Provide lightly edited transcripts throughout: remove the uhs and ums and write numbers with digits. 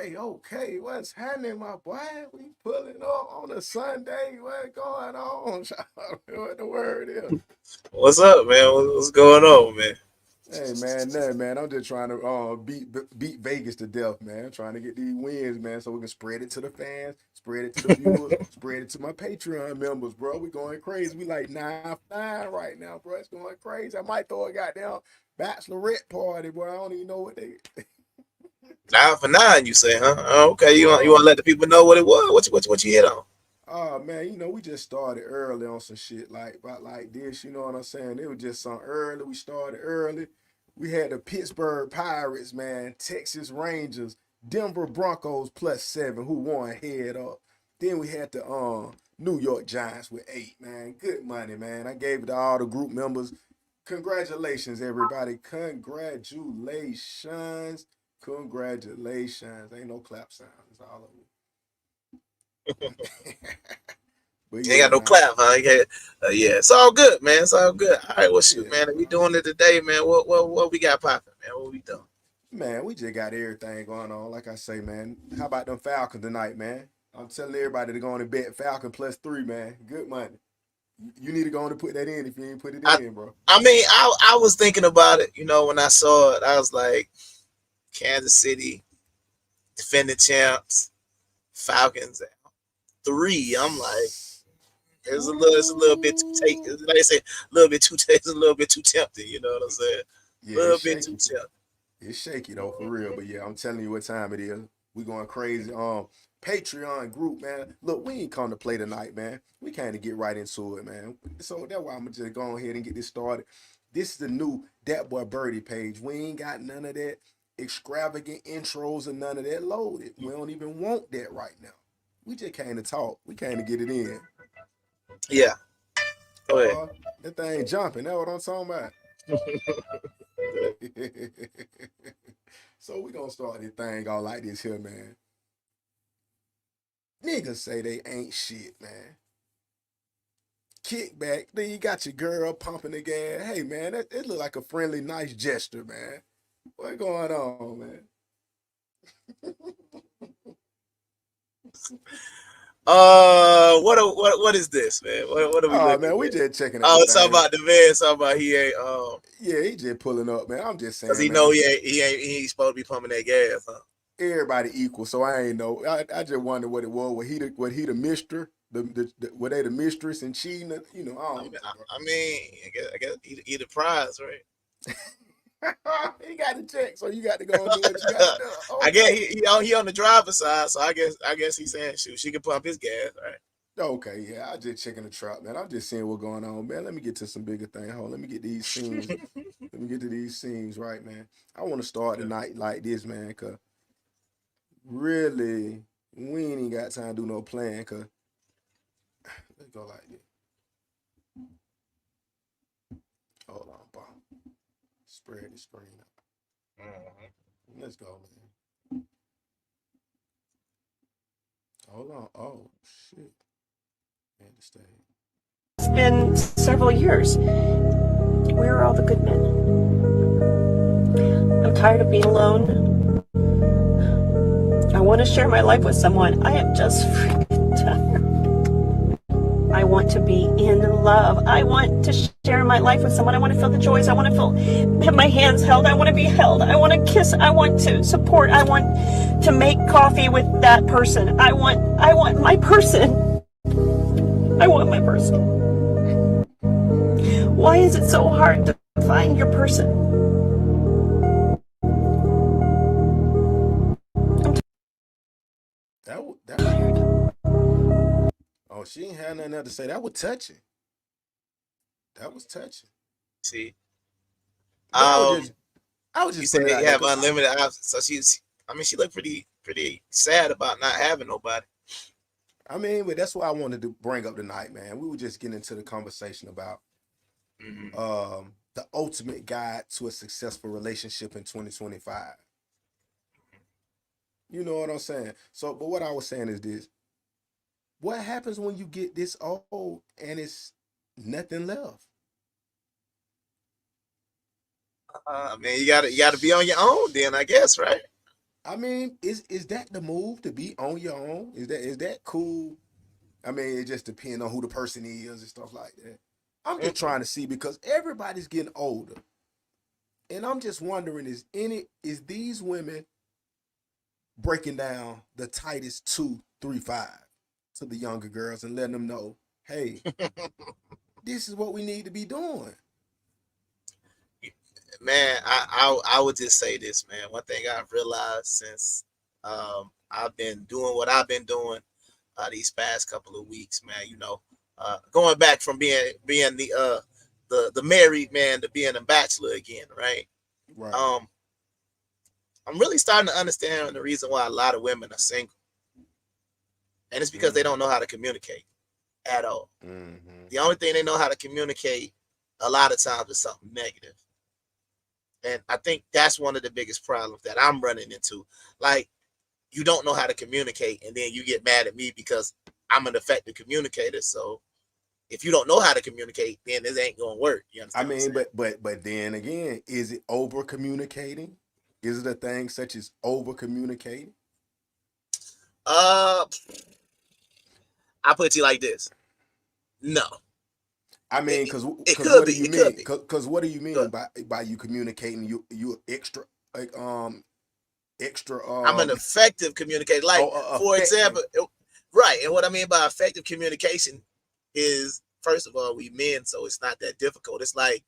Okay, what's happening, my boy? We pulling up on a Sunday. What's going on? What the word is? What's up, man? What's going on, man? Hey man, nothing, man. I'm just trying to beat Vegas to death, man. Trying to get these wins, man, so we can spread it to the fans, spread it to the viewers, spread it to my Patreon members, bro. We going crazy. We like 9-9 right now, bro. It's going crazy. I might throw a goddamn bachelorette party, bro. I don't even know what they 9 for 9, you say, huh? Oh, okay, you want bro. to let the people know what it was? What you hit on? Oh man, we just started early on some shit like this, you know what I'm saying? It was just some early. We started early. We had the Pittsburgh Pirates, man, Texas Rangers, Denver Broncos +7, who won head up. Then we had the New York Giants with 8, man. Good money, man. I gave it to all the group members. Congratulations, everybody. Congratulations. Congratulations. Ain't no clap sound. It's all over. But You ain't yeah, got no man. clap, huh? Yeah, it's all good, man. It's all good. All right, well, shoot, Yeah, man. If we man. doing it today, man, what we got popping, man? What we doing? Man, we just got everything going on. Like I say, man. How about them Falcons tonight, man? I'm telling everybody to go on and bet Falcon +3, man. Good money. You need to go on and put that in if you ain't put it I in, bro. I mean, I was thinking about it. When I saw it, I was like, Kansas City defending champs, Falcons at 3. I'm like, it's a little bit too take. Ooh. Like I say, a little bit too. It's a little bit too tempting. You know what I'm saying? Yeah, A it's little bit too shaky. tempting. It's shaky though, for real. But yeah, I'm telling you what time it is. We going crazy. Patreon group, man. Look, we ain't come to play tonight, man. We kind of get right into it, man. So that's why I'm gonna just go ahead and get this started. This is the new Datboi Byrdie page. We ain't got none of that extravagant intros and none of that loaded. We don't even want that right now. We just came to talk. We came to get it in. Yeah. Go ahead. Uh, that thing jumping. That's what I'm talking about. So we gonna start this thing all like this here, man. Niggas say they ain't shit, man. Kick back, then you got your girl pumping the gas. Hey, man, it look like a friendly, nice gesture, man. What going on, man? What is this, man? What are we Oh, looking man, we at? just checking out the Oh, it's talking thing. about the man. Talking about he ain't Yeah, he just pulling up, man. I'm just because saying, he know man. he ain't supposed to be pumping that gas, huh? Everybody equal, so I ain't know. I just wonder what it was. What he the mister? Were they the mistress and cheating? I I don't mean, know, bro. I guess he the prize, right? He got to check, so you got to go and do what you got to do. I guess Okay. he on the driver's side, so I guess he's saying shoot, she can pump his gas, right? Okay, yeah, I just checking the trap, man. I'm just seeing what's going on, man. Let me get to some bigger thing. Hold on, let me get these scenes. Let me get to these scenes, right, man. I want to start the Yeah. night like this, man, cause really, we ain't even got time to do no plan, cause let's go like this. Hold on, bomb. Spread the screen out. Mhm. Let's go, man. Hold on. Oh shit. Man, the stage. It's been several years. Where are all the good men? I'm tired of being alone. I want to share my life with someone. I am just freaking tired. I want to be in love. I want to share my life with someone. I want to feel the joys. I want to have my hands held. I want to be held. I want to kiss. I want to support. I want to make coffee with that person. I want my person. I want my person. Why is it so hard to find your person? That. Oh, she ain't had nothing else to say. That was touching. That was touching. See, But um, I was you just say putting it out you there have because unlimited options, so I mean, she looked pretty sad about not having nobody. I mean, but that's why I wanted to bring up tonight, man. We were just getting into the conversation about Hmm. the ultimate guide to a successful relationship in 2025. You know what I'm saying? So, but what I was saying is this: what happens when you get this old and it's nothing left? I mean, you gotta be on your own, then I guess, right? I mean, is that the move to be on your own? Is that cool? I mean, it just depends on who the person is and stuff like that. I'm just trying to see because everybody's getting older. And I'm just wondering, is these women breaking down the tightest 2, 3, 5 to the younger girls and letting them know, hey, this is what we need to be doing. Man, I would just say this, man. One thing I've realized since I've been doing what I've been doing these past couple of weeks, man. You know, going back from being the married man to being a bachelor again, right? Right. I'm really starting to understand the reason why a lot of women are single, and it's because they don't know how to communicate at all. Mm-hmm. The only thing they know how to communicate a lot of times is something negative. And I think that's one of the biggest problems that I'm running into. Like, you don't know how to communicate, and then you get mad at me because I'm an effective communicator. So if you don't know how to communicate, then this ain't gonna work. You understand? I mean, but then again, is it over communicating? Is it a thing such as over communicating? I put it to you like this. No. I mean, because what do you mean? Because what do you mean by you communicating? You extra like extra. I'm an effective communicator. Like for example, right. And what I mean by effective communication is, first of all, we men, so it's not that difficult. It's like,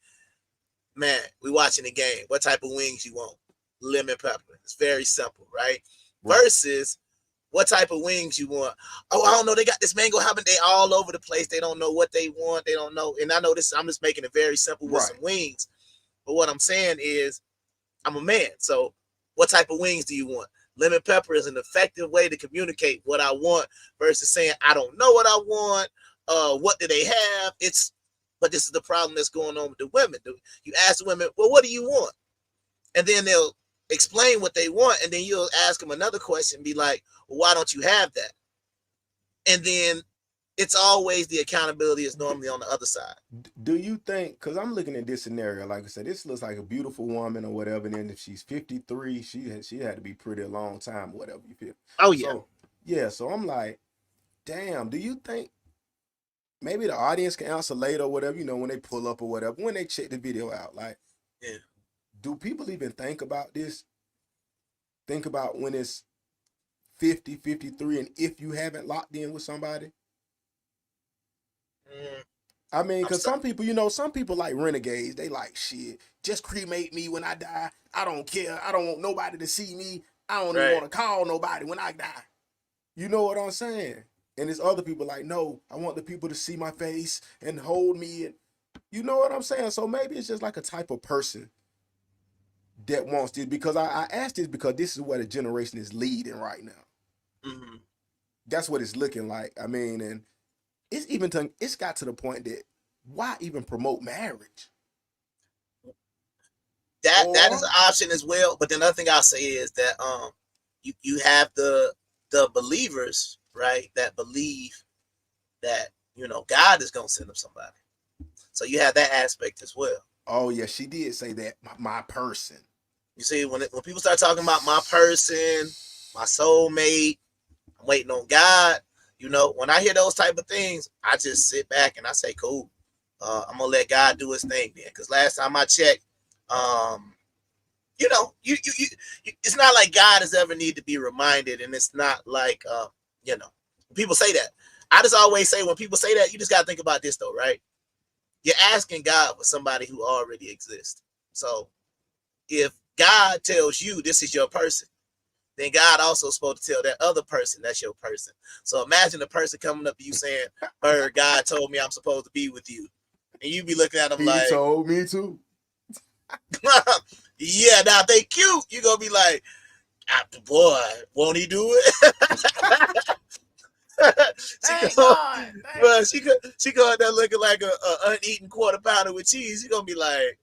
man, we watching the game. What type of wings you want? Lemon pepper. It's very simple, right? Versus, what type of wings you want? Oh, I don't know. They got this mango habanero. They all over the place. They don't know what they want. They don't know. And I know this. I'm just making it very simple with some wings. But what I'm saying is, I'm a man. So what type of wings do you want? Lemon pepper is an effective way to communicate what I want versus saying, I don't know what I want. What do they have? But this is the problem that's going on with the women. You ask the women, well, what do you want? And then they'll explain what they want. And then you'll ask them another question and be like, well, why don't you have that? And then it's always the accountability is normally on the other side. Do you think, because I'm looking at this scenario, like I said, this looks like a beautiful woman or whatever, and then if she's 53, she had to be pretty a long time or whatever, you feel? Oh, yeah. So I'm like, damn, do you think maybe the audience can answer later or whatever, you know, when they pull up or whatever, when they check the video out, like, do people even think about this? Think about when it's 50, 53, and if you haven't locked in with somebody? I mean, because some people like renegades. They like, shit, just cremate me when I die. I don't care. I don't want nobody to see me. I don't even want to call nobody when I die. You know what I'm saying? And there's other people like, no, I want the people to see my face and hold me. And you know what I'm saying? So maybe it's just like a type of person that wants this. Because I asked this because this is where the generation is leading right now. Mm-hmm. That's what it's looking like. I mean, and it's got to the point that why even promote marriage? That is an option as well. But the other thing I'll say is that you have the believers, right, that believe that, you know, God is gonna send them somebody. So you have that aspect as well. Oh yeah, she did say that, my person. You see, when people start talking about my person, my soulmate, I'm waiting on God. You know, when I hear those type of things, I just sit back and I say, cool. I'm gonna let God do his thing then. Because last time I checked, you know, you it's not like God has ever need to be reminded, and it's not like you know, people say that. I just always say, when people say that, you just gotta think about this though, right? You're asking God for somebody who already exists. So if God tells you this is your person, then God also supposed to tell that other person that's your person. So imagine a person coming up to you saying, Bird, God told me I'm supposed to be with you. And you be looking at them like, he told me to. Yeah, now if they cute, you're going to be like, boy, won't he do it? She go out there looking like a uneaten quarter pounder with cheese. You're going to be like,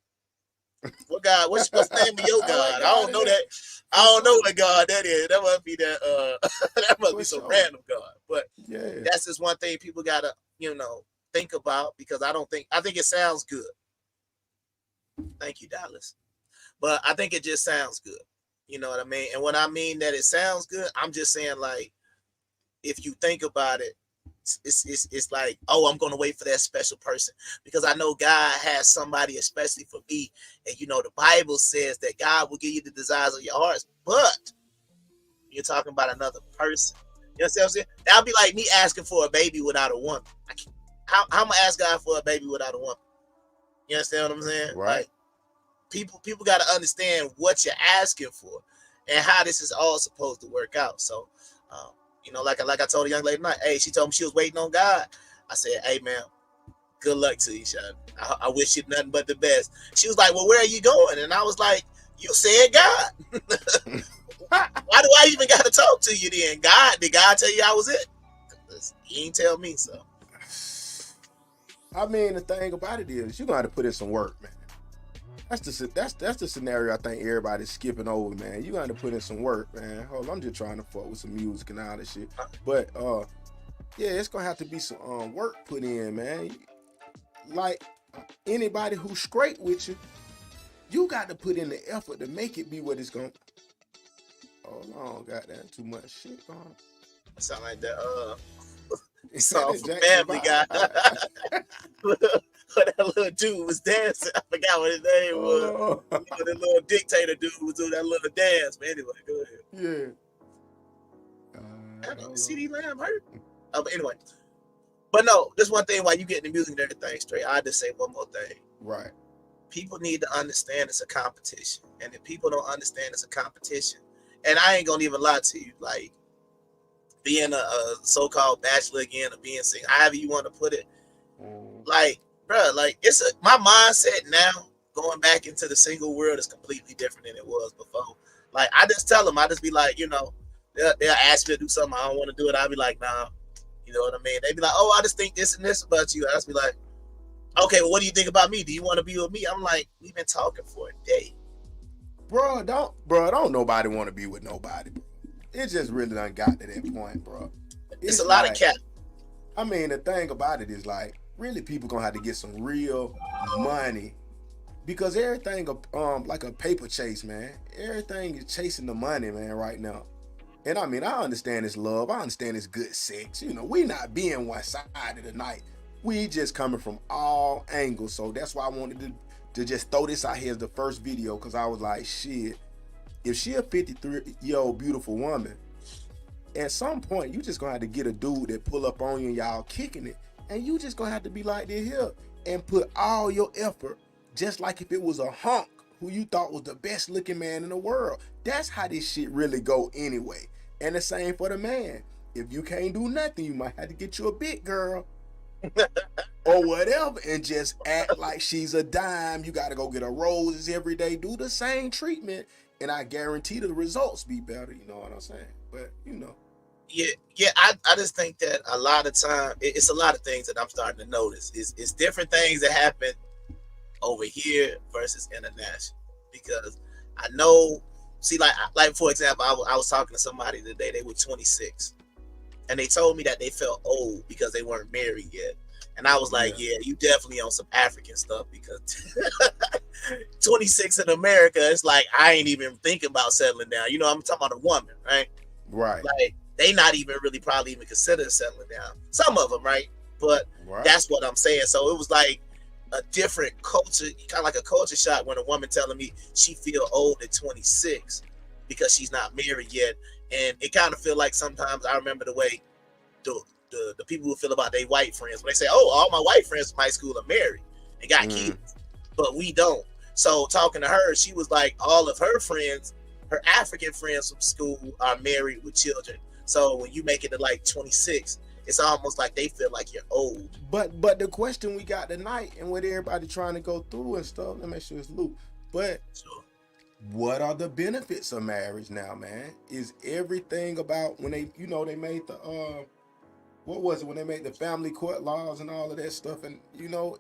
what God? What's the name of your God? I don't know that. I don't know what God that is. That must be that. That must be some random God. But that's just one thing people gotta, you know, think about, because I think it sounds good. Thank you, Dallas. But I think it just sounds good. You know what I mean? And when I mean that it sounds good, I'm just saying, like, if you think about it, it's like, oh, I'm gonna wait for that special person because I know God has somebody especially for me. And you know, the Bible says that God will give you the desires of your hearts, but you're talking about another person. You know what I'm saying? That'll be like me asking for a baby without a woman. How am I ask God for a baby without a woman? You understand what I'm saying? Right. Like, people got to understand what you're asking for and how this is all supposed to work out. So, you know, like I told a young lady tonight, hey, she told me she was waiting on God. I said, hey, man, good luck to you, Sean. I wish you nothing but the best. She was like, well, where are you going? And I was like, you said God. Why do I even got to talk to you then? Did God tell you I was it? He ain't tell me so. I mean, the thing about it is, you're gonna have to put in some work, man. That's the scenario I think everybody's skipping over, man. You got to put in some work, man. Hold on, I'm just trying to fuck with some music and all that shit. But yeah, it's gonna have to be some work put in, man. Like anybody who's straight with you, you got to put in the effort to make it be what it's gonna. Hold on, goddamn, too much shit on. Sound like that song from Jackson Family Guy. Five. That little dude was dancing. I forgot what his name was. Oh. You know, the little dictator dude was doing that little dance. But anyway, go ahead. Yeah. I know CD Lamb hurt. But anyway. But no, just one thing while you getting the music and everything straight, I just say one more thing. Right. People need to understand it's a competition. And if people don't understand it's a competition, and I ain't gonna even lie to you, like being a so-called bachelor again or being single, however you want to put it, like, bro, like my mindset now going back into the single world is completely different than it was before. Like, I just tell them, I just be like, you know, they'll ask me to do something, I don't want to do it. I'll be like, nah, you know what I mean? They be like, oh, I just think this and this about you. I just be like, okay, well, what do you think about me? Do you want to be with me? I'm like, we've been talking for a day. Bro, don't nobody want to be with nobody, bro. It just really done got to that point, bro. It's a lot of cap. I mean, the thing about it is, like, really people gonna have to get some real money because everything like a paper chase, man. Everything is chasing the money, man, right now. And I mean, I understand it's love. I understand it's good sex. You know, we not being one-sided tonight. We just coming from all angles. So that's why I wanted to just throw this out here as the first video, because I was like, shit, if she a 53-year-old beautiful woman, at some point you just gonna have to get a dude that pull up on you and y'all kicking it, and you just gonna have to be like this here and put all your effort, just like if it was a hunk who you thought was the best looking man in the world. That's how this shit really go anyway. And the same for the man. If you can't do nothing, you might have to get you a big girl or whatever and just act like she's a dime. You gotta go get her roses every day, do the same treatment, and I guarantee the results be better. You know what I'm saying? But you know. Yeah. I just think that a lot of time it's a lot of things that I'm starting to notice. It's different things that happen over here versus international, because I know. See, like for example, I was talking to somebody today. They were 26, and they told me that they felt old because they weren't married yet. And I was like, yeah, you definitely on some African stuff, because 26 in America, it's like I ain't even thinking about settling down. You know, I'm talking about a woman, right? Right. Like they not even really probably even consider settling down. Some of them, right? But that's what I'm saying. So it was like a different culture, kind of like a culture shock when a woman telling me she feel old at 26 because she's not married yet. And it kind of feel like sometimes I remember the way the people who feel about their white friends when they say, oh, all my white friends from high school are married and got kids, but we don't. So talking to her, she was like, all of her friends, her African friends from school are married with children. So when you make it to like 26, it's almost like they feel like you're old. But the question we got tonight, and what everybody trying to go through and stuff, let me make sure it's loop. But what are the benefits of marriage now, man? Is everything about when they, you know, they made the what was it when they made the family court laws and all of that stuff, and you know,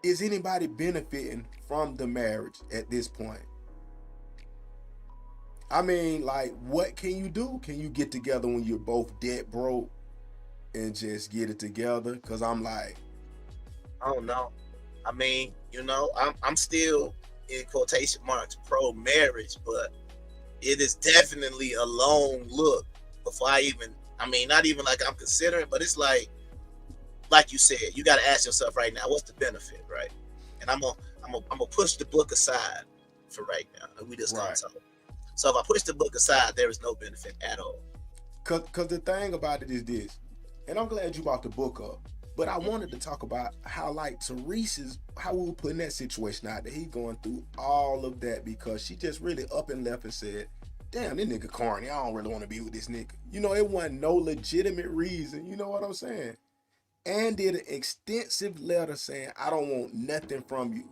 is anybody benefiting from the marriage at this point? I mean, like, what can you do? Can you get together when you're both dead broke and just get it together? Because I'm like, I don't know. I mean, you know, I'm still in quotation marks pro marriage, but it is definitely a long look before not even like I'm considering, but it's like you said, you got to ask yourself right now, what's the benefit, right? And I'm gonna push the book aside for right now, and we just gonna talk. So if I push the book aside, there is no benefit at all. Cause the thing about it is this, and I'm glad you brought the book up, but I wanted to talk about how like Teresa's, how we were putting that situation out there. He going through all of that because she just really up and left and said, damn, this nigga corny. I don't really want to be with this nigga. You know, it wasn't no legitimate reason. You know what I'm saying? And did an extensive letter saying, I don't want nothing from you.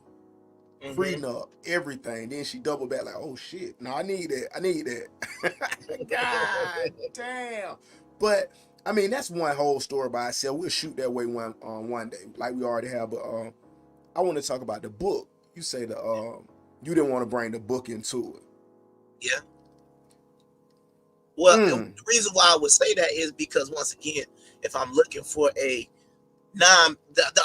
Prenup, everything. Then she doubled back like, oh shit. No, I need that. God damn. But I mean, that's one whole story by itself. We'll shoot that way one day, like we already have. But I want to talk about the book. You say you didn't want to bring the book into it. Yeah. Well, the reason why I would say that is because once again, if I'm looking for the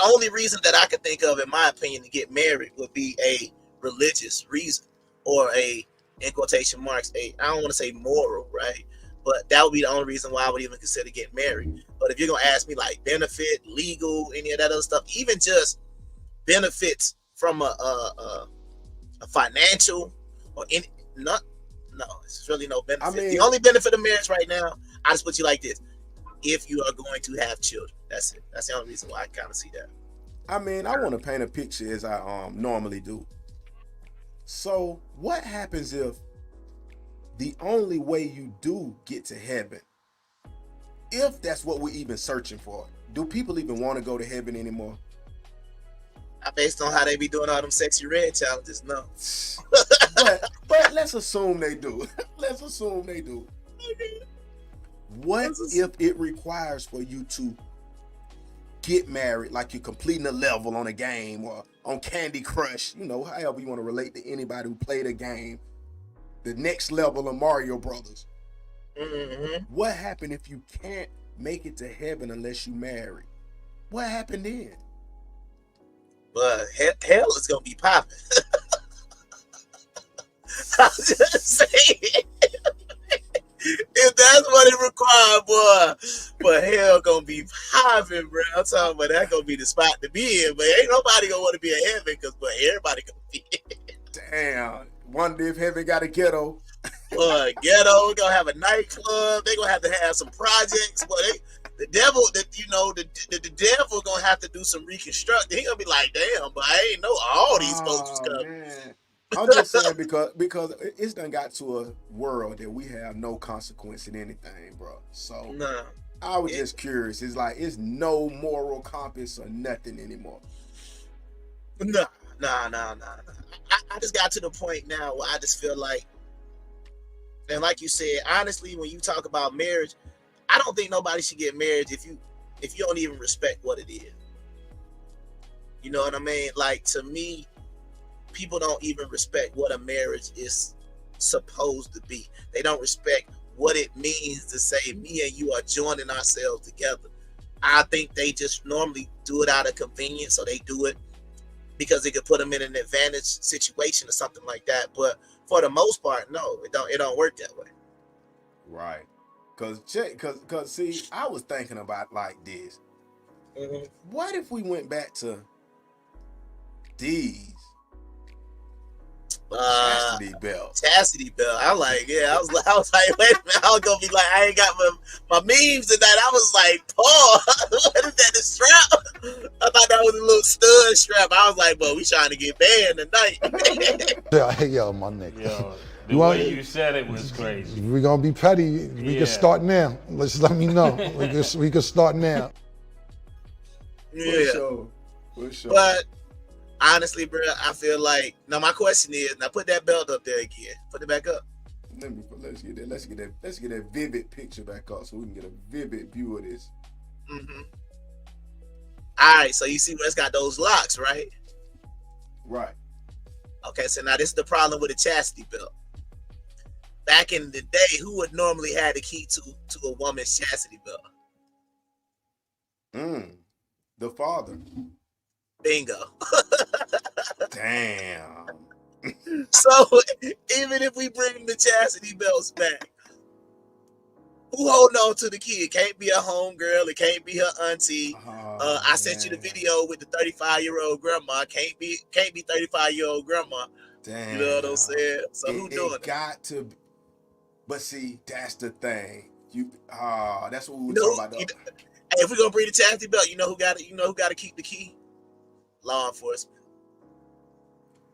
only reason that I could think of, in my opinion, to get married would be a religious reason, or in quotation marks, I don't want to say moral, right? But that would be the only reason why I would even consider getting married. But if you're going to ask me like benefit, legal, any of that other stuff, even just benefits from a financial or any, no, it's really no benefit. I mean, the only benefit of marriage right now, I just put you like this: if you are going to have children, that's it. That's the only reason why I kind of see that. I mean, I want to paint a picture as I normally do. So what happens if the only way you do get to heaven, if that's what we're even searching for, do people even want to go to heaven anymore? Based on how they be doing all them sexy red challenges, no. but let's assume they do. Let's assume they do. What if it requires for you to get married, like you're completing a level on a game or on Candy Crush, you know, however you want to relate to anybody who played a game, the next level of Mario Brothers. What happened if you can't make it to heaven unless you marry? What happened then? But hell is gonna be popping. I'm just saying. If that's what it required, boy, but hell gonna be popping, bro. I'm talking about that gonna be the spot to be in, but ain't nobody gonna want to be in heaven because, but everybody gonna be in. Damn. Wonder if heaven got a ghetto. Boy, ghetto, we're gonna have a nightclub. They're gonna have to have some projects. Boy, the devil, the devil gonna have to do some reconstructing. He gonna be like, damn, but I ain't know all these folks was coming. Man. I'm just saying because it's done got to a world that we have no consequence in anything, bro. So I was just curious. It's like it's no moral compass or nothing anymore. Nah. I just got to the point now where I just feel like, and like you said, honestly, when you talk about marriage, I don't think nobody should get married if you don't even respect what it is. You know what I mean? Like, to me, people don't even respect what a marriage is supposed to be. They don't respect what it means to say me and you are joining ourselves together. I think they just normally do it out of convenience, so they do it because it could put them in an advantage situation or something like that. But for the most part, no, it don't work that way. Right. Cause see, I was thinking about like this. What if we went back to these chastity belt? Chastity belt. I was like, wait a minute. I was gonna be like, I ain't got my memes tonight. I was like, Paul, what is that? The strap? I thought that was a little stud strap. I was like, but we trying to get banned tonight. Yo, my nigga. Yo, the way you said it was crazy. We're gonna be petty. We can start now. Let me know. we can start now. Yeah. For sure. But honestly, bro, I feel like, now my question is, now put that belt up there again. Put it back up. Let's get that vivid picture back up so we can get a vivid view of this. All right, so you see where it's got those locks, right? Right. Okay, so now this is the problem with a chastity belt. Back in the day, who would normally have the key to a woman's chastity belt? The father. Bingo. Damn. So Even if we bring the chastity belts back, who holding on to the kid? Can't be a homegirl. It can't be her auntie. I sent you the video with the 35-year-old grandma. Can't be 35-year-old grandma. Damn. You know what I'm saying? So who doing it? Got to be, but see, that's the thing. That's what we were talking about. Hey, if we're gonna bring the chastity belt, you know who got it? You know who got to keep the key? Law enforcement.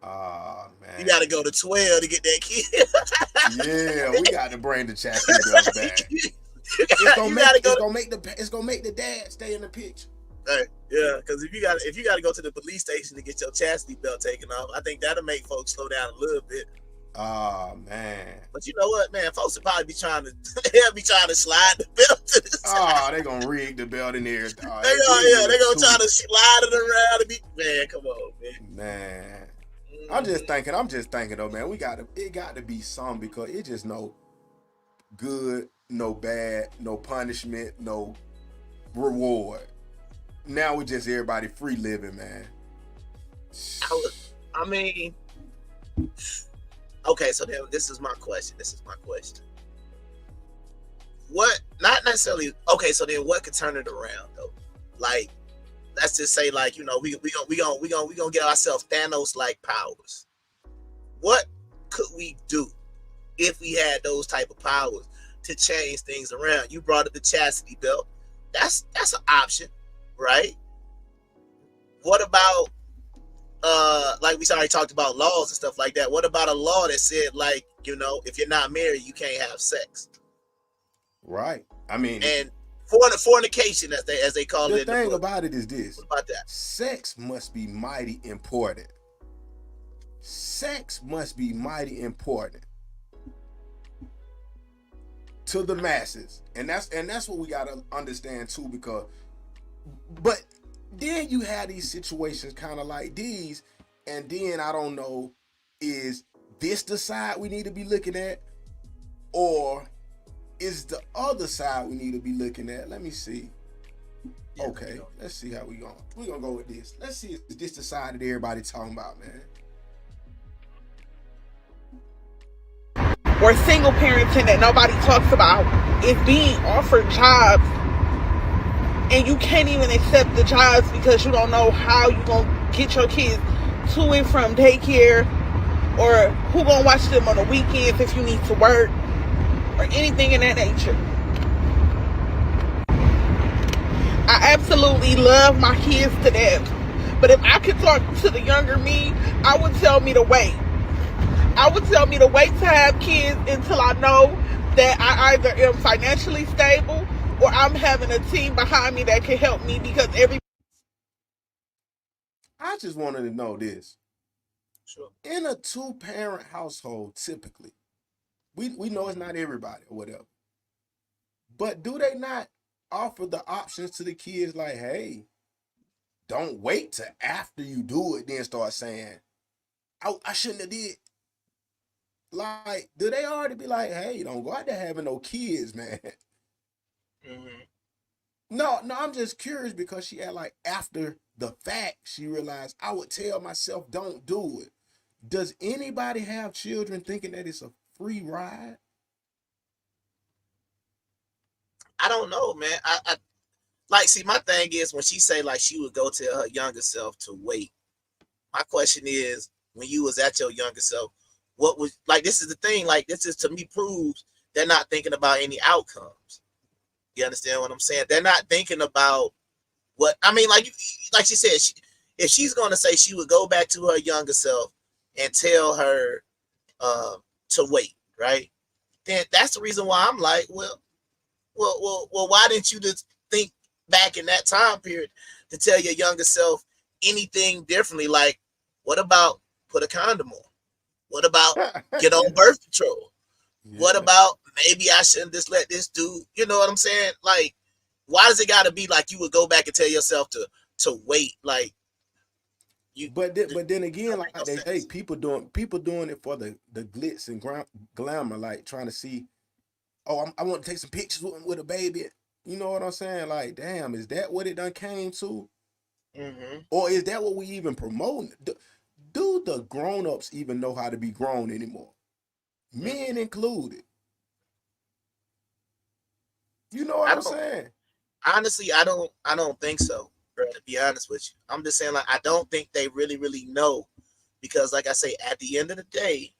Man. You got to go to 12 to get that key. Yeah, we got to bring the chastity belt back. It's gonna make the dad stay in the picture. Right. Yeah, because if you got to go to the police station to get your chastity belt taken off, I think that'll make folks slow down a little bit. Oh man. But you know what, man? Folks would probably be trying to slide the belt to the side. They're gonna rig the belt in there. They're gonna try to slide it around and be, man, come on, man. Man. I'm just thinking though, man, it got to be some, because it just no good, no bad, no punishment, no reward. Now we just everybody free living, man. I mean, okay, so then this is my question. What, not necessarily, okay, so then what could turn it around though? Like, let's just say, like, you know, we gonna get ourselves Thanos-like powers. What could we do if we had those type of powers to change things around? You brought up the chastity belt. That's an option, right? What about like we already talked about laws and stuff like that? What about a law that said, like, you know, if you're not married, you can't have sex? Right. I mean, and fornication, as they call it. The thing about it is this. What about that? Sex must be mighty important. Sex must be mighty important to the masses, and that's what we gotta understand too. But then you have these situations kind of like these, and then I don't know, is this the side we need to be looking at, or is the other side we need to be looking at? Let me see. Okay, let's see how we're gonna go with this. Let's see if this the side that everybody talking about, man. Or single parenting that nobody talks about is being offered jobs, and you can't even accept the jobs because you don't know how you gonna get your kids to and from daycare, or who gonna watch them on the weekends if you need to work, or anything in that nature. I absolutely love my kids to death, but if I could talk to the younger me, I would tell me to wait. I would tell me to wait to have kids until I know that I either am financially stable or I'm having a team behind me that can help me, because I just wanted to know this. Sure. In a 2-parent household, typically, we know it's not everybody or whatever, but do they not offer the options to the kids like, hey, don't wait till after you do it, then start saying, I shouldn't have did. Like, do they already be like, hey, don't go out there having no kids, man? Mm-hmm. No, I'm just curious, because she had, like, after the fact, she realized, I would tell myself, don't do it. Does anybody have children thinking that it's a free ride? I don't know, man. I like, see, my thing is, when she say, like, she would go tell her younger self to wait, my question is, when you was at your younger self, what was, like, this is the thing, like, this is, to me, proves they're not thinking about any outcomes. You understand what I'm saying? They're not thinking about what, I mean, like she said, if she's going to say she would go back to her younger self and tell her to wait, right? Then that's the reason why I'm like, well, why didn't you just think back in that time period to tell your younger self anything differently? Like, what about put a condom on? What about get on birth control? Yeah. What about maybe I shouldn't just let this dude, you know what I'm saying? Like, why does it got to be like you would go back and tell yourself to wait? Like, you. But then again, like they say, people doing it for the glitz and glamour, like trying to see, oh, I want to take some pictures with a baby. You know what I'm saying? Like, damn, is that what it done came to? Mm-hmm. Or is that what we even promoting? Do the grown-ups even know how to be grown anymore? men included. You know what I'm saying? Honestly, I don't think so, bro, to be honest with you. I'm just saying, like, I don't think they really know, because like I say, at the end of the day,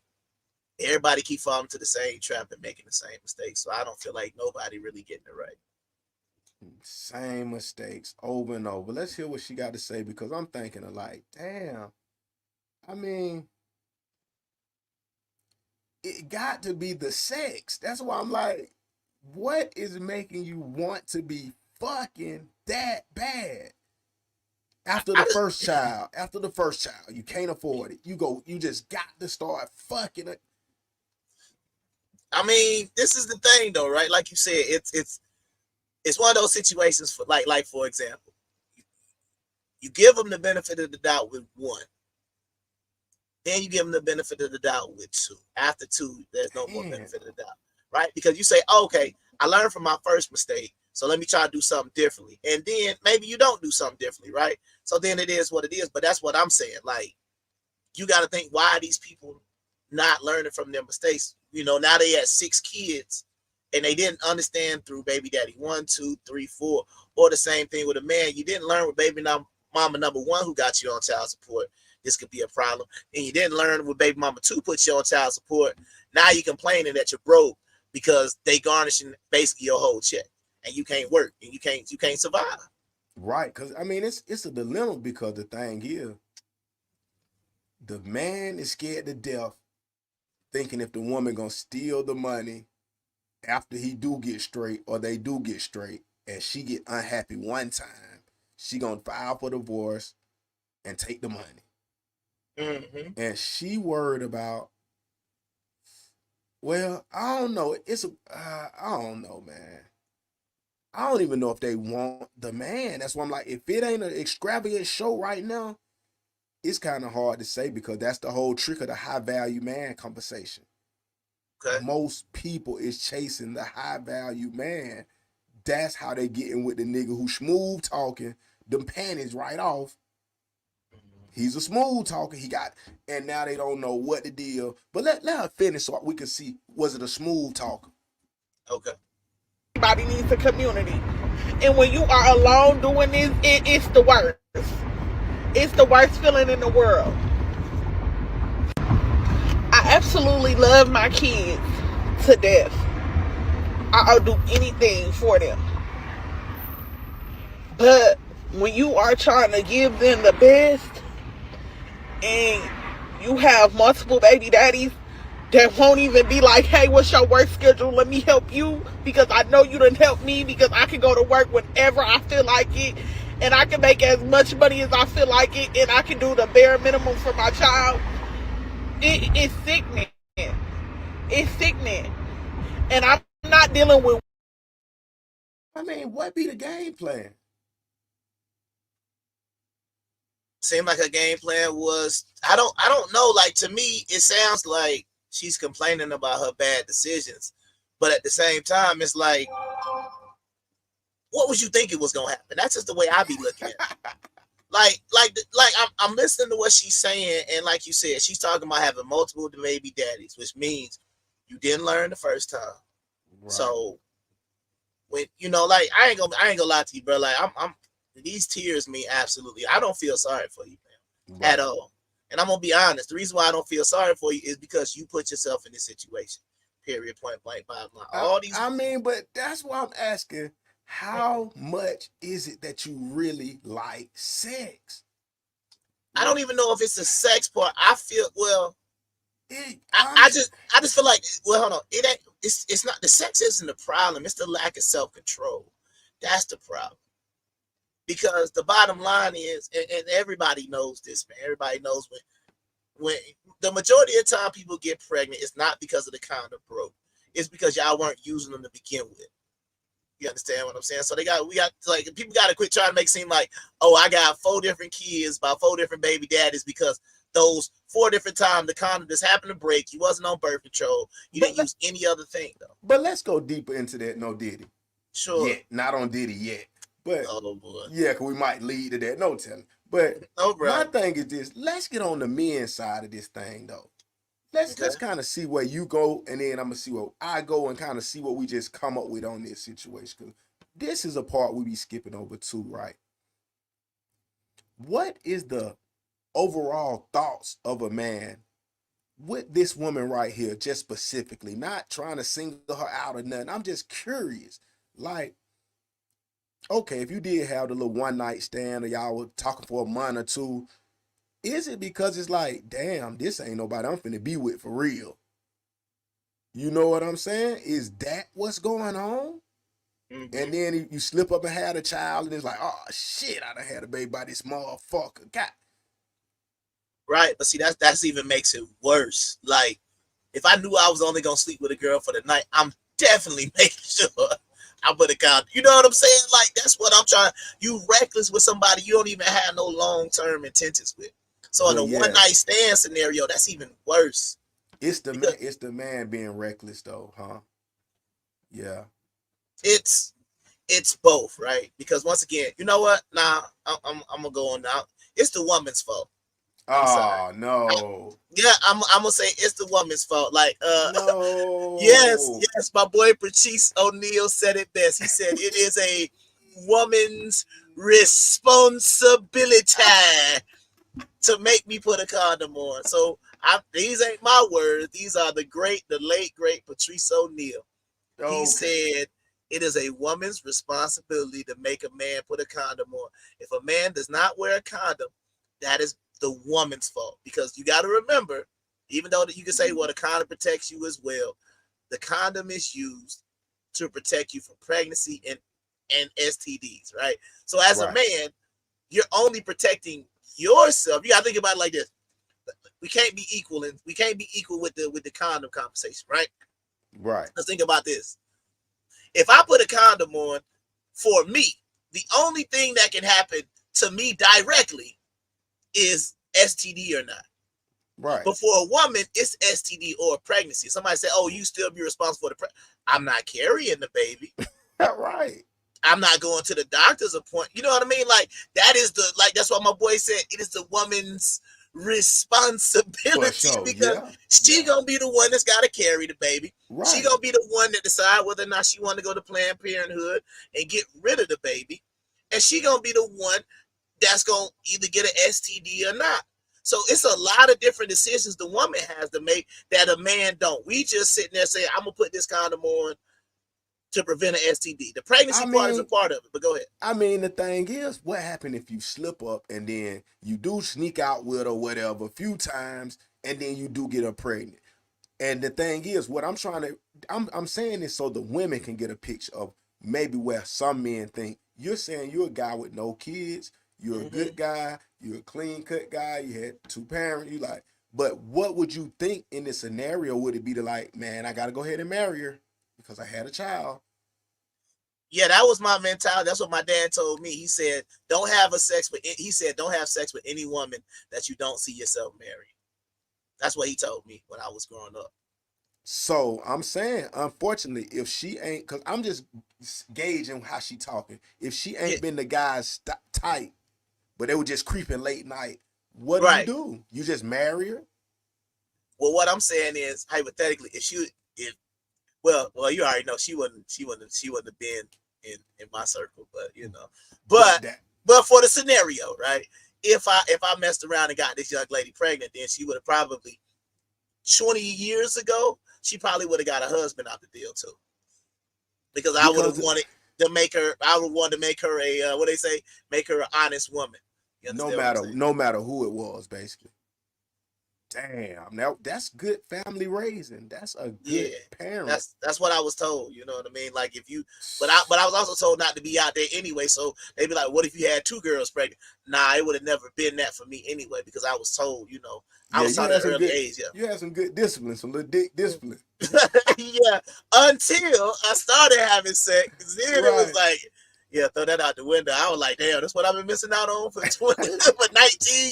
everybody keep falling to the same trap and making the same mistakes. So I don't feel like nobody really getting it right. Same mistakes over and over. Let's hear what she got to say, because I'm thinking of like, damn. I mean, it got to be the sex. That's why I'm like, what is making you want to be fucking that bad? After the first child, you can't afford it. You just got to start fucking it. I mean, this is the thing though, right? Like you said, it's one of those situations for like for example, you give them the benefit of the doubt with one, then you give them the benefit of the doubt with two. After two, there's no more benefit of the doubt, right? Because you say, oh, okay, I learned from my first mistake, so let me try to do something differently. And then maybe you don't do something differently, right? So then it is what it is. But that's what I'm saying. Like, you got to think, why are these people not learning from their mistakes? You know, now they had 6 kids and they didn't understand through baby daddy 1, 2, 3, 4, or the same thing with a man. You didn't learn with baby mama number 1 who got you on child support. This could be a problem. And you didn't learn with baby mama 2 put you on child support. Now you're complaining that you're broke because they garnishing basically your whole check, and you can't work and you can't survive. Right, because I mean it's a dilemma, because the thing here, the man is scared to death, thinking if the woman gonna steal the money after he do get straight, or they do get straight, and she get unhappy one time, she gonna file for divorce and take the money. Mm-hmm. And she worried about, well, I don't know. I don't know, man. I don't even know if they want the man. That's why I'm like, if it ain't an extravagant show right now, it's kind of hard to say, because that's the whole trick of the high value man conversation. Okay. Most people is chasing the high value man. That's how they getting with the nigga who smooth talking, them panties right off. He's a smooth talker. And now they don't know what the deal. But let her finish so we can see, was it a smooth talker? Okay. Everybody needs a community. And when you are alone doing this, it's the worst. It's the worst feeling in the world. I absolutely love my kids to death. I'll do anything for them. But when you are trying to give them the best, and you have multiple baby daddies that won't even be like, hey, what's your work schedule? Let me help you, because I know you done help me, because I can go to work whenever I feel like it, and I can make as much money as I feel like it, and I can do the bare minimum for my child. It's sickening. It's sickening. And I'm not dealing with... I mean, what be the game plan? Seemed like her game plan was, I don't know. Like, to me, it sounds like she's complaining about her bad decisions, but at the same time, it's like, what was you thinking was gonna happen? That's just the way I be looking at it. Like I'm listening to what she's saying, and like you said, she's talking about having multiple baby daddies, which means you didn't learn the first time. Right. So when like, I ain't gonna lie to you, bro. Like, I'm these tears mean absolutely. I don't feel sorry for you, man, right, at all. And I'm gonna be honest. The reason why I don't feel sorry for you is because you put yourself in this situation. Period. Point blank. Bottom line. All these. I mean, but that's why I'm asking. How much is it that you really like sex? I don't even know if it's the sex part. I feel, well, I just feel like, well, hold on. It ain't. It's not, the sex isn't the problem. It's the lack of self-control. That's the problem. Because the bottom line is, and everybody knows this, man. Everybody knows when the majority of the time people get pregnant, it's not because of the condom broke. It's because y'all weren't using them to begin with. You understand what I'm saying? So people got to quit trying to make it seem like, oh, I got 4 different kids by 4 different baby daddies, because those 4 different times the condom just happened to break. You wasn't on birth control. You didn't use any other thing, though. But let's go deeper into that. No Diddy. Sure. Yet. Not on Diddy yet. But oh, boy. Yeah, because we might lead to that. No telling. But no, bro. My thing is this. Let's get on the men's side of this thing, though. Let's kind of see where you go, and then I'm gonna see where I go, and kind of see what we just come up with on this situation. Because this is a part we be skipping over too, right? What is the overall thoughts of a man with this woman right here, just specifically? Not trying to single her out or nothing. I'm just curious. Like, okay, if you did have the little one night stand, or y'all were talking for a month or two, is it because it's like, damn, this ain't nobody I'm finna be with for real? You know what I'm saying? Is that what's going on? Mm-hmm. And then you slip up and had a child, and it's like, oh shit, I done had a baby by this motherfucker. God. Right, but see, that's even makes it worse. Like, if I knew I was only gonna sleep with a girl for the night, I'm definitely making sure I put a condom. You know what I'm saying? Like, that's what I'm trying. You reckless with somebody you don't even have no long-term intentions with. So in a one night stand scenario, that's even worse. It's the man being reckless though, huh? Yeah. It's both, right? Because once again, you know what? Nah, I'm gonna go on now. It's the woman's fault. Oh no. I'm gonna say it's the woman's fault. Like, no. yes, my boy Patrice O'Neal said it best. He said it is a woman's responsibility to make me put a condom on. So these ain't my words. These are the late great Patrice O'Neal. Okay. He said it is a woman's responsibility to make a man put a condom on. If a man does not wear a condom, that is the woman's fault. Because you got to remember, even though you can say, well, the condom protects you as well, the condom is used to protect you from pregnancy and STDs, right? So as a man, you're only protecting yourself. You got to think about it like this. We can't be equal with the condom conversation, right? Right. Let's think about this. If I put a condom on for me, the only thing that can happen to me directly is STD or not. Right. But for a woman, it's STD or pregnancy. Somebody say, "Oh, you still be responsible for the I'm not carrying the baby." Right. I'm not going to the doctor's appointment. You know what I mean? Like, that's what my boy said. It is the woman's responsibility because she gonna be the one that's got to carry the baby. Right. She gonna be the one that decide whether or not she want to go to Planned Parenthood and get rid of the baby, and she gonna be the one that's gonna either get an STD or not. So it's a lot of different decisions the woman has to make that a man don't. We just sitting there saying, "I'm gonna put this condom on to prevent an STD." The pregnancy part is a part of it, but go ahead. I mean, the thing is, what happened if you slip up and then you do sneak out with or whatever a few times, and then you do get her pregnant? And the thing is, what I'm saying this so the women can get a picture of maybe where some men think you're saying you're a guy with no kids, you're a good guy, you're a clean cut guy, you had 2 parents, you like, but what would you think in this scenario? Would it be to like, man, I gotta go ahead and marry her because I had a child? Yeah, that was my mentality. That's what my dad told me. He said, don't have sex with any woman that you don't see yourself marrying. That's what he told me when I was growing up. So I'm saying, unfortunately, if she ain't, because I'm just gauging how she talking. If she ain't been the guy's type, but they were just creeping late night, what do you do? You just marry her? Well, what I'm saying is, hypothetically, well, you already know she wouldn't have been in my circle, but you know, but for the scenario, right? If I messed around and got this young lady pregnant, then she would have probably 20 years ago, she probably would have got a husband out the deal too, because I would have wanted to make her. I would want to make her make her an honest woman. No matter who it was, basically. Damn, now that's good family raising. That's a good parent. That's what I was told. You know what I mean? Like if you, but I was also told not to be out there anyway. So they'd be like, "What if you had 2 girls pregnant?" Nah, it would have never been that for me anyway, because I was told, you know, I was taught at an early age. Yeah, you had some good discipline, some little dick discipline. Yeah, until I started having sex, then it was like, yeah, throw that out the window. I was like, damn, that's what I've been missing out on for 19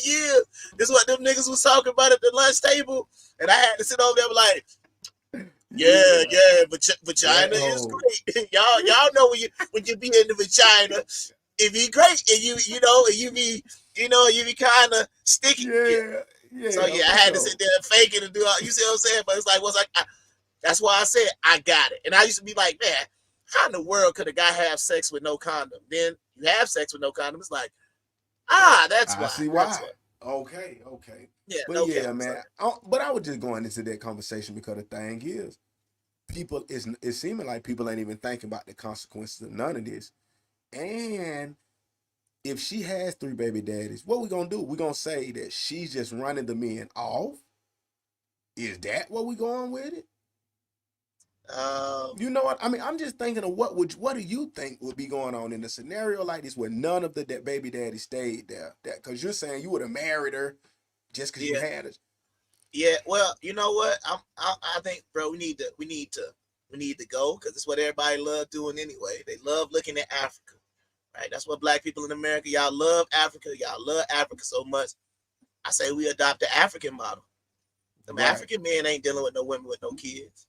years. This is what them niggas was talking about at the lunch table. And I had to sit over there like, vagina is great. y'all know when you be in the vagina, it be great. And you be kind of sticky. Yeah, So yeah, I for had to sure. sit there and fake it and do all. You see what I'm saying? But it's like that's why I said I got it. And I used to be like, man, how in the world could a guy have sex with no condom? Then you have sex with no condom. It's like, that's I why. see That's why. why. Okay. Yeah, But no yeah, cap. man. But I was just going into that conversation because the thing is, people it's seeming like people ain't even thinking about the consequences of none of this. And if she has 3 baby daddies, what we gonna do? We gonna say that she's just running the men off? Is that what we going with it? You know what? I mean, I'm just thinking of what do you think would be going on in a scenario like this where none of that baby daddy stayed there? That because you're saying you would have married her just because you Yeah, had it. yeah. Well, you know what? I think, bro, we need to go because it's what everybody love doing anyway. They love looking at Africa, right? That's what black people in America, y'all love Africa. Y'all love Africa so much. I say we adopt the African model. Them Right. African men ain't dealing with no women with no kids.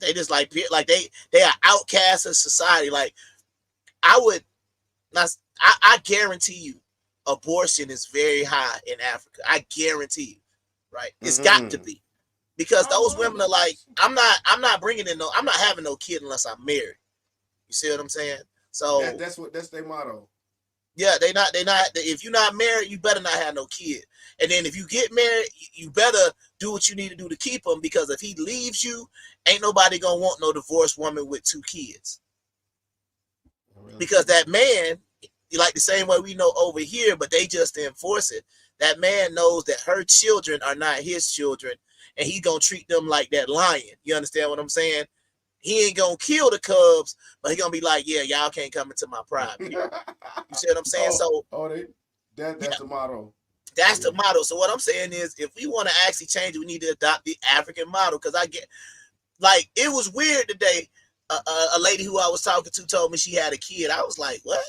They just like they are outcasts of society. Like I would not. I guarantee you, abortion is very high in Africa. I guarantee you, right? It's got to be because those women are like, I'm not bringing in I'm not having no kid unless I'm married. You see what I'm saying? So that's their motto. yeah, they not. If you're not married, you better not have no kid. And then if you get married, you better do what you need to do to keep him because if he leaves you, ain't nobody gonna want no divorced woman with 2 kids. Because that man, like the same way we know over here, but they just enforce it. That man knows that her children are not his children, and he gonna treat them like that lion. You understand what I'm saying? He ain't gonna kill the cubs, but he gonna be like, yeah, y'all can't come into my pride. You see what I'm saying? That's the motto. That's the motto. So what I'm saying is, if we want to actually change it, we need to adopt the African model. Because I get, like, it was weird today. A lady who I was talking to told me she had a kid. I was like, what?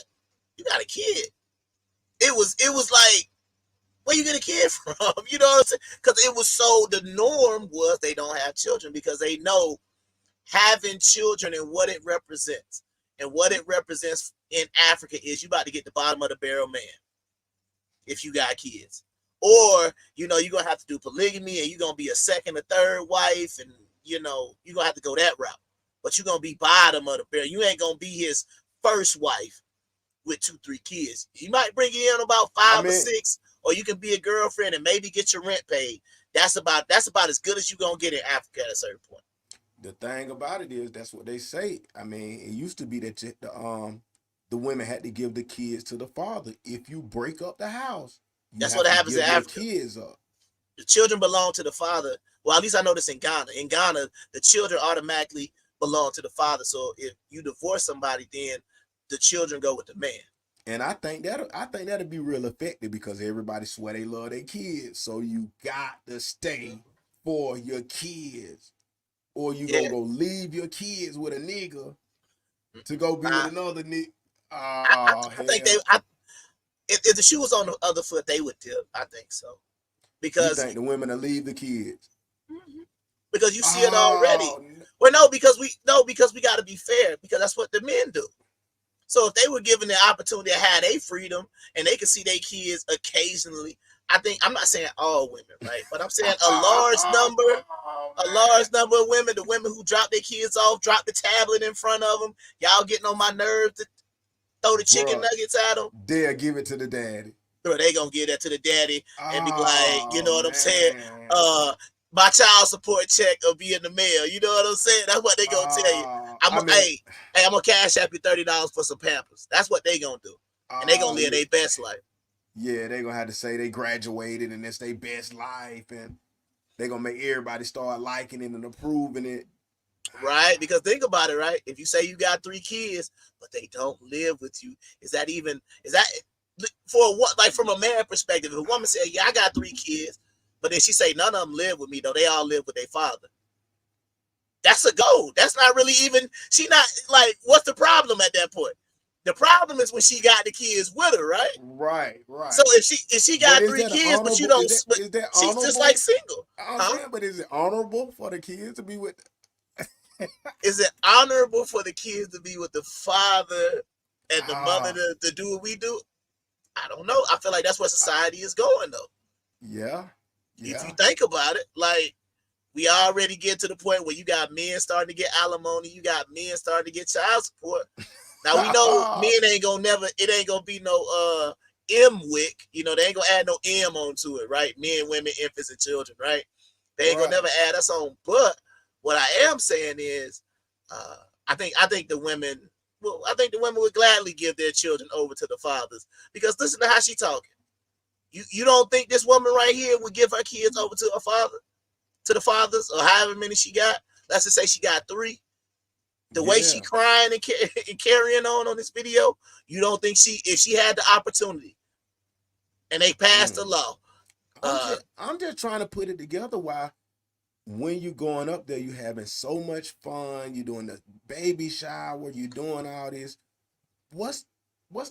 You got a kid? It was like, where you get a kid from? You know what I'm saying? Because it was so, the norm was they don't have children because they know having children and what it represents. And what it represents in Africa is you about to get the bottom of the barrel man if you got kids. Or, you're going to have to do polygamy and you're going to be a second or third wife and, you're going to have to go that route. But you're going to be bottom of the barrel. You ain't going to be his first wife with 2-3 kids. He might bring you in about 5 or 6, or you can be a girlfriend and maybe get your rent paid. That's about as good as you're going to get in Africa at a certain point. The thing about it is, that's what they say. I mean, it used to be that the women had to give the kids to the father. If you break up the house, that's what happens in Africa. Kids up. The children belong to the father. Well, at least I know this in Ghana. In Ghana, the children automatically belong to the father. So if you divorce somebody, then the children go with the man. And I think that'll be real effective because everybody swear they love their kids. So you got to stay for your kids. Or you gonna go leave your kids with a nigga to go be with another nigga. I think if the shoe was on the other foot, they would dip. I think so. Because you think the women will leave the kids? Because you see it already. Well, no, because we got to be fair because that's what the men do. So if they were given the opportunity to have their freedom and they could see their kids occasionally, I think, I'm not saying all women, right? But I'm saying a large number of women, the women who drop their kids off, drop the tablet in front of them, y'all getting on my nerves to throw the chicken nuggets at them. They'll give it to the daddy. Bro, they gonna give that to the daddy and be like, you know what I'm saying? My child support check will be in the mail. You know what I'm saying? That's what they gonna tell you. I'm gonna cash out you $30 for some Pampers. That's what they gonna do. And they gonna live their best life. Yeah, they gonna have to say they graduated and it's their best life, and they gonna make everybody start liking it and approving it. Right? Because think about it, right? If you say you got 3 kids, but they don't live with you, is that for what? Like from a man perspective, if a woman said, "Yeah, I got 3 kids," but then she say none of them live with me, though they all live with their father. That's a go. That's not really even. She not like. What's the problem at that point? The problem is when she got the kids with her, right? Right. So if she got 3 kids, but you don't, is that she's just like single. Saying, but is it honorable for the kids to be with? Is it honorable for the kids to be with the father and the mother to do what we do? I don't know. I feel like that's where society is going, though. Yeah. If you think about it, like we already get to the point where you got men starting to get alimony, you got men starting to get child support. Now we know men ain't gonna it ain't gonna be no M-wick, you know, they ain't gonna add no M onto it, right? Men, women, infants, and children, right? They ain't gonna never add us on. But what I am saying is, I think the women, would gladly give their children over to the fathers, because listen to how she talking. You don't think this woman right here would give her kids over to her father, to the fathers, or however many she got? Let's just say she got 3. The way she crying and carrying on this video, you don't think if she had the opportunity and they passed the law? I'm just trying to put it together. Why, when you going up there, you having so much fun, you doing the baby shower, you doing all this. What's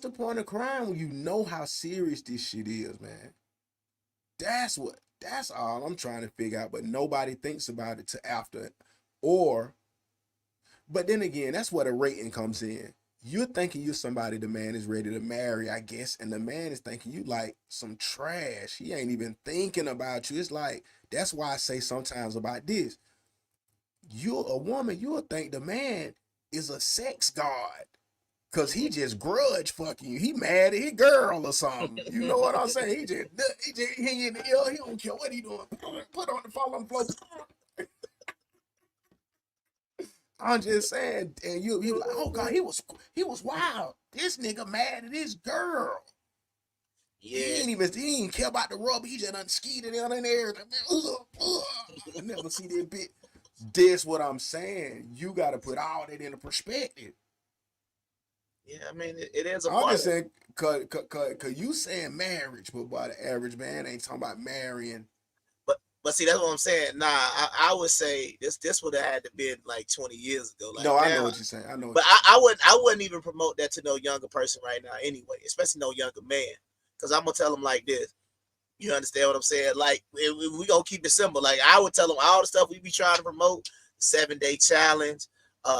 the point of crying when you know how serious this shit is, man? That's all I'm trying to figure out, but nobody thinks about it till after. But then again, that's where the rating comes in. You're thinking you're somebody the man is ready to marry, I guess, and the man is thinking you like some trash. He ain't even thinking about you. It's like, that's why I say sometimes about this. You're a woman, you'll think the man is a sex god, because he just grudge fucking you. He mad at his girl or something. You know what I'm saying? He in the ear. He don't care what he doing. Put on the fall on the floor. I'm just saying, and you like, oh God, he was wild. This nigga mad at his girl. Yeah. He didn't care about the rubber. He just done skied it in there. I never see that bit. That's what I'm saying. You got to put all that into perspective. Yeah, I mean, it is a I'm part. just saying, cause you saying marriage, but by the average man ain't talking about marrying. But see, that's what I'm saying. Nah, I would say this would have had to been like 20 years ago. Like, no, I know what you're saying. I know. But I wouldn't even promote that to no younger person right now anyway, especially no younger man. Because I'm going to tell them like this. You understand what I'm saying? Like, we going to keep it simple. Like, I would tell them all the stuff we be trying to promote, 7-day challenge,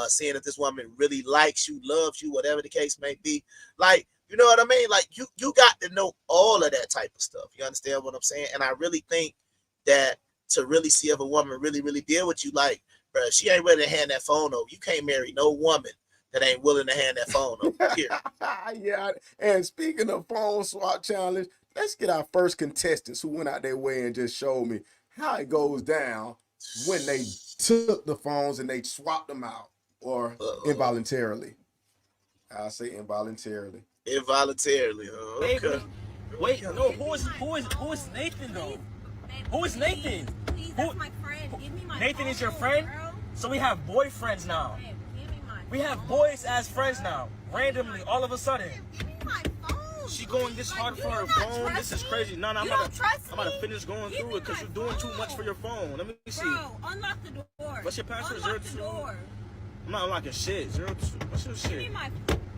seeing if this woman really likes you, loves you, whatever the case may be. Like, you know what I mean? Like, you got to know all of that type of stuff. You understand what I'm saying? And I really think that to really see if a woman really, really deal with you, like, bro, she ain't ready to hand that phone over. You can't marry no woman that ain't willing to hand that phone over. Here. Yeah, and speaking of phone swap challenge, let's get our first contestants who went out their way and just showed me how it goes down when they took the phones and they swapped them out, or involuntarily. I'll say involuntarily. Involuntarily. Okay. Wait, no, who is Nathan though? Who is Nathan? Please, that's my friend. Give me my Nathan phone, is your friend? Bro. So we have boyfriends now. Babe, give me my We have phone. boys as friends now. Randomly, all of a sudden. Give me my phone. She going this hard for her phone. This is crazy. No, I'm about to finish going through it because you're doing too much for your phone. Let me see. Bro, unlock the door. What's your password? Unlock the door. I'm not unlocking shit. 02. What's your shit?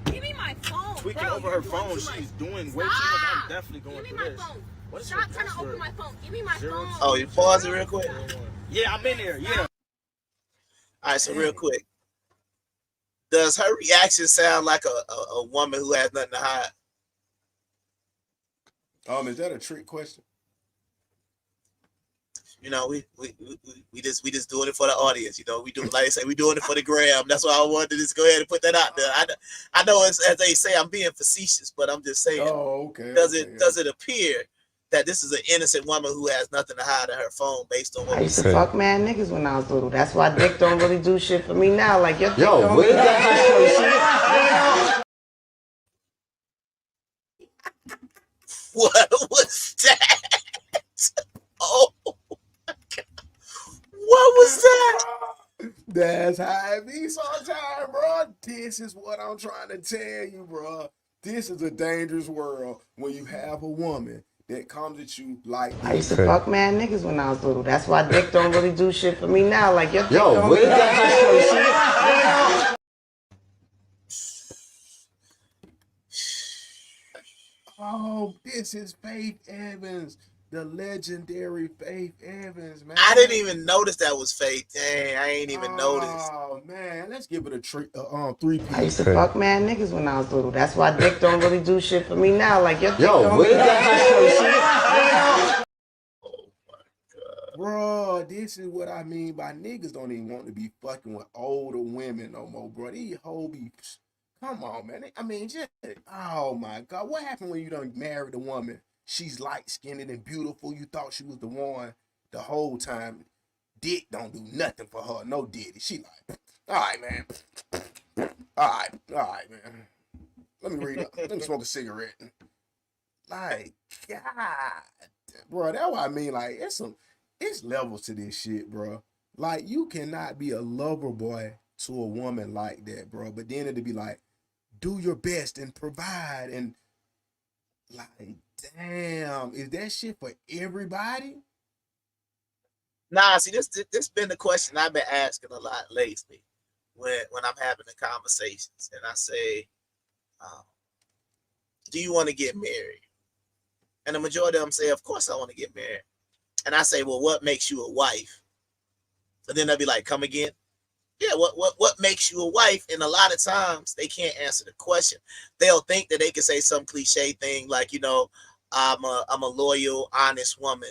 Give me my phone. Tweaking bro, over her phone. She's doing way too much. I'm definitely going Give me through my this. phone. What is Stop your trying to password? open my phone. Give me my phone. Oh, you pause it real quick? Yeah, I'm in there. Yeah. All right, so real quick. Does her reaction sound like a woman who has nothing to hide? Is that a trick question? You know, we just doing it for the audience. You know, we do, like I say, we doing it for the gram. That's why I wanted to just go ahead and put that out there. I know, as they say, I'm being facetious, but I'm just saying. Oh, okay. Does it appear that this is an innocent woman who has nothing to hide in her phone based on what I used to fuck mad niggas when I was little. That's why dick don't really do shit for me now. Like, your dick don't really do shit. What was that? Oh my God. What was that? That's how it be sometimes, bro. This is what I'm trying to tell you, bro. This is a dangerous world when you have a woman that comes at you like this. I used to fuck mad niggas when I was little. That's why dick don't really do shit for me now. Like, your dick don't really do shit. Oh, this is Faith Evans, the legendary Faith Evans, man. I didn't even notice that was Faith. Dang, I ain't even noticed. Oh man, let's give it a 3-piece. I used to fuck mad niggas when I was little. That's why dick don't really do shit for me now. Like, your dick don't really do shit. Bro, this is what I mean by niggas don't even want to be fucking with older women no more, bro. These whole be, come on, man. I mean, just, oh my God. What happened when you done married a woman? She's light-skinned and beautiful. You thought she was the one the whole time. Dick don't do nothing for her. No diddy. She like, all right, man. All right, man. Let me read up. Let me smoke a cigarette. Like, God, bro, that's what I mean. Like, it's levels to this shit, bro. Like, you cannot be a lover boy to a woman like that, bro. But then it'd be like, do your best and provide, and like, damn, is that shit for everybody? Nah, see, this been the question I've been asking a lot lately when I'm having the conversations, and I say, do you want to get married? And the majority of them say, of course I want to get married. And I say, well, what makes you a wife? And then they'll be like, come again? Yeah, what makes you a wife? And a lot of times they can't answer the question. They'll think that they can say some cliche thing like, you know, I'm a loyal, honest woman.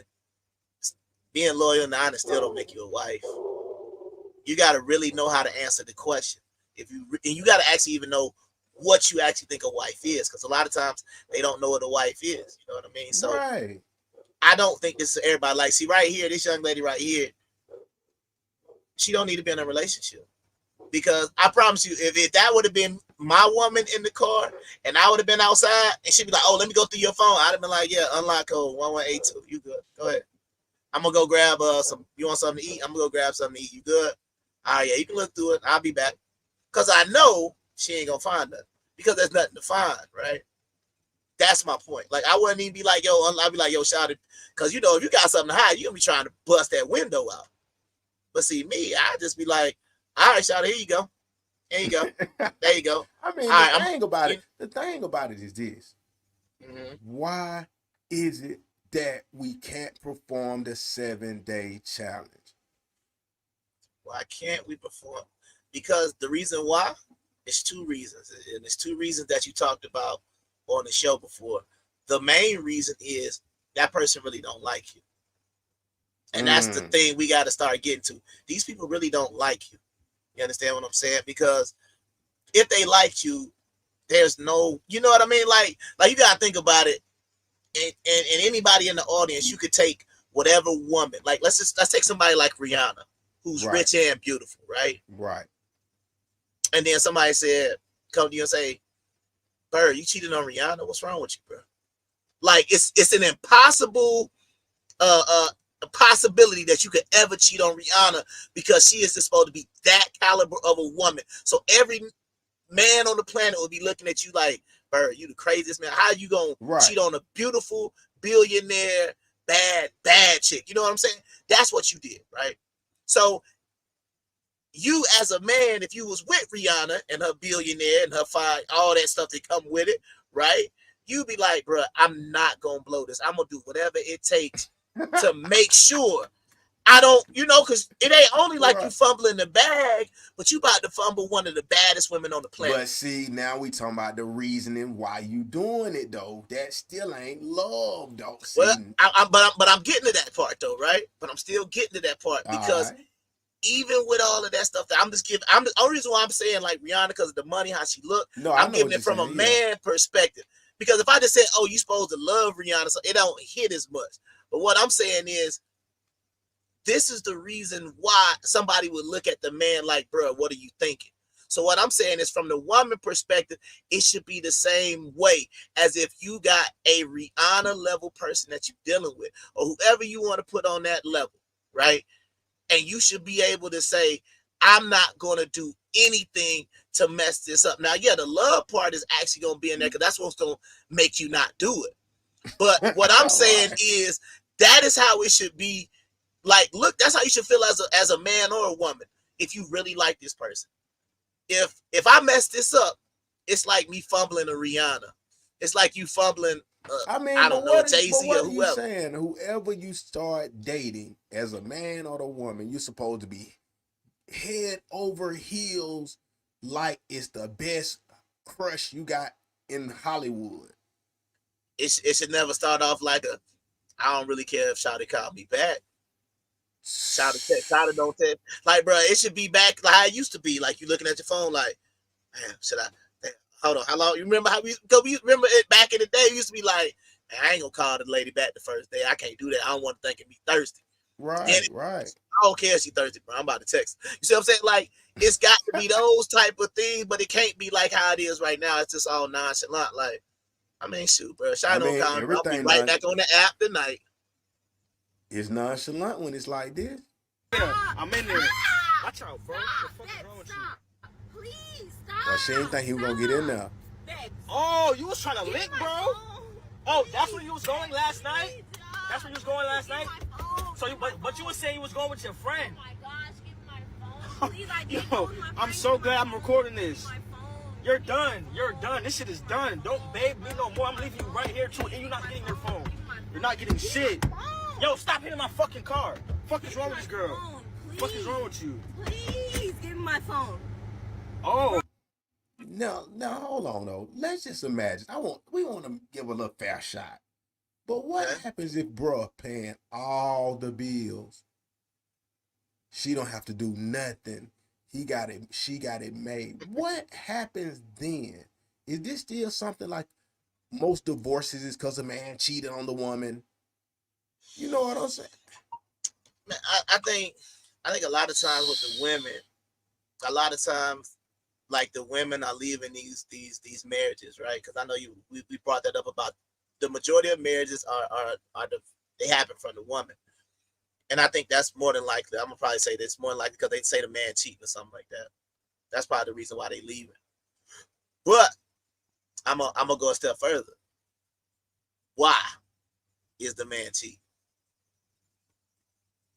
Being loyal and honest still don't make you a wife. You got to really know how to answer the question. And you got to actually even know what you actually think a wife is, because a lot of times they don't know what a wife is. You know what I mean? So right. I don't think this is everybody. Like, see, right here, this young lady right here, she don't need to be in a relationship, because I promise you, if that would have been my woman in the car and I would have been outside and she'd be like, oh, let me go through your phone, I'd have been like, yeah, unlock code 1182. You good? Go ahead. I'm gonna go grab you want something to eat? I'm gonna go grab something to eat. You good? All right, yeah, you can look through it. I'll be back. Because I know she ain't gonna find nothing, because there's nothing to find, right? That's my point. Like, I wouldn't even be like, yo, I'll be like, yo, shout it. Because, you know, if you got something to hide, you're going to be trying to bust that window out. But see, me, I just be like, all right, shout it, here you go. There you go. There you go. I mean, all the thing about it is this. Mm-hmm. Why is it that we can't perform the 7-day challenge? Why can't we perform? Because the reason why, it's two reasons. And it's two reasons that you talked about on the show before. The main reason is that person really don't like you. And that's the thing we got to start getting to. These people really don't like you. You understand what I'm saying? Because if they like you, there's no, you know what I mean? Like you got to think about it. And anybody in the audience, you could take whatever woman. Like, let's take somebody like Rihanna, who's rich and beautiful, right? Right. And then somebody come to you and say, Bird, you cheated on Rihanna. What's wrong with you, bro? Like, it's an impossible possibility that you could ever cheat on Rihanna, because she is just supposed to be that caliber of a woman. So every man on the planet will be looking at you like, Bird, you the craziest man. How you gonna cheat on a beautiful billionaire, bad chick? You know what I'm saying? That's what you did, right? So you as a man, if you was with Rihanna and her billionaire and her fine, all that stuff that come with it, right? You be like, bro, I'm not gonna blow this. I'm gonna do whatever it takes to make sure I don't, because it ain't only like you fumbling the bag, but you about to fumble one of the baddest women on the planet. But see, now we talking about the reasoning why you doing it, though. That still ain't love, though. See? Well, but I'm getting to that part, though, right? But I'm still getting to that part, because even with all of that stuff, I'm the only reason why I'm saying like Rihanna, because of the money, how she look. No, I'm giving it from a man perspective. Because if I just said, oh, you supposed to love Rihanna, so it don't hit as much. But what I'm saying is, this is the reason why somebody would look at the man like, bro, what are you thinking? So what I'm saying is, from the woman perspective, it should be the same way as if you got a Rihanna level person that you're dealing with, or whoever you want to put on that level, right? And you should be able to say, I'm not going to do anything to mess this up. Now, yeah, the love part is actually going to be in there, because that's what's going to make you not do it. But what I'm saying is, that is how it should be. Like, look, that's how you should feel as a man or a woman, if you really like this person. If I mess this up, it's like me fumbling a Rihanna. It's like you fumbling, I don't know, Jay-Z or whoever. You saying whoever you start dating as a man or a woman, you're supposed to be head over heels, like it's the best crush you got in Hollywood. It should never start off like I don't really care if Shawty called me back. Shout to text, shout to don't text. Like, bro, it should be back like how it used to be. Like, you looking at your phone, like, damn, should I? Damn, hold on, how long? You remember how we remember it back in the day? It used to be like, I ain't gonna call the lady back the first day. I can't do that. I don't want to think of me thirsty. Right. I don't care if she thirsty, bro. I'm about to text. You see what I'm saying? Like, it's got to be those type of things, but it can't be like how it is right now. It's just all nonchalant. Like, I mean, shoot, bro. I'll be right back on the app tonight. It's nonchalant when it's like this. Yeah, I'm in there. Watch out, bro. What the fuck is wrong with you? Please stop. Well, she didn't think he was gonna get in there. Oh, you was trying to lick, bro? Oh, that's where you was going last night? That's where you was going last night? So, but you were saying you was going with your friend. Oh my gosh, give me my phone. Please, I didn't Yo, go with my I'm friend. so glad I'm recording this. My phone. You're done. You're done. This shit is done. Don't babe me no more. I'm leaving you right here too, and you're not getting your phone. You're not getting shit. Yo, stop hitting my fucking car. Fuck is wrong with this girl? Fuck is wrong with you? Please give me my phone. Oh. No, hold on though. Let's just imagine. We want to give a little fair shot. But what happens if bruh paying all the bills? She don't have to do nothing. He got it. She got it made. What happens then? Is this still something like most divorces is because a man cheated on the woman? You know what I'm saying? Man, I think a lot of times with the women, a lot of times, like the women are leaving these marriages, right? Because I know we brought that up about the majority of marriages they happen from the woman, and I think that's more than likely. I'm gonna probably say this more than likely because they say the man cheating or something like that. That's probably the reason why they leaving. But I'm gonna go a step further. Why is the man cheating?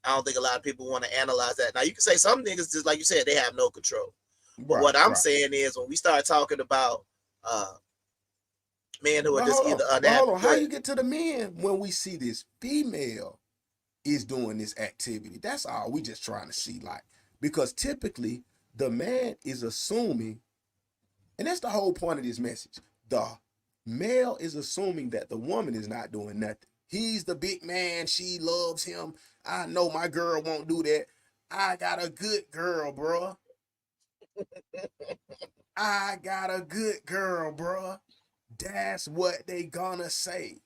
I don't think a lot of people want to analyze that. Now you can say some niggas, just like you said, they have no control. But what I'm saying is when we start talking about men who are just either unhappy. Hold on, how you get to the men when we see this female is doing this activity? That's all we just trying to see, like, because typically the man is assuming, and that's the whole point of this message. The male is assuming that the woman is not doing nothing. He's the big man. She loves him. I know my girl won't do that. I got a good girl, bruh. I got a good girl, bruh. That's what they gonna say.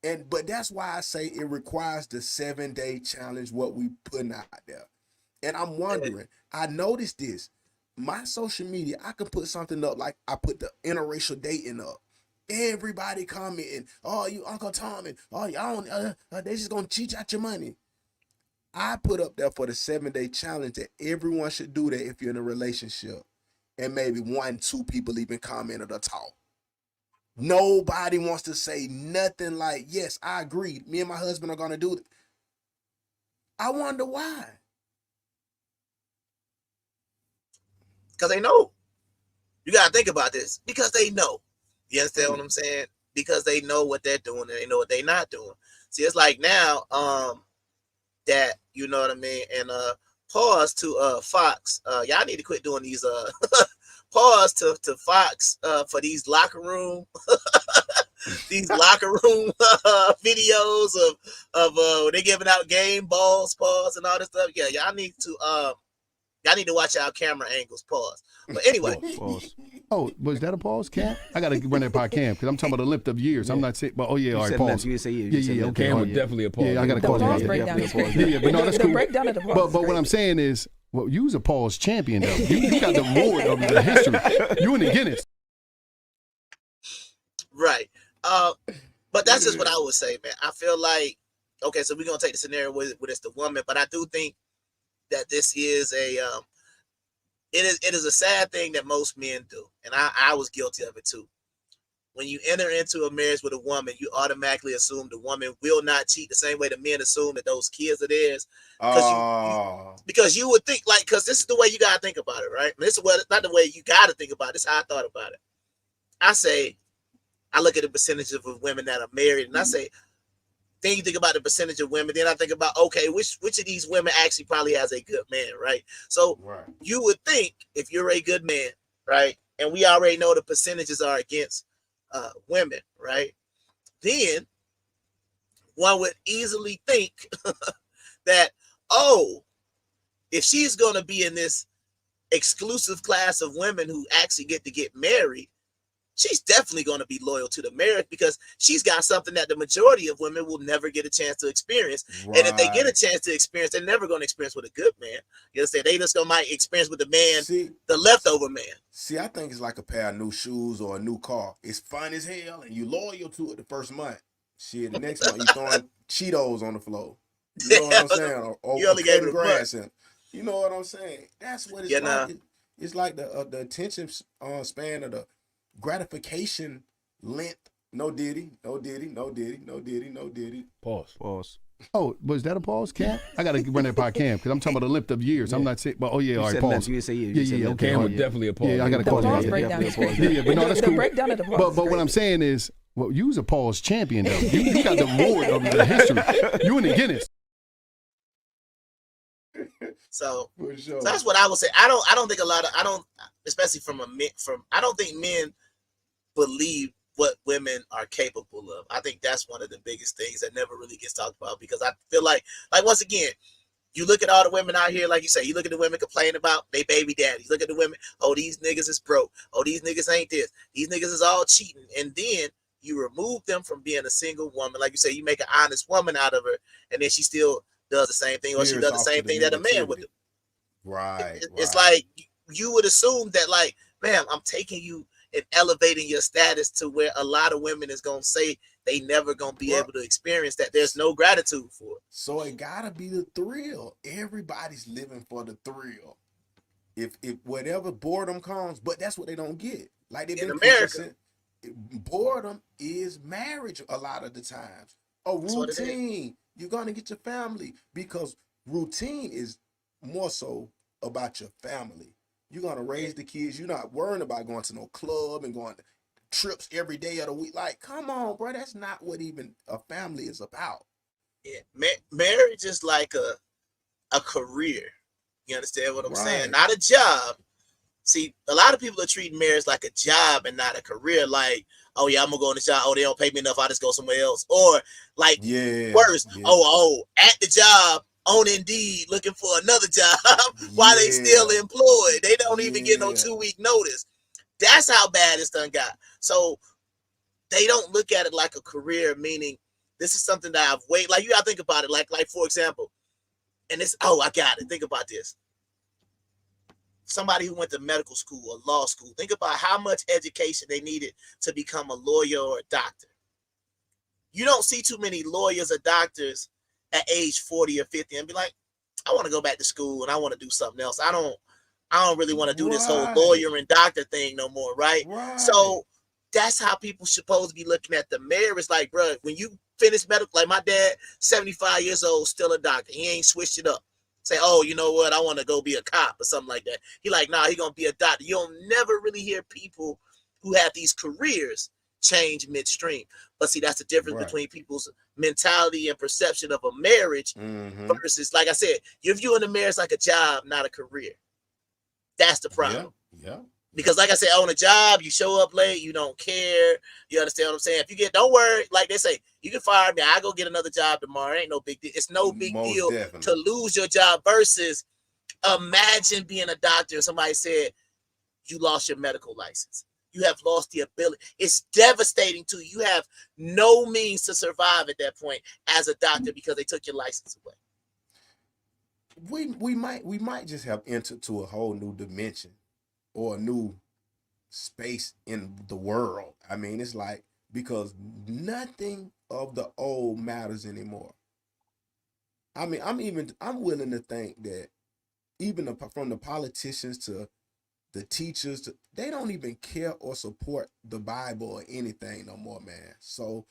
But that's why I say it requires the 7-day challenge, what we putting out there. And I'm wondering, I noticed this. My social media, I can put something up like I put the interracial dating up. Everybody commenting, oh, you Uncle Tom, and oh, y'all they just gonna cheat out your money. I put up there for the 7-day challenge that everyone should do that if you're in a relationship. And maybe 1-2 people even commented or talk. Nobody wants to say nothing like, yes, I agree. Me and my husband are gonna do it. I wonder why. Because they know. You gotta think about this. Because they know. You understand what I'm saying? Because they know what they're doing and they know what they're not doing. See, it's like now, that, you know what I mean? And pause to Fox. Y'all need to quit doing these pause to Fox for these locker room videos of they giving out game balls, pause, and all this stuff. Yeah, y'all need to watch our camera angles, pause. But anyway. Pause. Oh, was that a pause, Cam? I got to run that by Cam because I'm talking about the lift of years. I'm not saying, but all right, pause. You say yeah, okay. Cam was definitely a pause. Yeah, I got to call it. Yeah, but no, that's cool. Breakdown of the pause. But what I'm saying is, well, you was a pause champion though. You got the award of the history. You in the Guinness. Right. But that's just what I would say, man. I feel like, okay, so we're gonna take the scenario where it's the woman, but I do think that this is it is a sad thing that most men do, and I was guilty of it too. When you enter into a marriage with a woman, you automatically assume the woman will not cheat the same way the men assume that those kids are theirs. Because you would think, like, because this is the way you gotta think about it, right? This is not the way you gotta think about it. This is how I thought about it. I look at the percentage of women that are married, and I say, then you think about the percentage of women. Then I think about, okay, which of these women actually probably has a good man, right? So you would think if you're a good man, right, and we already know the percentages are against women, right? Then one would easily think that, oh, if she's going to be in this exclusive class of women who actually get to get married, she's definitely going to be loyal to the marriage because she's got something that the majority of women will never get a chance to experience. Right. And if they get a chance to experience, they're never going to experience with a good man. You understand? They just going to might experience with the man, the leftover man. See, I think it's like a pair of new shoes or a new car. It's fun as hell, and you loyal to it the first month. Shit, the next month you throwing Cheetos on the floor. You know what I'm saying? Or you only gave it a grass in. You know what I'm saying? That's what it's like. Nah. It's like the attention span of the gratification length. No diddy, no diddy, no diddy, no diddy, no diddy. Pause. Oh, was that a pause, Cam? I got to run that by Cam because I'm talking about the length of years. I'm not saying, but all right, pause. You say Yeah, okay. Cam was definitely a pause. Yeah, I got to call Pause it. breakdown. Yeah, but no, that's cool. The breakdown of the pause. But what I'm saying is, well, you was a pause champion though. You got the award of the history. You in the Guinness. So, For sure. so that's what I would say. I don't think especially I don't think men believe what women are capable of. I think that's one of the biggest things that never really gets talked about because I feel like once again, you look at all the women out here, like you say, you look at the women complaining about they baby daddies. Look at the women, oh, these niggas is broke. Oh, these niggas ain't this. These niggas is all cheating. And then you remove them from being a single woman. Like you say, you make an honest woman out of her, and then she still does the same thing, or she does the same thing that a man would do. Right. It's like you would assume that, like, ma'am, I'm taking you and elevating your status to where a lot of women is gonna say they never gonna be able to experience that. There's no gratitude for it. So it gotta be the thrill. Everybody's living for the thrill. If whatever boredom comes, but that's what they don't get. Like they've been in America, boredom is marriage a lot of the times. A routine. You're gonna get your family because routine is more so about your family. You're gonna raise the kids. You're not worrying about going to no club and going to trips every day of the week. Like, come on, bro. That's not what even a family is about. Yeah, marriage is like a career. You understand what I'm saying? Not a job. See, a lot of people are treating marriage like a job and not a career. Like, oh yeah, I'm gonna go on the job. Oh, they don't pay me enough. I just go somewhere else. Or like, worse. Yeah. Oh, at the job on Indeed looking for another job while they still employed. They don't even get no 2-week notice. That's how bad it's done got. So they don't look at it like a career, meaning this is something that I've waited. Like you gotta think about it. Like for example, and this, I got it. Think about this. Somebody who went to medical school or law school, think about how much education they needed to become a lawyer or a doctor. You don't see too many lawyers or doctors at age 40 or 50 and be like, I want to go back to school and I want to do something else. I don't really want to do this whole lawyer and doctor thing no more, right? So that's how people supposed to be looking at the marriage. Like, bro, when you finish medical, like my dad, 75 years old, still a doctor. He ain't switched it up. Say, oh, you know what? I want to go be a cop or something like that. He like, nah, he gonna be a doctor. You'll never really hear people who have these careers change midstream. But see, that's the difference between people's mentality and perception of a marriage versus, like I said, you're viewing the marriage like a job, not a career. That's the problem. Yeah. Because like I said, on a job, you show up late, you don't care. You understand what I'm saying? If you don't worry, like they say, you can fire me. I go get another job tomorrow. Ain't no big deal. It's no big deal to lose your job versus imagine being a doctor and somebody said you lost your medical license. You have lost the ability. It's devastating to you. You have no means to survive at that point as a doctor because they took your license away. We might just have entered to a whole new dimension or a new space in the world. I mean, it's like, because nothing of the old matters anymore. I mean, I'm willing to think that even from the politicians to the teachers, they don't even care or support the Bible or anything no more, man. So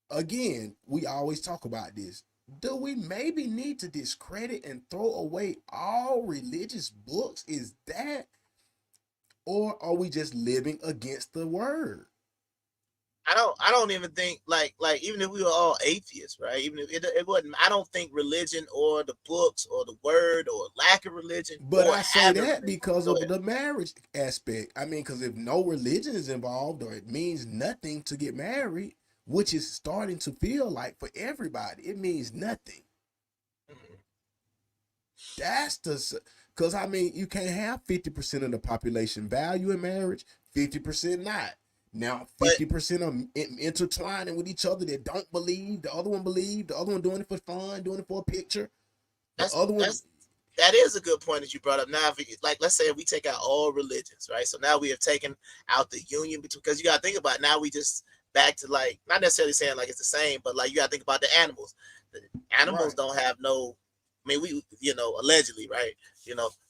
again, we always talk about this. Do we maybe need to discredit and throw away all religious books? Is that, or are we just living against the word? I don't even think like even if we were all atheists, right? Even if it wasn't, I don't think religion or the books or the word or lack of religion. But I say that because of the marriage aspect. I mean, because if no religion is involved or it means nothing to get married, which is starting to feel like for everybody, it means nothing. That's because I mean, you can't have 50% of the population value in marriage, 50% not. Now 50% are intertwining with each other that don't believe. The other one believe. The other one doing it for fun, doing it for a picture. That is a good point that you brought up. Now, let's say if we take out all religions, right? So now we have taken out the union between, because you got to think about it, now we just back to like, not necessarily saying like it's the same, but like you got to think about the animals. The animals don't have no, I mean, we, allegedly, right?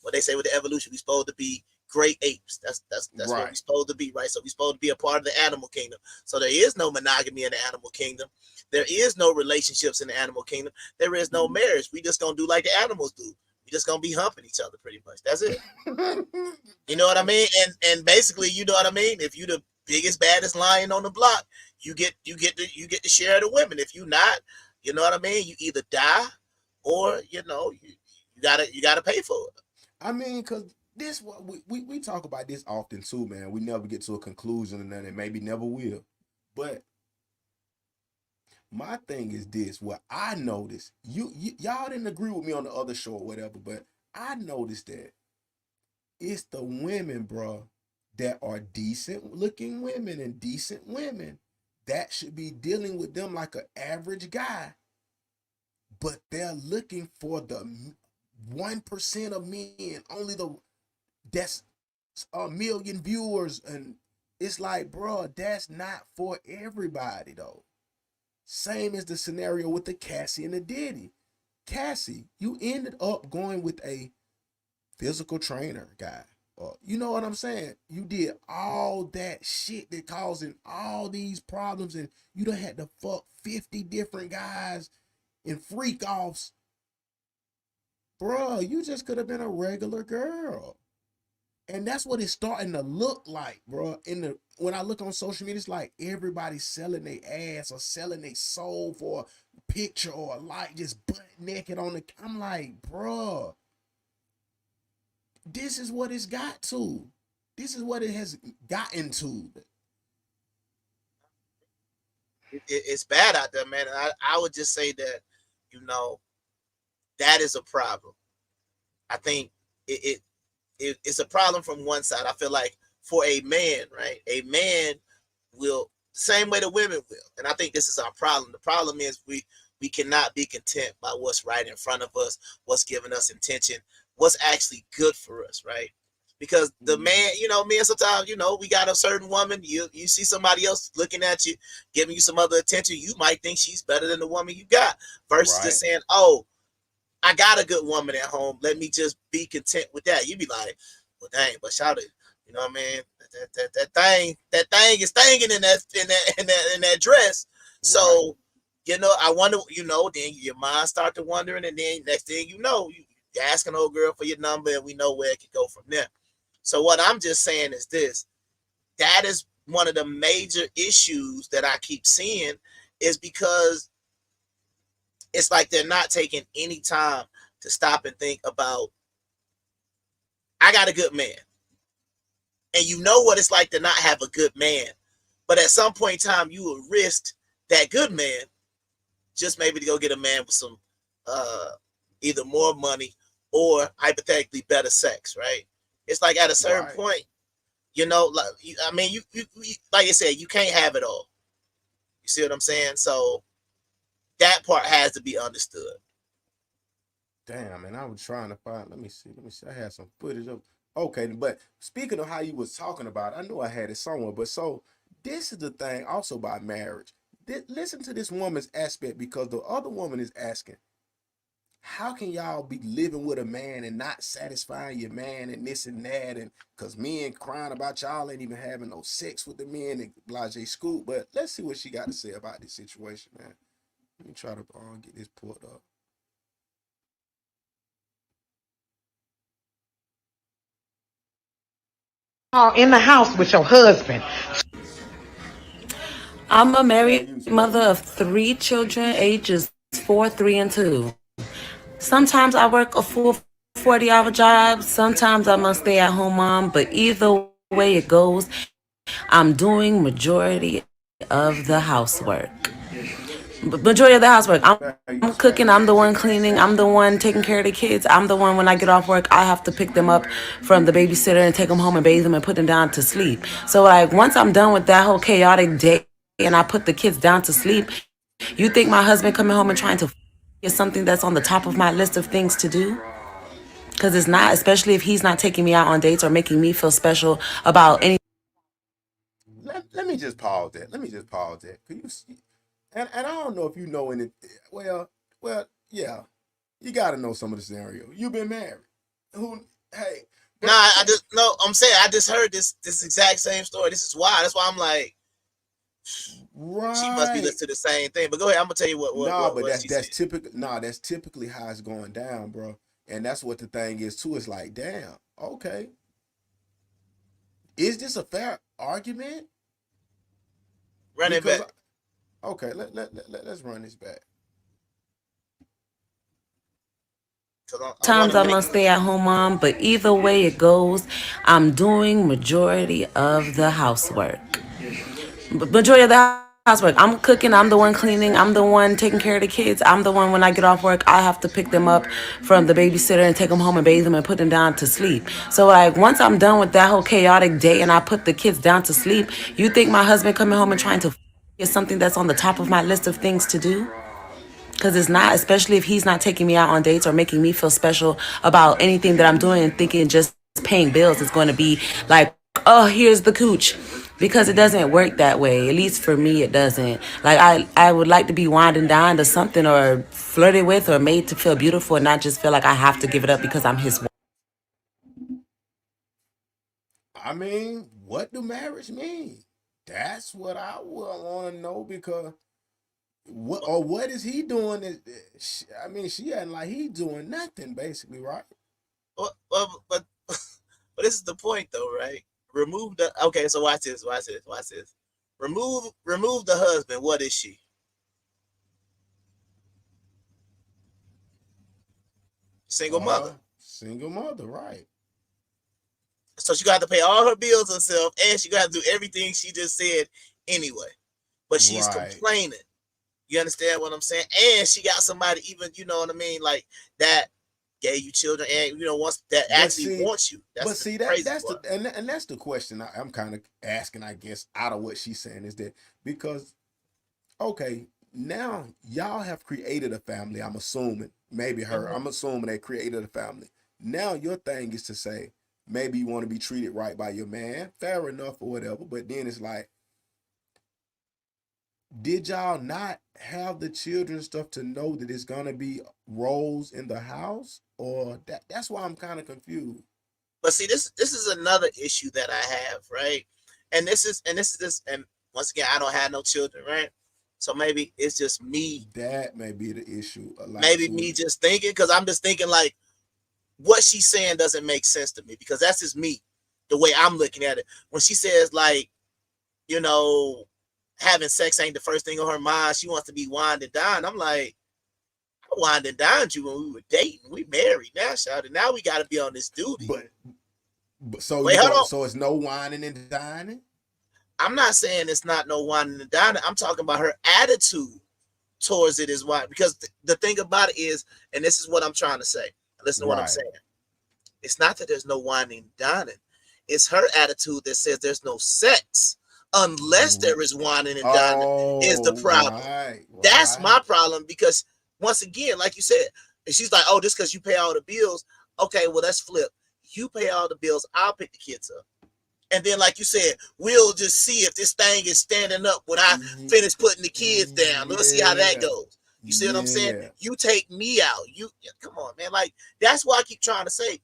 What they say with the evolution, we supposed to be great apes. That's right. What we're supposed to be, right? So we're supposed to be a part of the animal kingdom. So there is no monogamy in the animal kingdom. There is no relationships in the animal kingdom. There is no marriage. We just gonna do like the animals do. We just gonna be humping each other pretty much. That's it. You know what I mean? And basically, you know what I mean? If you the biggest, baddest lion on the block, you get to share the women. If you not, you know what I mean? You either die or you gotta pay for it. I mean, cause this what we talk about this often too, man. We never get to a conclusion and then maybe never will. But my thing is this: what I noticed, y'all didn't agree with me on the other show or whatever, but I noticed that it's the women, bro, that are decent looking women and decent women that should be dealing with them like an average guy, but they're looking for the 1% of men, only that's a million viewers, and it's like, bro, that's not for everybody though. Same as the scenario with the Cassie and the Diddy. Cassie, you ended up going with a physical trainer guy. You know what I'm saying? You did all that shit that causing all these problems, and you done had to fuck 50 different guys and freak offs. Bruh, you just could have been a regular girl. And that's what it's starting to look like, bro. When I look on social media, it's like everybody's selling their ass or selling their soul for a picture or a like, just butt naked on the. I'm like, bro, this is what it's got to. This is what it has gotten to. It's bad out there, man. And I would just say that, that is a problem. I think it's a problem from one side. I feel like for a man, right? A man will, same way the women will. And I think this is our problem. The problem is we cannot be content by what's right in front of us, what's giving us intention, what's actually good for us, right? Because the man, men sometimes, we got a certain woman, you see somebody else looking at you, giving you some other attention, you might think she's better than the woman you got, versus just saying, oh, I got a good woman at home, let me just be content with that. You be like, well, dang, but shout it, you know what I mean? That thing is thinging in that dress. So, I wonder, then your mind start to wondering, and then next thing you're asking old girl for your number, and we know where it could go from there. So what I'm just saying is this: that is one of the major issues that I keep seeing, is because it's like they're not taking any time to stop and think about, I got a good man. And you know what it's like to not have a good man. But at some point in time, you will risk that good man just maybe to go get a man with some either more money or hypothetically better sex, right? It's like at a certain point, you like I said, you can't have it all. You see what I'm saying? So that part has to be understood. Damn, man, I was trying to find. Let me see. I had some footage of. Okay, but speaking of how you was talking about, I know I had it somewhere. But so this is the thing also about marriage. Listen to this woman's aspect, because the other woman is asking, how can y'all be living with a man and not satisfying your man and this and that, and because men crying about y'all ain't even having no sex with the men and blase scoop. But let's see what she got to say about this situation, man. Let me try to get this pulled up. In the house with your husband. I'm a married mother of 3 children, ages 4, 3, and 2. Sometimes I work a full 40-hour job. Sometimes I'm a stay-at-home mom. But either way it goes, I'm doing majority of the housework. Majority of the housework. I'm cooking. I'm the one cleaning. I'm the one taking care of the kids. I'm the one when I get off work, I have to pick them up from the babysitter and take them home and bathe them and put them down to sleep. So like once I'm done with that whole chaotic day and I put the kids down to sleep, you think my husband coming home and trying to is something that's on the top of my list of things to do? Because it's not, especially if he's not taking me out on dates or making me feel special about anything. Let me just pause that. And I don't know if you know any. Well, yeah, you got to know some of the scenario. You've been married. Hey. I'm saying I just heard this exact same story. This is why. That's why I'm like, right. She must be listening to the same thing. But go ahead, I'm gonna tell you what that's typical. That's typically how it's going down, bro. And that's what the thing is too. It's like, damn, okay. Is this a fair argument? Run it back. Okay, let's run this back. Sometimes I'm a stay-at-home mom, but either way it goes, I'm doing majority of the housework. Majority of the housework. I'm cooking. I'm the one cleaning. I'm the one taking care of the kids. I'm the one when I get off work, I have to pick them up from the babysitter and take them home and bathe them and put them down to sleep. So like once I'm done with that whole chaotic day and I put the kids down to sleep, you think my husband coming home and trying to is something that's on the top of my list of things to do? Because it's not, especially if he's not taking me out on dates or making me feel special about anything that I'm doing and thinking just paying bills is going to be like, oh, here's the cooch. Because it doesn't work that way. At least for me, it doesn't. Like, I would like to be wined and dined or something or flirted with or made to feel beautiful and not just feel like I have to give it up because I'm his wife. I mean, what do marriage mean? That's what I would want to know because what is he doing? I mean, she acting like he's doing nothing, basically, right? But this is the point, though, right? Remove the so watch this. Remove the husband. What is she? Single mother. Single mother, right? So she got to pay all her bills herself, and she got to do everything she just said anyway. But she's complaining. You understand what I'm saying? And she got somebody, even, you know what I mean, like that gave you children, and wants that actually wants you. That's the question I'm kind of asking, I guess, out of what she's saying is that because, okay, now y'all have created a family. I'm assuming maybe her. I'm assuming they created a family. Now your thing is to say maybe you want to be treated right by your man. Fair enough or whatever. But then it's like, did y'all not have the children stuff to know that it's gonna be roles in the house, or that's why I'm kind of confused. But see, this is another issue that I have, right? And this is and once again, I don't have no children, right? So maybe it's just me. That may be the issue. Maybe me just thinking, because I'm just thinking like what she's saying doesn't make sense to me, because that's just me, the way I'm looking at it. When she says like, having sex ain't the first thing on her mind, she wants to be wined and dined. I'm like, I wined and dined you when we were dating. We married now, shout it. Now we got to be on this duty. But so it's no whining and dining? I'm not saying it's not no whining and dining. I'm talking about her attitude towards it is why. Because the thing about it is, and this is what I'm trying to say. Listen to what I'm saying. It's not that there's no whining and dining. It's her attitude that says there's no sex unless there is whining and dining is the problem. Right. That's my problem, because once again, like you said, and she's like, oh, just because you pay all the bills. Okay, well, let's flip. You pay all the bills. I'll pick the kids up. And then, like you said, we'll just see if this thing is standing up when I finish putting the kids down. Let's see how that goes. You see what I'm saying? You take me out. Come on, man. Like, that's why I keep trying to say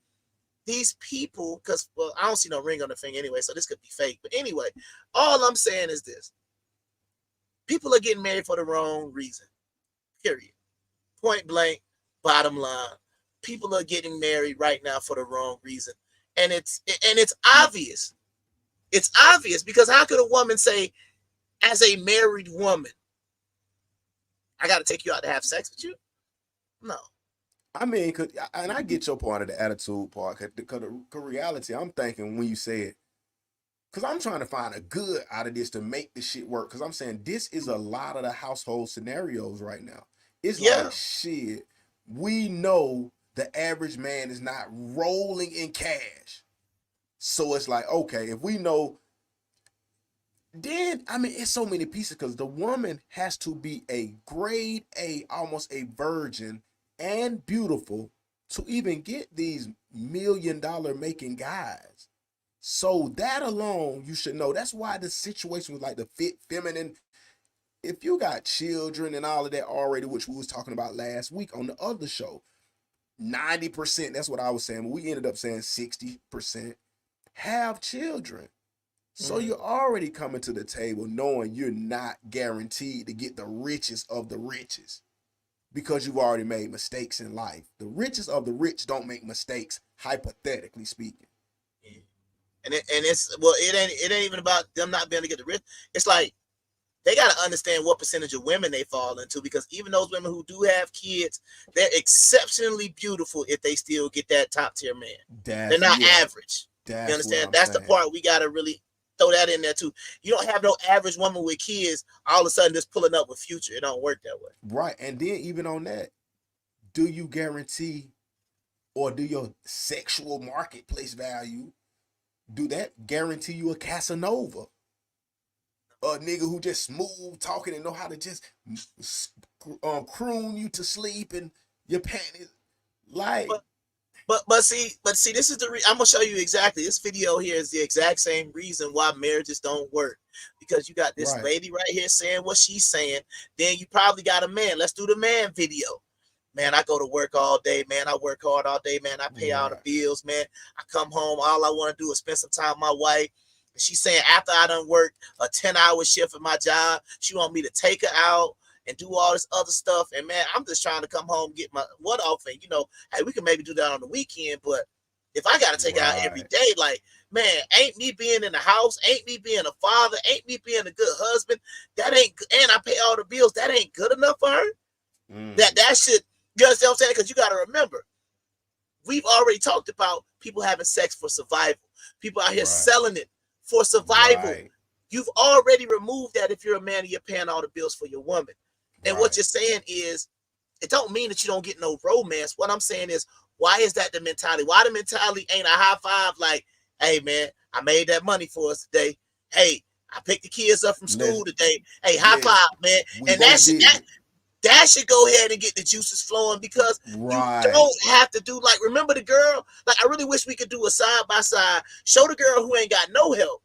these people, because, well, I don't see no ring on the finger anyway, so this could be fake. But anyway, all I'm saying is this. People are getting married for the wrong reason. Period. Point blank, bottom line. People are getting married right now for the wrong reason. And it's obvious. It's obvious, because how could a woman say, as a married woman, I got to take you out to have sex with you? No. I mean, and I get your part of the attitude part, because reality, I'm thinking when you say it, Because I'm trying to find a good out of this to make this shit work. Because I'm saying this is a lot of the household scenarios right now. It's like, shit, we know the average man is not rolling in cash. So it's like, okay, if we know, then, I mean, it's so many pieces because the woman has to be a grade A, almost a virgin and beautiful to even get these $1 million making guys. So that alone, you should know. That's why the situation with like the fit feminine, if you got children and all of that already, which we was talking about last week on the other show, 90%, that's what I was saying. We ended up saying 60% have children. So you're already coming to the table knowing you're not guaranteed to get the richest of the richest because you've already made mistakes in life. The richest of the rich don't make mistakes, hypothetically speaking. And it's well, it ain't even about them not being able to get the rich. It's like they got to understand what percentage of women they fall into, because even those women who do have kids, they're exceptionally beautiful if they still get that top tier man. They're not average. You understand? That's the part we got to really throw that in there too. You don't have no average woman with kids all of a sudden just pulling up with Future. It don't work that way. Right. And then even on that, do you guarantee, or do your sexual marketplace value, do that guarantee you a Casanova? A nigga who just smooth talking and know how to just croon you to sleep and your panties. Like, But see, this is I'm gonna show you exactly. This video here is the exact same reason why marriages don't work. Because you got this lady right here saying what she's saying. Then you probably got a man. Let's do the man video. Man, I go to work all day, man. I work hard all day, man. I pay all the bills, man. I come home, all I want to do is spend some time with my wife. And she's saying after I done worked a 10-hour shift at my job, she want me to take her out and do all this other stuff. And man, I'm just trying to come home, get my what off, and hey, we can maybe do that on the weekend. But if I gotta take her out every day, like, man, ain't me being in the house, ain't me being a father, ain't me being a good husband, that ain't, and I pay all the bills, that ain't good enough for her. That should, you understand what I'm saying? Because you gotta remember, we've already talked about people having sex for survival. People out here selling it for survival. You've already removed that if you're a man and you're paying all the bills for your woman. And what you're saying is, it don't mean that you don't get no romance. What I'm saying is, why is that the mentality? Why the mentality ain't a high five like, hey, man, I made that money for us today. Hey, I picked the kids up from school today. Hey, high five, man. And that should go ahead and get the juices flowing, because you don't have to do, like, remember the girl? Like, I really wish we could do a side-by-side. Show the girl who ain't got no help,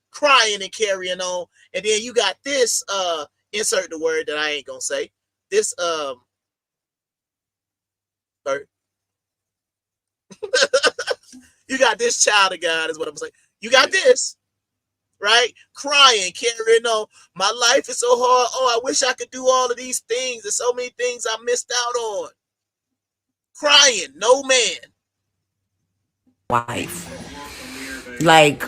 crying and carrying on. And then you got this, insert the word that I ain't gonna say. This you got this child of God is what I'm saying. You got this, right? Crying, carrying on. My life is so hard. Oh, I wish I could do all of these things. There's so many things I missed out on. Crying, no man. Wife. Like,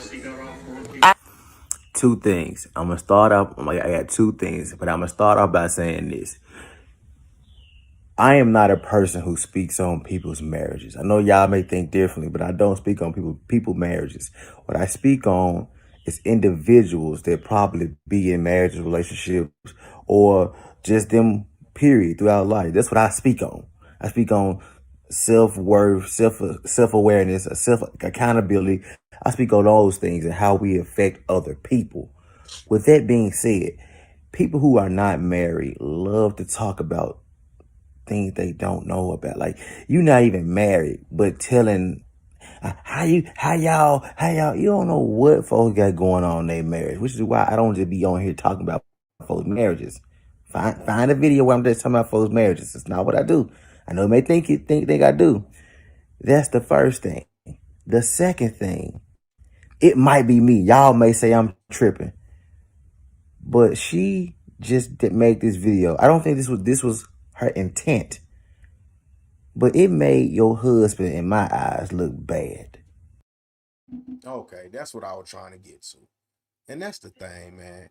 two things. I'm gonna start off. I got two things, but I'm gonna start off by saying this. I am not a person who speaks on people's marriages. I know y'all may think differently, but I don't speak on people marriages. What I speak on is individuals that probably be in marriages, relationships, or just them, period, throughout life. That's what I speak on. I speak on self-worth, self-awareness, self-accountability. I speak on those things and how we affect other people. With that being said, people who are not married love to talk about things they don't know about. Like, you're not even married, but telling how y'all, you don't know what folks got going on in their marriage, which is why I don't just be on here talking about folks' marriages. Find a video where I'm just talking about folks' marriages. It's not what I do. I know you may think I do. That's the first thing. The second thing, it might be me. Y'all may say I'm tripping, but she just didn't make this video. I don't think this was her intent, but it made your husband, in my eyes, look bad. Okay, that's what I was trying to get to. And that's the thing, man.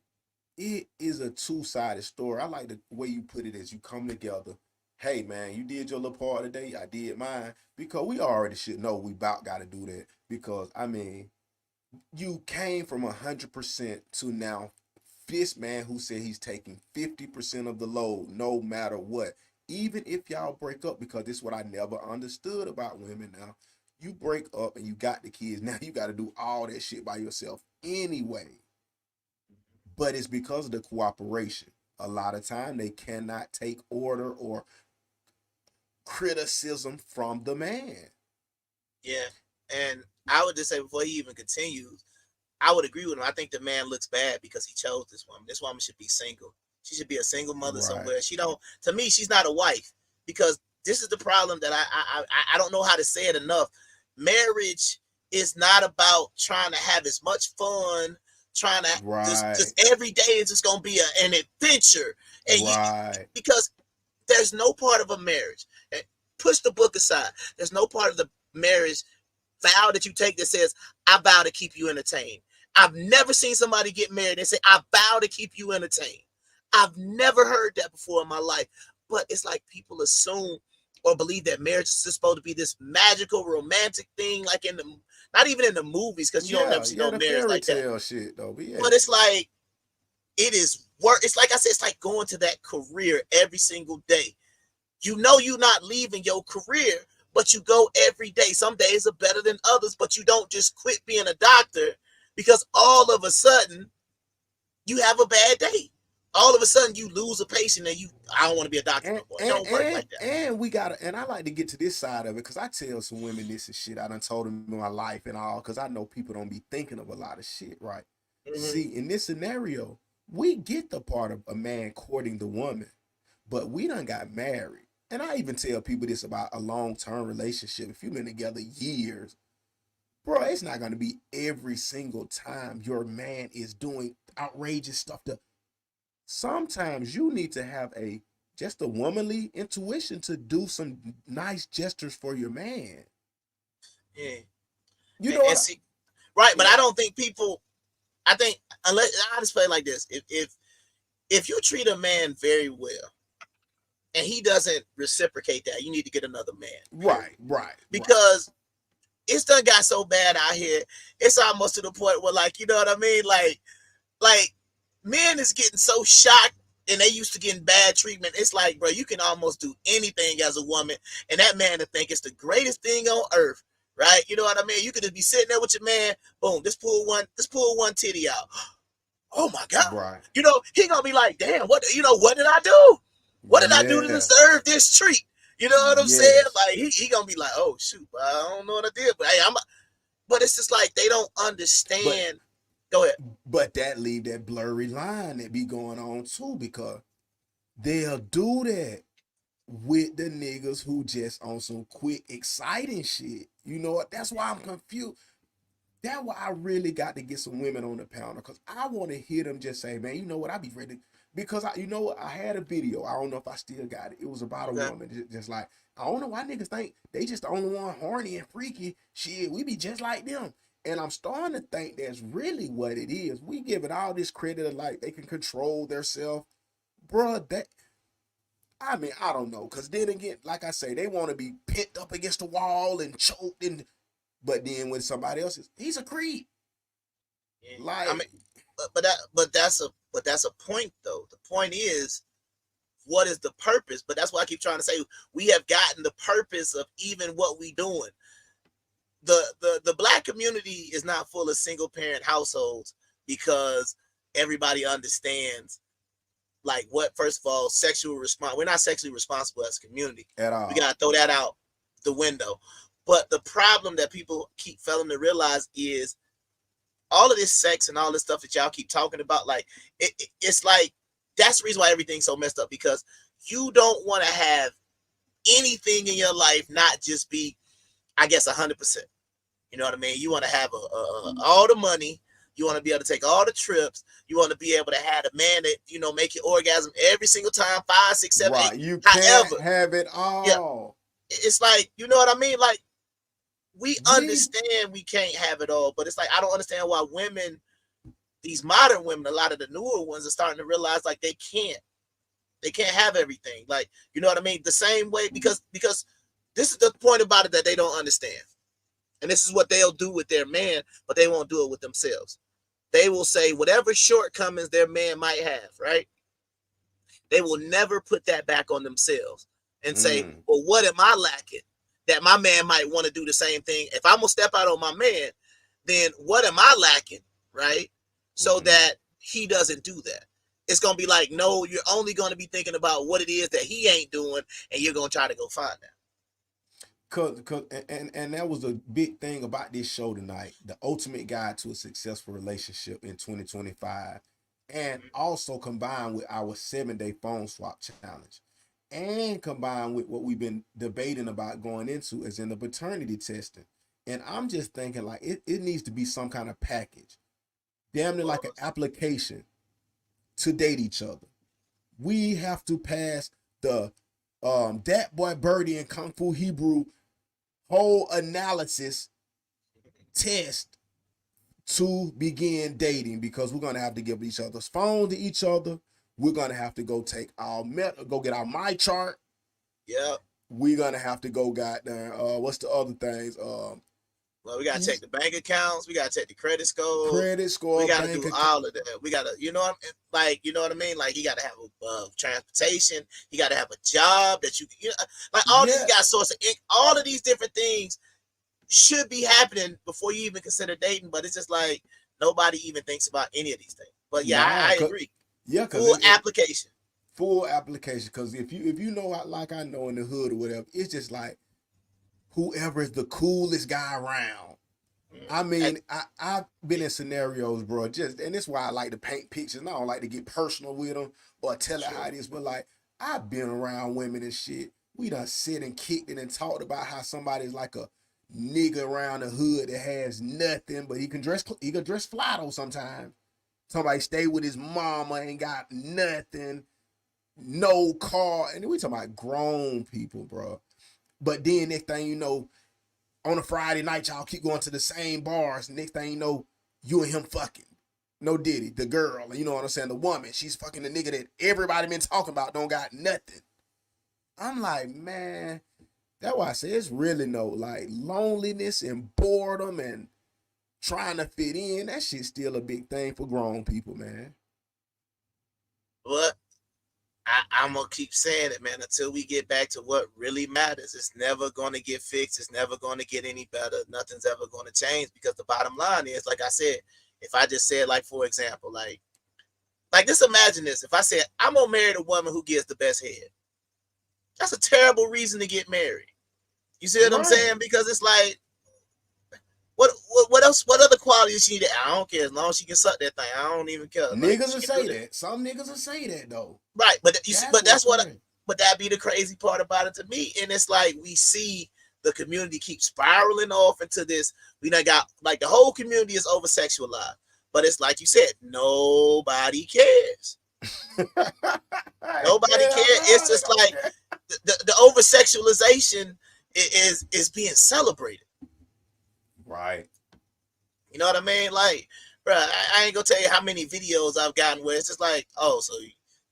It is a two-sided story. I like the way you put it as you come together. Hey, man, you did your little part today. I did mine. Because we already should know we about got to do that. Because, I mean, You came from 100% to now this man who said he's taking 50% of the load no matter what. Even if y'all break up, because this is what I never understood about women now. You break up and you got the kids. Now you got to do all that shit by yourself anyway. But it's because of the cooperation. A lot of time they cannot take order or criticism from the man. Yeah. And I would just say before he even continues, I would agree with him. I think the man looks bad because he chose this woman. This woman should be single. She should be a single mother somewhere. She don't. To me, she's not a wife, because this is the problem that I don't know how to say it enough. Marriage is not about trying to have as much fun, trying to just every day is just gonna be an adventure, and because there's no part of a marriage. Push the book aside. There's no part of the marriage vow that you take that says, I vow to keep you entertained. I've never seen somebody get married and say, I vow to keep you entertained. I've never heard that before in my life. But it's like people assume or believe that marriage is supposed to be this magical, romantic thing, like in the, not even in the movies, because you don't never see no marriage like that. Shit, though, but it's like, it is work. It's like I said, it's like going to that career every single day. You know you're not leaving your career, but you go every day. Some days are better than others, but you don't just quit being a doctor because all of a sudden you have a bad day. All of a sudden you lose a patient and I don't want to be a doctor no more. It don't work like that. And I like to get to this side of it, because I tell some women this and shit. I done told them in my life and all, because I know people don't be thinking of a lot of shit, right? Mm-hmm. See, in this scenario, we get the part of a man courting the woman, but we done got married. And I even tell people this about a long-term relationship. If you've been together years, bro, it's not going to be every single time your man is doing outrageous stuff. Sometimes you need to have just a womanly intuition to do some nice gestures for your man. Yeah. You know what? See, right, but I don't think people, I think, unless, I just play like this. If you treat a man very well, and he doesn't reciprocate that, you need to get another man. Right. Because it's done got so bad out here. It's almost to the point where, like, you know what I mean? Like men is getting so shocked, and they used to getting bad treatment. It's like, bro, you can almost do anything as a woman, and that man to think it's the greatest thing on earth, right? You know what I mean? You could just be sitting there with your man, boom, just pull one titty out. Oh my God. Right. You know, he gonna be like, damn, what did I do? What did I do to deserve this treat? You know what I'm saying? Like he gonna be like, oh shoot, I don't know what I did, but hey, but it's just like they don't understand. Go ahead. But that leave that blurry line that be going on too, because they'll do that with the niggas who just on some quick, exciting shit. You know what? That's why I'm confused. That's why I really got to get some women on the panel, because I want to hear them just say, man, you know what? I be ready. Because I had a video. I don't know if I still got it. It was about a woman. Just like, I don't know why niggas think they just the only one horny and freaky. Shit, we be just like them. And I'm starting to think that's really what it is. We give it all this credit of like they can control themselves. Bruh, I don't know. Because then again, like I say, they want to be pent up against the wall and choked. But then when somebody else he's a creep. Yeah. Like, I mean, but that's a point though. The point is, what is the purpose? But that's why I keep trying to say we have gotten the purpose of even what we doing. The black community is not full of single parent households because everybody understands like what, first of all, sexual response. We're not sexually responsible as a community at all. We gotta throw that out the window. But the problem that people keep failing to realize is all of this sex and all this stuff that y'all keep talking about, like it's like that's the reason why everything's so messed up, because you don't want to have anything in your life not just be, I guess, 100%. You know what I mean? You want to have all the money. You want to be able to take all the trips. You want to be able to have a man that, you know, make you orgasm every single time, 5, 6, 7, 8. You can't have it all. Yeah. It's like, you know what I mean? Like, we understand we can't have it all, but it's like, I don't understand why women, these modern women, a lot of the newer ones are starting to realize like they can't have everything. Like, you know what I mean? The same way, because this is the point about it that they don't understand. And this is what they'll do with their man, but they won't do it with themselves. They will say whatever shortcomings their man might have, right? They will never put that back on themselves and say, well, what am I lacking that my man might want to do the same thing? If I'm going to step out on my man, then what am I lacking, right? So that he doesn't do that. It's going to be like, no, you're only going to be thinking about what it is that he ain't doing, and you're going to try to go find that. And that was a big thing about this show tonight, the ultimate guide to a successful relationship in 2025, and also combined with our 7-day phone swap challenge, and combined with what we've been debating about going into as in the paternity testing. And I'm just thinking like it needs to be some kind of package, damn near like an application to date each other. We have to pass the Datboi, Byrdie, and Kung Fu Hebrew whole analysis test to begin dating, because we're gonna have to give each other's phone to each other. We're gonna have to go take our go get our my chart. Yeah. We're gonna have to go what's the other things? Well, we gotta check the bank accounts. We gotta check the credit score. We gotta do all of that. We gotta, you know what I mean? Like, he gotta have transportation. He gotta have a job that like all these got source of income. All of these different things should be happening before you even consider dating. But it's just like nobody even thinks about any of these things. But I agree. Yeah, full application. Full application. Because if you know, like I know in the hood or whatever, it's just like, whoever is the coolest guy around. I mean, I've been in scenarios, bro, and this is why I like to paint pictures, and I don't like to get personal with them or tell it how it is, but like, I've been around women and shit. We done sit and kicked it and talked about how somebody's like a nigga around the hood that has nothing, but he can dress fly though sometimes. Somebody stay with his mama, ain't got nothing, no car, and we talking about grown people, bro. But then next thing you know, on a Friday night, y'all keep going to the same bars. Next thing you know, you and him fucking. No diddy, the girl, you know what I'm saying? The woman, she's fucking the nigga that everybody been talking about, don't got nothing. I'm like, man, that's why I say it's really like loneliness and boredom and trying to fit in. That shit's still a big thing for grown people, man. What? I'm going to keep saying it, man, until we get back to what really matters. It's never going to get fixed. It's never going to get any better. Nothing's ever going to change, because the bottom line is, like I said, if I just said, like, for example, like just imagine this. If I said, I'm going to marry the woman who gives the best head. That's a terrible reason to get married. You see what I'm saying? Because it's like, what else? What other qualities she need? I don't care, as long as she can suck that thing. I don't even care. Niggas will say that. Some niggas will say that though. Right, but but that be the crazy part about it to me. And it's like we see the community keep spiraling off into this. We done got like the whole community is over sexualized, but it's like you said, nobody cares. Nobody cares. It's just like the over sexualization is being celebrated. Right. You know what I mean? Like, bro, I ain't gonna tell you how many videos I've gotten where it's just like, oh, so you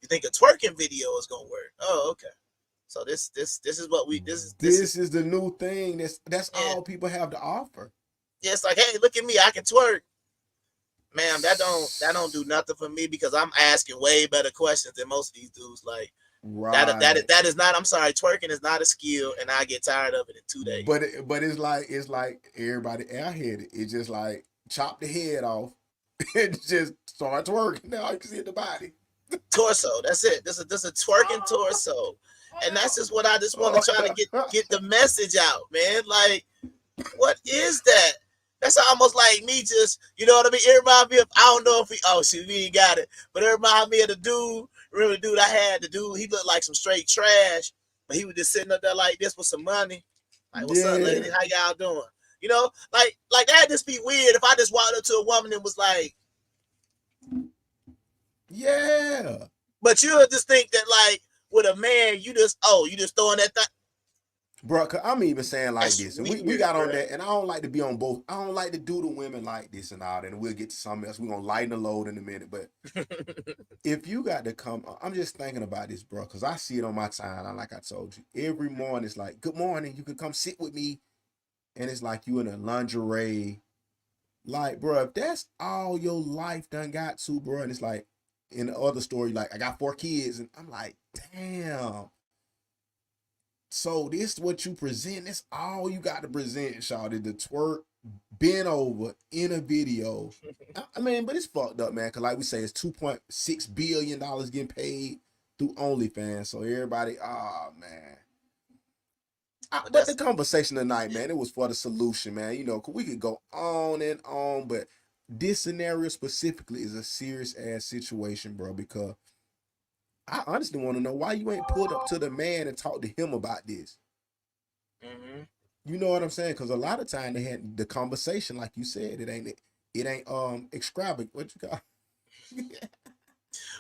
think a twerking video is gonna work? Oh, okay. So this is what we this is the new thing. That's all people have to offer. Yeah, it's like, hey, look at me, I can twerk. Man, that don't do nothing for me, because I'm asking way better questions than most of these dudes. Like, that is not. I'm sorry, twerking is not a skill, and I get tired of it in 2 days. But it's like everybody airheaded. It's just like chop the head off and just start twerking. Now you can see the body. Torso. That's it. This is a twerking torso, and that's just what I just want to try to get the message out, man. Like, what is that? That's almost like me just, you know what I mean? It reminds me of, I don't know if we ain't got it, but it reminds me of the dude. Remember the dude I had? The dude, he looked like some straight trash, but he was just sitting up there like this with some money. Like, what's up, lady? How y'all doing? You know, like that'd just be weird if I just walked up to a woman and was like, yeah. But you would just think that, like, with a man, you just throwing that thing. Bro, I'm even saying like this, and we got on that, and I don't like to be on both. I don't like to do the women like this and all that, and we'll get to something else. We're going to lighten the load in a minute, but if you got to come, I'm just thinking about this, bro, because I see it on my timeline, like I told you. Every morning it's like, good morning, you can come sit with me and it's like you in a lingerie. Like, bro, if that's all your life done got to, bro, and it's like in the other story, like I got 4 kids, and I'm like, damn. So this what you present? That's all you got to present, shawty. The twerk, bent over in a video. I mean, but it's fucked up, man. Cause like we say, it's $2.6 billion getting paid through OnlyFans. So everybody, oh man. But the conversation tonight, man, it was for the solution, man. You know, we could go on and on, but this scenario specifically is a serious ass situation, bro, because I honestly want to know why you ain't pulled up to the man and talked to him about this. Mm-hmm. You know what I'm saying? Because a lot of time they had the conversation, like you said, it ain't extravagant. What you call?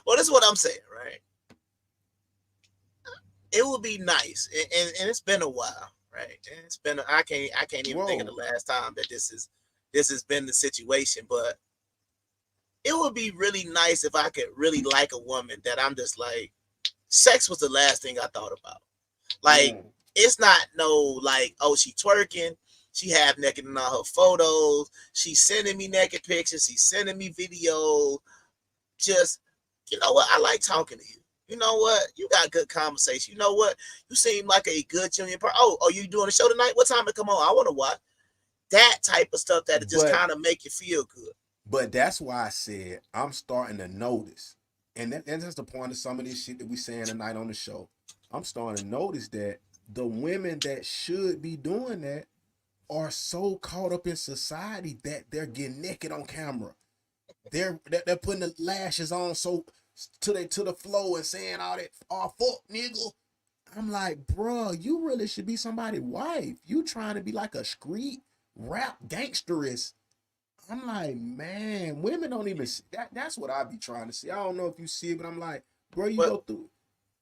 Well, this is what I'm saying, right? It would be nice, and it's been a while, right? And it's been I can't even think of the last time that this has been the situation, but it would be really nice if I could really like a woman that I'm just like, sex was the last thing I thought about. Like, it's not no like, oh, she twerking, she half naked in all her photos, she's sending me naked pictures, she's sending me videos. Just, you know what? I like talking to you. You know what? You got good conversation. You know what? You seem like a good genuine person. Oh, you doing a show tonight? What time to come on? I want to watch. That type of stuff that just kind of make you feel good. But that's why I said I'm starting to notice. And that's the point of some of this shit that we saying tonight on the show. I'm starting to notice that the women that should be doing that are so caught up in society that they're getting naked on camera. They're putting the lashes on so to the flow and saying all that, oh fuck nigga. I'm like, bro, you really should be somebody's wife. You trying to be like a street rap gangsteress. I'm like, man, women don't even see that. That's what I be trying to see. I don't know if you see it, but I'm like, bro, you go through.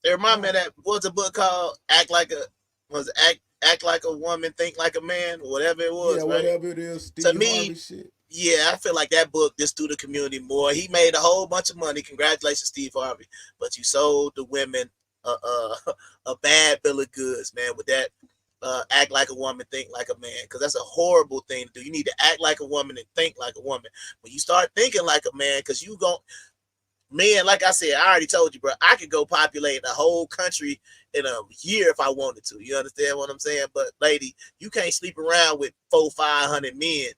It remind me of that, what's a book called? Act like a woman, think like a man, whatever it was. Yeah, right? Whatever it is. To me, shit. Yeah, I feel like that book just do the community more. He made a whole bunch of money. Congratulations, Steve Harvey. But you sold the women a bad bill of goods, man, with that act like a woman, think like a man, because that's a horrible thing to do. You need to act like a woman and think like a woman. When you start thinking like a man, because you gon' man, like I said, I already told you, bro, I could go populate the whole country in a year if I wanted to. You understand what I'm saying? But lady, you can't sleep around with 400-500 men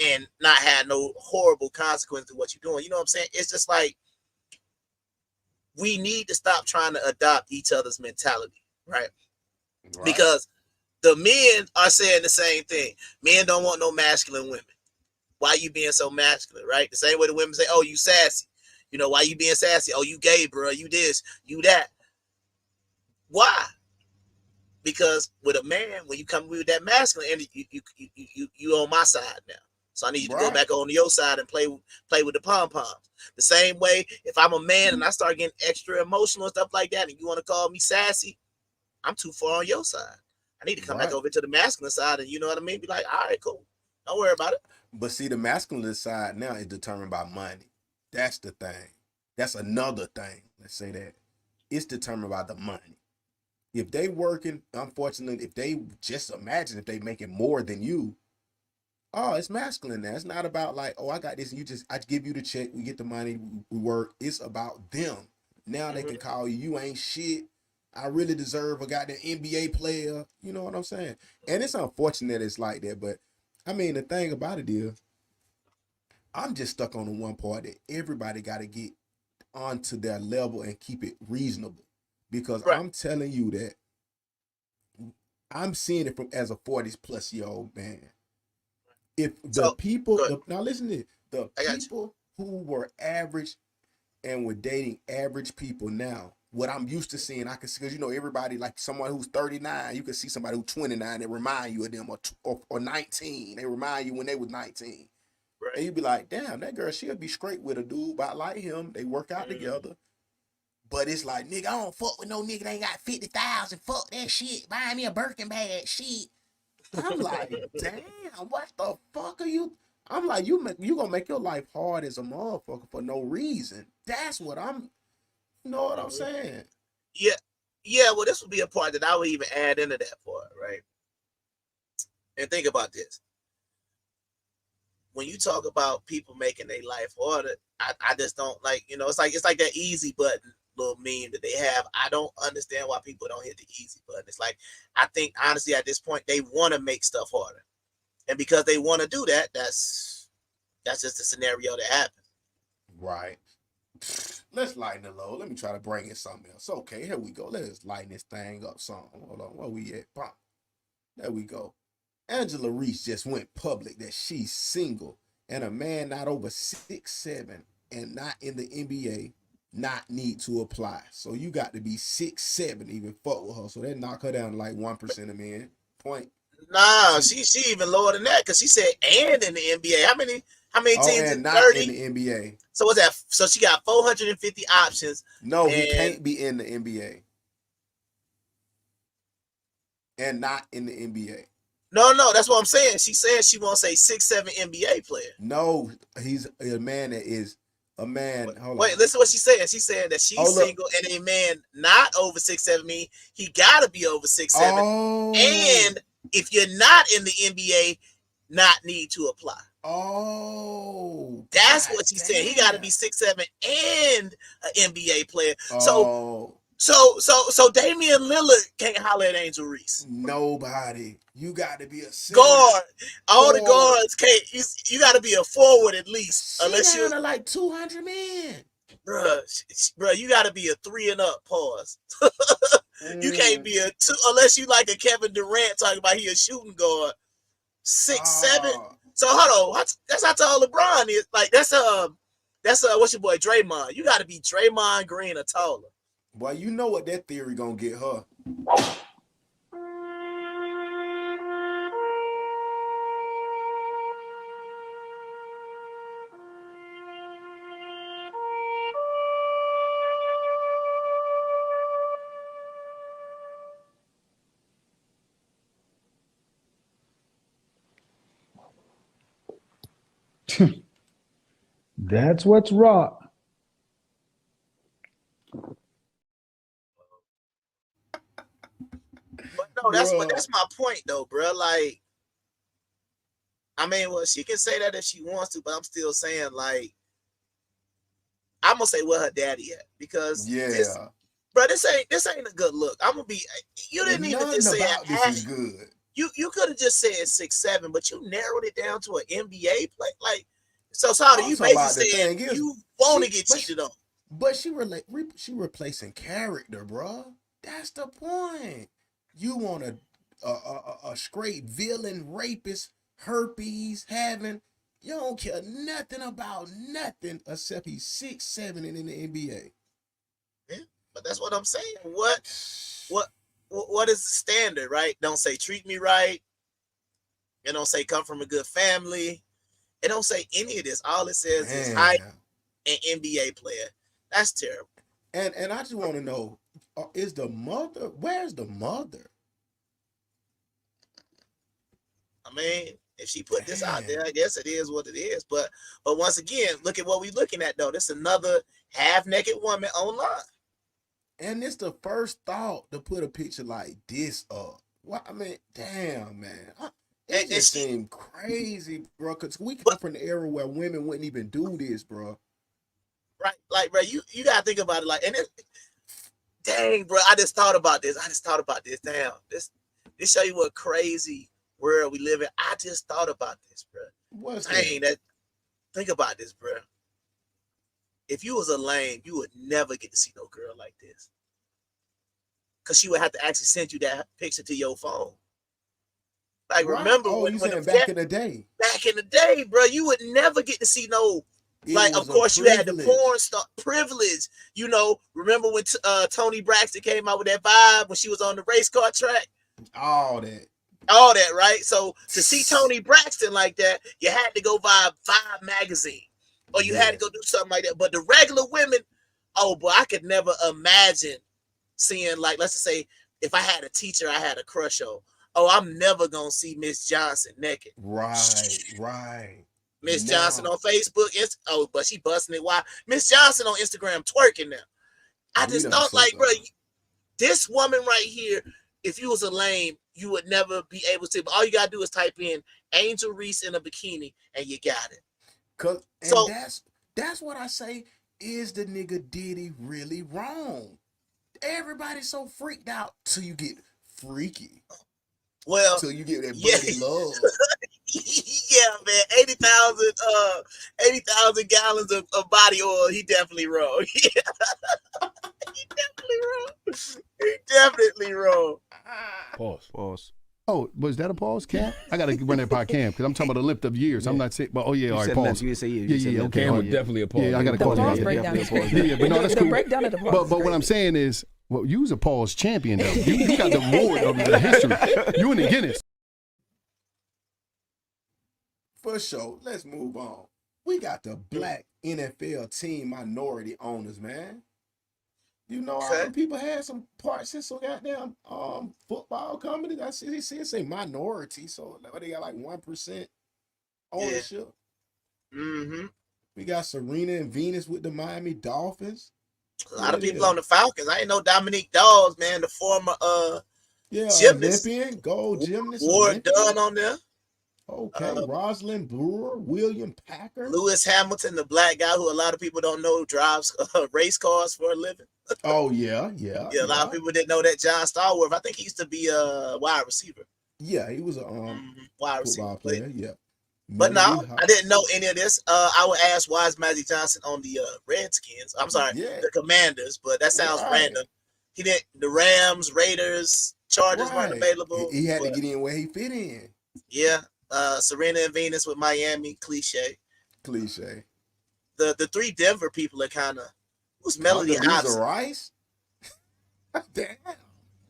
and not have no horrible consequences of what you're doing. You know what I'm saying? It's just like, we need to stop trying to adopt each other's mentality, right? Because the men are saying the same thing. Men don't want no masculine women. Why you being so masculine, right? The same way the women say, oh, you sassy. You know, why you being sassy? Oh, you gay, bro. You this, you that. Why? Because with a man, when you come with that masculine energy, you on my side now. So I need you to go back on your side and play with the pom-poms. The same way, if I'm a man and I start getting extra emotional and stuff like that, and you want to call me sassy, I'm too far on your side. I need to come back over to the masculine side, and you know what I mean? Be like, all right, cool. Don't worry about it. But see, the masculine side now is determined by money. That's the thing. That's another thing. Let's say that. It's determined by the money. If they working, unfortunately, if they just imagine if they making more than you, oh, it's masculine now. It's not about like, oh, I got this, and I give you the check, we get the money, we work. It's about them. Now they can call you ain't shit. I really deserve a goddamn NBA player. You know what I'm saying? And it's unfortunate it's like that, but I mean, the thing about it is, I'm just stuck on the one part that everybody got to get onto their level and keep it reasonable. Because I'm telling you that I'm seeing it from as a 40-plus-year-old man. If the now listen to it, the people who were average and were dating average people now, what I'm used to seeing, I can see, because you know, everybody, like someone who's 39, you can see somebody who's 29 that remind you of them, or 19, they remind you when they was 19. Right. And you'd be like, damn, that girl, she'll be straight with a dude about like him. They work out together. But it's like, nigga, I don't fuck with no nigga that ain't got 50,000. Fuck that shit. Buy me a Birkin bag. Shit. I'm like, damn, what the fuck are you? I'm like, you gonna make your life hard as a motherfucker for no reason. That's what you know what I'm saying? Yeah. Well, this would be a part that I would even add into that part, right? And think about this. When you talk about people making their life harder, I just don't like, it's like that easy button little meme that they have. I don't understand why people don't hit the easy button. It's like, I think honestly at this point they want to make stuff harder. And because they want to do that, that's just the scenario that happens. Right. Let's lighten the load. Let me try to bring in something else. Okay, here we go. Let's lighten this thing up some. Hold on. Where we at? Pop. There we go. Angela Reese just went public that she's single and a man not over 6'7" and not in the NBA not need to apply. So you got to be 6'7" even fuck with her. So that knock her down to like 1% of men. Point. Nah, she even lower than that because she said and in the NBA. How many teams in not 30? in the NBA. So what's that? So she got 450 options. No, he can't be in the NBA. And not in the NBA. No, that's what I'm saying. She said she won't say 6'7" NBA player. No, he's a man that is a man. Wait, listen to what she's saying. She's saying that she's single and a man not over 6'7" mean he gotta be over 6'7". Oh. And if you're not in the NBA, not need to apply. Oh, that's what she's saying. He got to be 6'7" and an NBA player. So Damian Lillard can't holler at Angel Reese. Nobody. You got to be a guard. All the guards can't. You got to be a forward at least, unless you're like 200 men. Bruh, you got to be a 3 and up. Pause. You can't be a 2 unless you like a Kevin Durant talking about he a shooting guard. 6'7". So hold on, that's how tall LeBron is. Like that's what's your boy Draymond? You got to be Draymond Green or taller. Boy, you know what that theory gonna get her. That's what's raw. But no, that's my point though, bro. Like, I mean, well, she can say that if she wants to, but I'm still saying, like, I'm gonna say where her daddy at because this ain't a good look. I'm gonna be. You didn't even just say this is good. You could have just said 6'7", but you narrowed it down to an NBA play. Like, so Sada, you basically saying you want to get cheated on. But she replacing character, bro. That's the point. You want a straight villain, rapist, herpes having. You don't care nothing about nothing except he's 6'7" and in the NBA. Yeah, but that's what I'm saying. What is the standard, right? Don't say treat me right. It don't say come from a good family. It don't say any of this. All it says is height and NBA player. That's terrible. And I just want to know, is the mother? Where's the mother? I mean, if she put this out there, I guess it is what it is. But once again, look at what we're looking at though. This another half-naked woman online. And it's the first thought to put a picture like this up. Well, I mean, damn, man. It just seemed crazy, bro. Because we come from the era where women wouldn't even do this, bro. Right, like, bro, you got to think about it. Like, and dang, bro, I just thought about this. Damn, this show you what crazy world we live in. I just thought about this, bro. What's think about this, bro. If you was a lame, you would never get to see no girl like this. Because she would have to actually send you that picture to your phone. Like, remember when back in the day? Back in the day, bro, you would never get to see no. Like, of course, you had the porn star privilege. You know, remember when Toni Braxton came out with that vibe when she was on the race car track? All that, right? So to see Toni Braxton like that, you had to go buy Vibe magazine. Or you had to go do something like that. But the regular women, oh boy, I could never imagine seeing, like, let's just say if I had a teacher I had a crush on. Oh, I'm never gonna see Miss Johnson naked. Right. Miss Johnson on Facebook. But she busting it. Why? Miss Johnson on Instagram twerking now. I just thought, like, bro, this woman right here if you was a lame, you would never be able to. But all you gotta do is type in Angel Reese in a bikini, and you got it. So that's what I say. Is the nigga Diddy really wrong? Everybody's so freaked out till you get freaky. Well, till you get that buddy love. Yeah, man, 80,000 gallons of body oil. He definitely wrong. He definitely wrong. Pause. Oh, was that a pause, Cam? I got to run that by Cam because I'm talking about the length of years. I'm not saying, but all right, pause. You say Yeah, okay. Cam was definitely a pause. Yeah, I got to call pause it. breakdown. Yeah, but no, that's cool. The breakdown of the pause. But what I'm saying is, well, you was a pause champion, though. You got the award of the history. You in the Guinness. For sure. Let's move on. We got the black NFL team minority owners, man. You know, all the people had some parts in some goddamn football companies. I see it say minority, so they got like 1% ownership. Yeah. Mm-hmm. We got Serena and Venus with the Miami Dolphins. A lot of people on the Falcons. I ain't know Dominique Dawes, man, the former gymnast. Olympian, gold gymnast. Ward Dunn on there. Okay, Rosalind Brewer, William Packer. Lewis Hamilton, the black guy who a lot of people don't know drives race cars for a living. Oh, yeah. A lot of people didn't know that. John Stallworth, I think he used to be a wide receiver. Yeah, he was a wide football receiver player, yeah. But no, I didn't know any of this. I would ask why is Magic Johnson on the Redskins? I'm sorry, the Commanders, but that sounds random. He didn't. The Rams, Raiders, Chargers weren't available. He had to get in where he fit in. Yeah. Serena and Venus with Miami, cliche. The three Denver people are kind of who's Melody Hobson? Rice? Damn.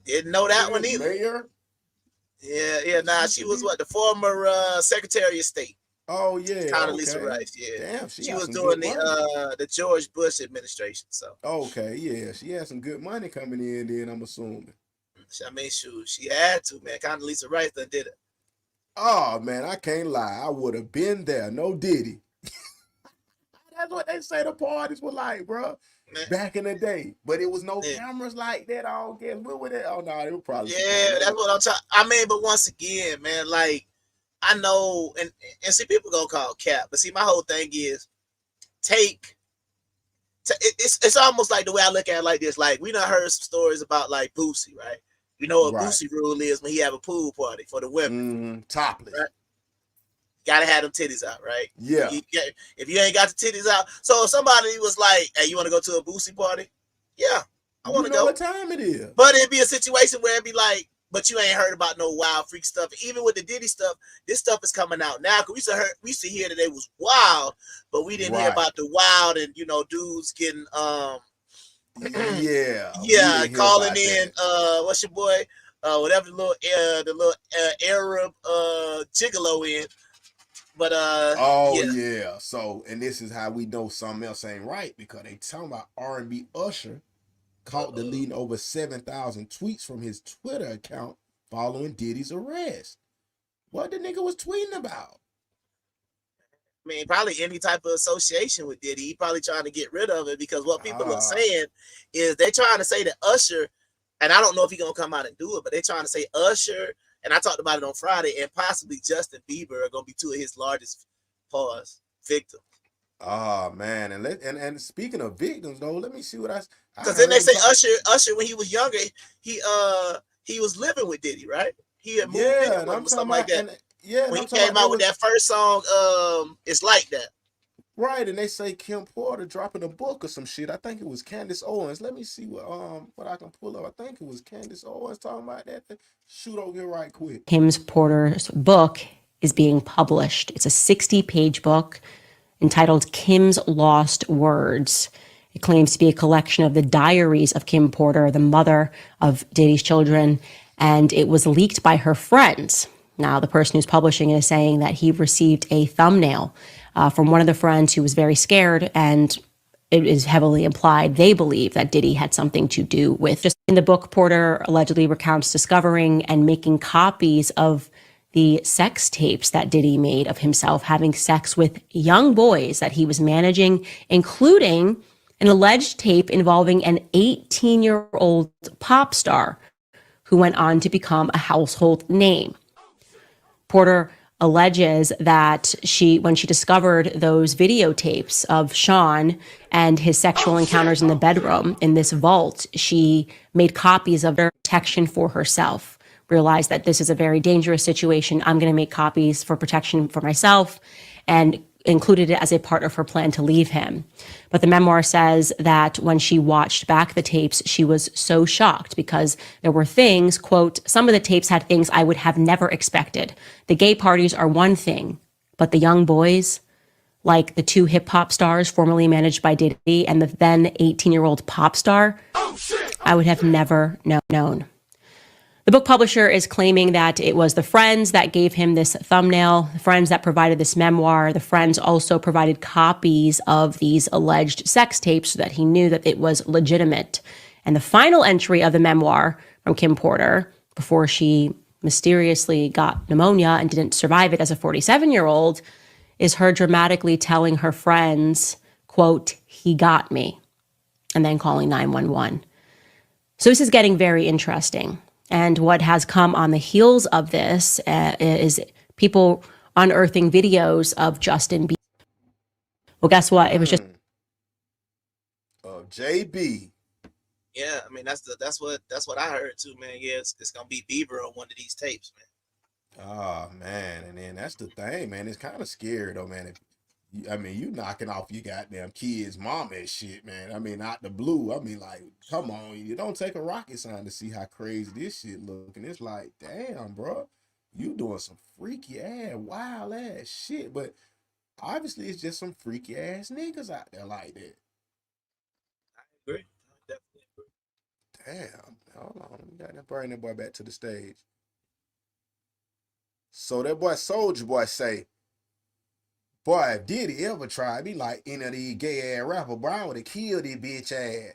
Didn't know that one either. Mayor? Yeah. Nah, she was the former Secretary of State. Oh yeah, Condoleezza Rice. Yeah, damn, she was doing the George Bush administration. So okay, yeah, she had some good money coming in. Then I'm assuming. I mean, she had to, man. Condoleezza Rice done did it. Oh man, I can't lie. I would have been there. No Diddy. That's what they say the parties were like, bro. Man. Back in the day, but it was no cameras like that. I don't guess. What were they? Oh no, they were probably. Yeah, that's what I'm talking. I mean, but once again, man, like I know, and see, people gonna call cap, but see, my whole thing is it's almost like the way I look at it like this. Like we done heard some stories about like Boosie, right? You know what Boosie rule is when he have a pool party for the women, topless. Right? Gotta have them titties out, right? Yeah. If you ain't got the titties out, so if somebody was like, "Hey, you want to go to a Boosie party?" Yeah, I want to go. What time it is? But it'd be a situation where it'd be like, "But you ain't heard about no wild freak stuff." Even with the Diddy stuff, this stuff is coming out now. Cause we used to hear that it was wild, but we didn't hear about the wild and dudes getting calling in what's your boy whatever the little Arab gigolo in. But so and this is how we know something else ain't right, because they talking about R&B Usher caught deleting over 7,000 tweets from his Twitter account following Diddy's arrest. What the nigga was tweeting about? I mean, probably any type of association with Diddy. He probably trying to get rid of it, because what people are saying is they trying to say that Usher, and I don't know if he's gonna come out and do it, but they trying to say Usher, and I talked about it on Friday, and possibly Justin Bieber are gonna be two of his largest victims. Oh man, and speaking of victims though, let me see what because then they say Usher when he was younger, he was living with Diddy, right? He had moved in with him or something like that. When he came out with that first song, It's Like That. Right, and they say Kim Porter dropping a book or some shit. I think it was Candace Owens. Let me see what I can pull up. I think it was Candace Owens talking about that. Shoot over here right quick. Kim Porter's book is being published. It's a 60-page book entitled Kim's Lost Words. It claims to be a collection of the diaries of Kim Porter, the mother of Diddy's children, and it was leaked by her friends. Now, the person who's publishing it is saying that he received a thumbnail from one of the friends who was very scared, and it is heavily implied they believe that Diddy had something to do with. Just in the book, Porter allegedly recounts discovering and making copies of the sex tapes that Diddy made of himself having sex with young boys that he was managing, including an alleged tape involving an 18-year-old pop star who went on to become a household name. Porter alleges that when she discovered those videotapes of Sean and his sexual encounters in the bedroom in this vault, she made copies of their protection for herself, realized that this is a very dangerous situation. I'm going to make copies for protection for myself, and included it as a part of her plan to leave him. But the memoir says that when she watched back the tapes, she was so shocked because there were things, quote, some of the tapes had things I would have never expected. The gay parties are one thing, but the young boys, like the 2 hip hop stars formerly managed by Diddy and the then 18-year-old pop star, I would have never known. The book publisher is claiming that it was the friends that gave him this thumbnail, the friends that provided this memoir. The friends also provided copies of these alleged sex tapes so that he knew that it was legitimate. And the final entry of the memoir from Kim Porter, before she mysteriously got pneumonia and didn't survive it as a 47-year-old, is her dramatically telling her friends, quote, he got me, and then calling 911. So this is getting very interesting. And what has come on the heels of this is people unearthing videos of Justin Bieber. Well, guess what? It was just JB. Yeah, I mean that's what I heard too, man. Yeah, it's gonna be Bieber on one of these tapes, man. Oh man, and then that's the thing, man. It's kind of scary though, man. You knocking off your goddamn kids' mama and shit, man. I mean, out the blue. I mean, like, come on. You don't take a rocket sign to see how crazy this shit look. And it's like, damn, bro. You doing some freaky ass, wild ass shit. But obviously, it's just some freaky ass niggas out there like that. I agree. I definitely agree. Damn. Hold on. We got to bring that boy back to the stage. So that boy Soulja Boy say, boy, if Diddy ever tried me like any of these gay ass rapper, bro, I would have killed this bitch ass.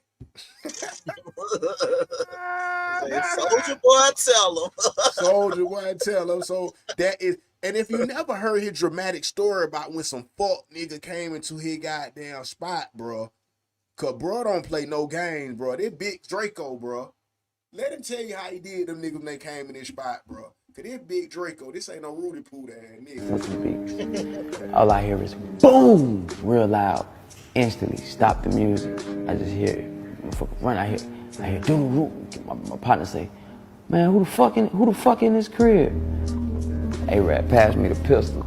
Soulja Boy, tell him. Soulja Boy, tell him. So that is, and if you never heard his dramatic story about when some fuck nigga came into his goddamn spot, bro, cause bro don't play no games, bro. This big Draco, bro. Let him tell you how he did them niggas when they came in this spot, bro. Cause this big Draco, this ain't no Rudy Poo ass nigga. All I hear is boom, real loud. Instantly stop the music. I just hear it. Run, I hear do the root. My partner say, man, who the fuck in this crib? A-Rap passed me the pistol.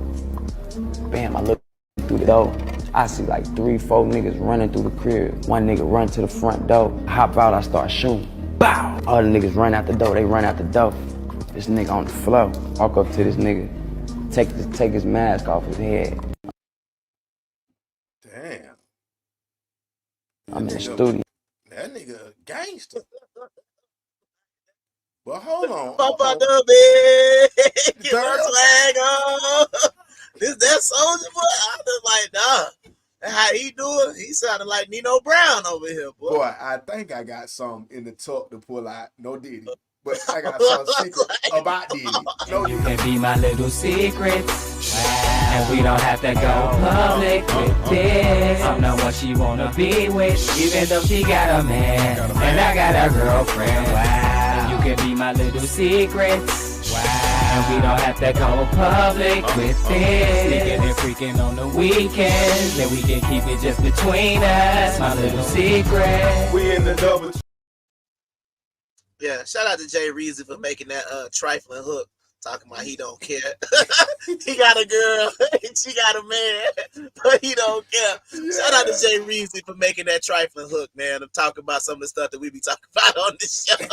Bam, I look through the door. I see like 3-4 niggas running through the crib. One nigga run to the front door. I hop out, I start shooting. Bow! All the niggas run out the door, they run out the door. This nigga on the floor. Walk up to this nigga, take his mask off his head. Damn. I'm in the studio. That nigga a gangster. But hold on. Pop out the bed, get my swag on. This that Soulja Boy? I was like, nah. That's how he doing? He sounded like Nino Brown over here, boy. Boy, I think I got some in the tuck to pull out. No Diddy. But I got some secret about Diddy. No, you can be my little secret. Wow. And we don't have to go public with this. I'm not what she wanna be with, even though she got a man. And I got a girlfriend. Wow. And you can be my little secret. Wow. And we don't have to go public with this. Sneaking and freaking on the weekends. Then we can keep it just between us. My little secret. We in the double. Yeah, shout out to Jay Reezy for making that trifling hook, talking about he don't care. He got a girl, and she got a man, but he don't care. Yeah. Shout out to Jay Reezy for making that trifling hook, man. I'm talking about some of the stuff that we be talking about on this show.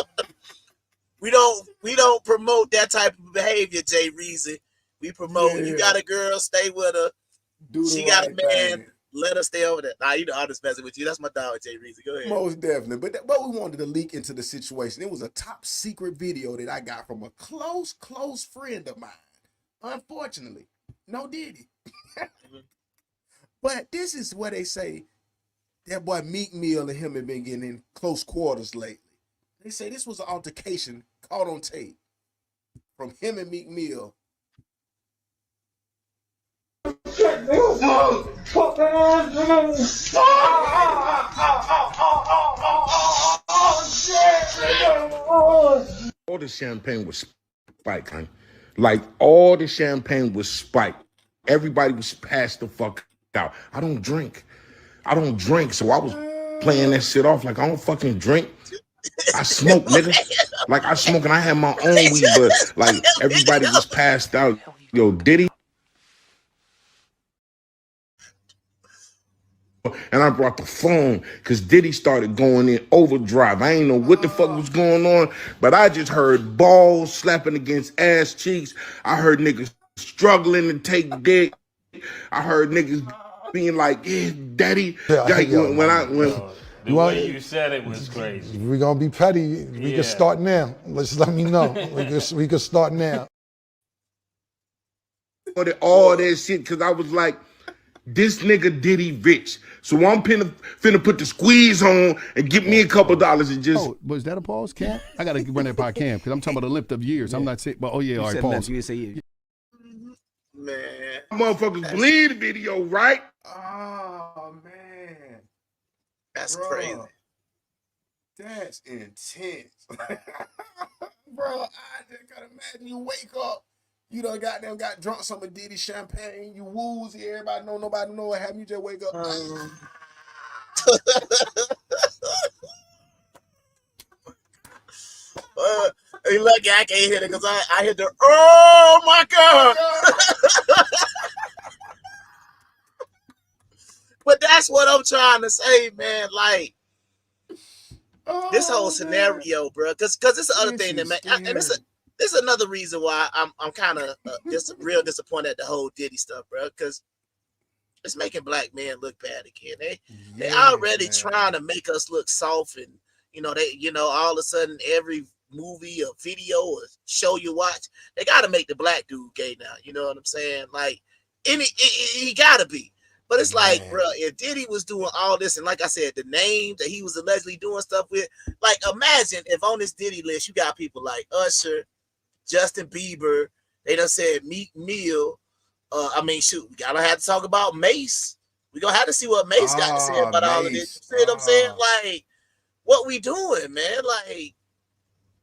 We don't promote that type of behavior, Jay Reezy. We promote you got a girl, stay with her. She got a man. Let us stay over there. Nah, you know, I'm just messing with you. That's my dog, Jay Reezy. Go ahead. Most definitely. But we wanted to leak into the situation. It was a top secret video that I got from a close friend of mine. Unfortunately, no Diddy. But this is what they say. That boy Meek Mill and him have been getting in close quarters lately. They say this was an altercation caught on tape from him and Meek Mill. All the champagne was spiked, man. Like all the champagne was spiked. Everybody was passed the fuck out. I don't drink, so I was playing that shit off like I don't fucking drink. I smoke, nigga. Like I smoke and I had my own weed, but like everybody was passed out. Yo, Diddy. And I brought the phone because Diddy started going in overdrive. I ain't know what the fuck was going on, but I just heard balls slapping against ass cheeks. I heard niggas struggling to take dick. I heard niggas being like, yeah, daddy. Like The way you said it was crazy. We're gonna be petty. We can start now. Let me know. We can start now. All that shit because I was like, this nigga Diddy rich. So I'm finna put the squeeze on and get me a couple dollars and just. Oh, was that a pause, Cam? I gotta run that by Cam because I'm talking about a lift of years. I'm not saying, but all right, pause. Man, motherfuckers believe the video, right? Oh man, that's crazy. That's intense, bro. I just gotta imagine you wake up. You done got drunk some of Diddy champagne. You woozy. Everybody know. Nobody know what happened. You just wake up. You lucky I can't hit it because I hit the. Oh my god! But that's what I'm trying to say, man. Like this whole scenario, bro. Because this is the other thing that and this is another reason why I'm kind of just real disappointed at the whole Diddy stuff, bro. Because it's making black men look bad again. They already trying to make us look soft, and all of a sudden every movie or video or show you watch, they got to make the black dude gay now. You know what I'm saying? Like, he got to be. But it's like, bro, if Diddy was doing all this, and like I said, the names that he was allegedly doing stuff with, like, imagine if on this Diddy list you got people like Usher, Justin Bieber, they done said Meek Mill. Shoot, we gotta have to talk about Mace. We gonna have to see what Mace got to say about all of this. You see what I'm saying? Like, what we doing, man? Like,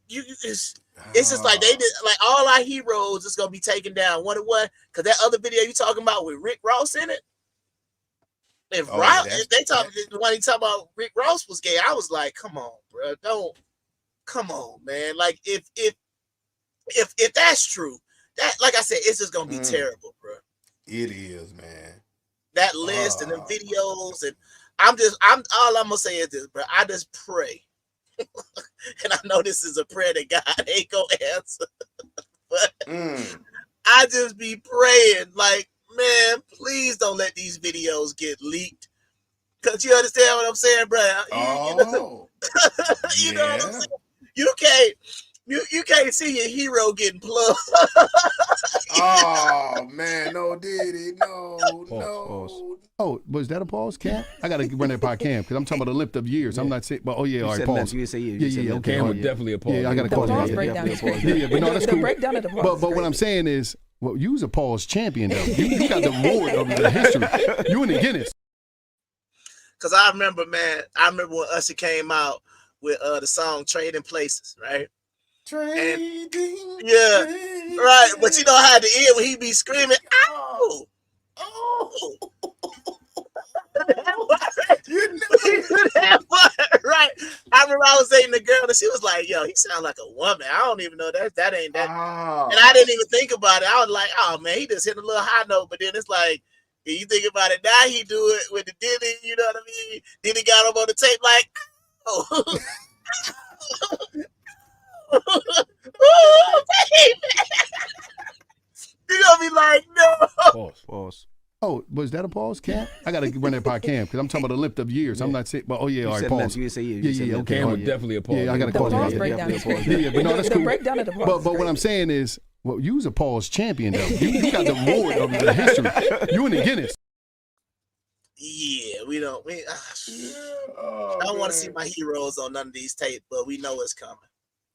it's just like they did. Like all our heroes is gonna be taken down one at one. Cause that other video you talking about with Rick Ross in it. If they talk the one he talking about Rick Ross was gay, I was like, come on, bro, come on, man. Like if that's true, that like I said, it's just gonna be terrible, bro. It is, man. That list and the videos, and I'm all I'm gonna say is this, bro. I just pray, and I know this is a prayer that God ain't gonna answer, but I just be praying, like, man, please don't let these videos get leaked. Cause you understand what I'm saying, bro? You know what I'm saying? You can't see your hero getting plugged. Oh man, no Diddy, no. Pause. Oh, was that a pause, Cam? I gotta run that by Cam because I'm talking about a lift of years. I'm not saying, but all right, pause. Okay. Cam was definitely a pause. Yeah, I gotta call pause breakdown. But no, that's cool. Breakdown of the pause. But what I'm saying is, well, you was a pause champion though. You got the award of the history. You in the Guinness. Cause I remember when Usher came out with the song "Trading Places," right? Trading. Right. But you know how at the end when he be screaming, "Ow! Oh!" Right. I remember I was dating a girl and she was like, "Yo, he sounds like a woman. I don't even know that ain't that." And I didn't even think about it. I was like, "Oh man, he just hit a little high note." But then it's like, you think about it now, he do it with the Diddy. You know what I mean? Diddy got him on the tape like, "Oh." You gonna be like, no. Pause. Oh, was that a pause, Cam? I gotta run that by Cam because I'm talking about a lift of years. I'm not saying, but all right, pause. Okay. Cam was definitely a pause. Yeah, I gotta call pause. Breakdown. But no, that's cool. Breakdown of the pause. But what I'm saying is, well, you was a pause champion though. You got the award of the history. You in the Guinness. Yeah, we don't. I don't want to see my heroes on none of these tapes, but we know it's coming.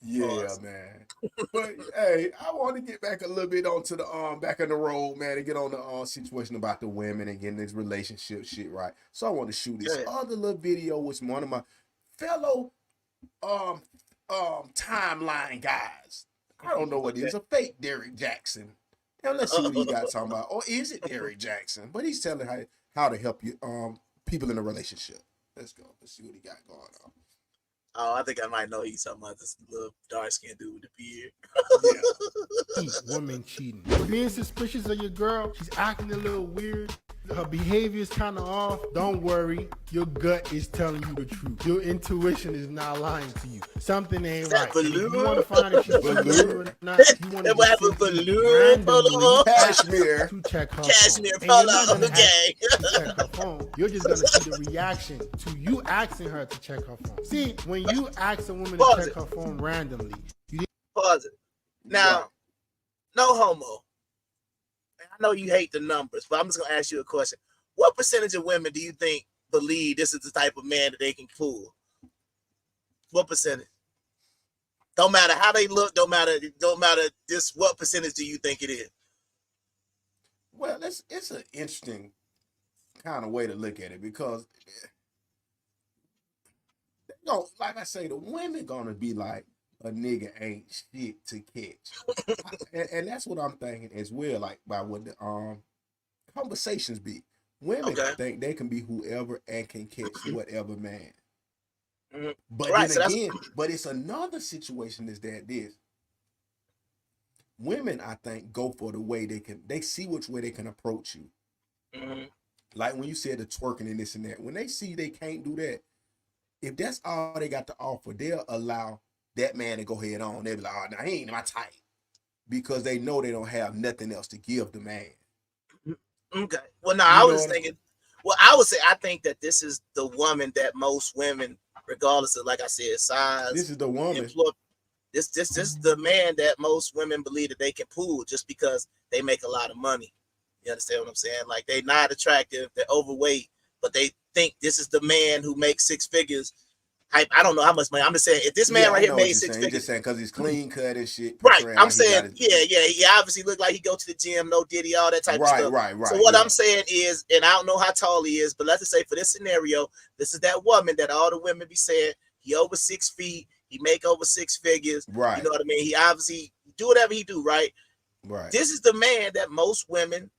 Yeah, man. But hey, I want to get back a little bit onto the back on the road, man, and get on the situation about the women and getting this relationship shit right. So I want to shoot this other little video with one of my fellow timeline guys. I don't know what it is. A fake Derrick Jackson. Now let's see what he got talking about. Or is it Derrick Jackson? But he's telling how to help you people in a relationship. Let's go. Let's see what he got going on. Oh, I think I might know he's talking about this little dark skinned dude with the beard. Women cheating. Being suspicious of your girl, she's acting a little weird. Her behavior is kind of off. Don't worry, your gut is telling you the truth. Your intuition is not lying to you. Something ain't right. And if you want to find out if she's cheating or not, you want to Cashmere to check her Cashmere phone. polo, okay. Check her phone. You're just gonna see the reaction to you asking her to check her phone. See, when you ask a woman to check her phone randomly, you pause it. Now, no homo. I know you hate the numbers, but I'm just gonna ask you a question. What percentage of women do you think believe this is the type of man that they can fool? What percentage? Don't matter how they look, don't matter this, what percentage do you think it is? Well, it's an interesting kind of way to look at it because like I say, the women gonna be like, a nigga ain't shit to catch. and that's what I'm thinking as well, like by what the conversations be. Women think they can be whoever and can catch whatever man. But then again, but it's another situation is that this. Women, I think, go for the way they see which way they can approach you. Like when you said the twerking and this and that, when they see they can't do that, if that's all they got to offer, they'll allow that man to go head on. They'll be like, oh, now he ain't my type. Because they know they don't have nothing else to give the man. Okay. Well, no, I was thinking, I would say, I think that this is the woman that most women, regardless of, like I said, size. This is the woman. This is the man that most women believe that they can pull just because they make a lot of money. You understand what I'm saying? Like, they're not attractive, they're overweight, but they think this is the man who makes six figures. I don't know how much money. I'm just saying, if this man right here made six figures, just saying because he's clean cut and shit. Right. I'm saying, he obviously look like he go to the gym, no Diddy, all that type of stuff. Right. So what I'm saying is, and I don't know how tall he is, but let's just say for this scenario, this is that woman that all the women be saying he over 6 feet, he make over six figures. Right. You know what I mean? He obviously do whatever he do. Right. Right. This is the man that most women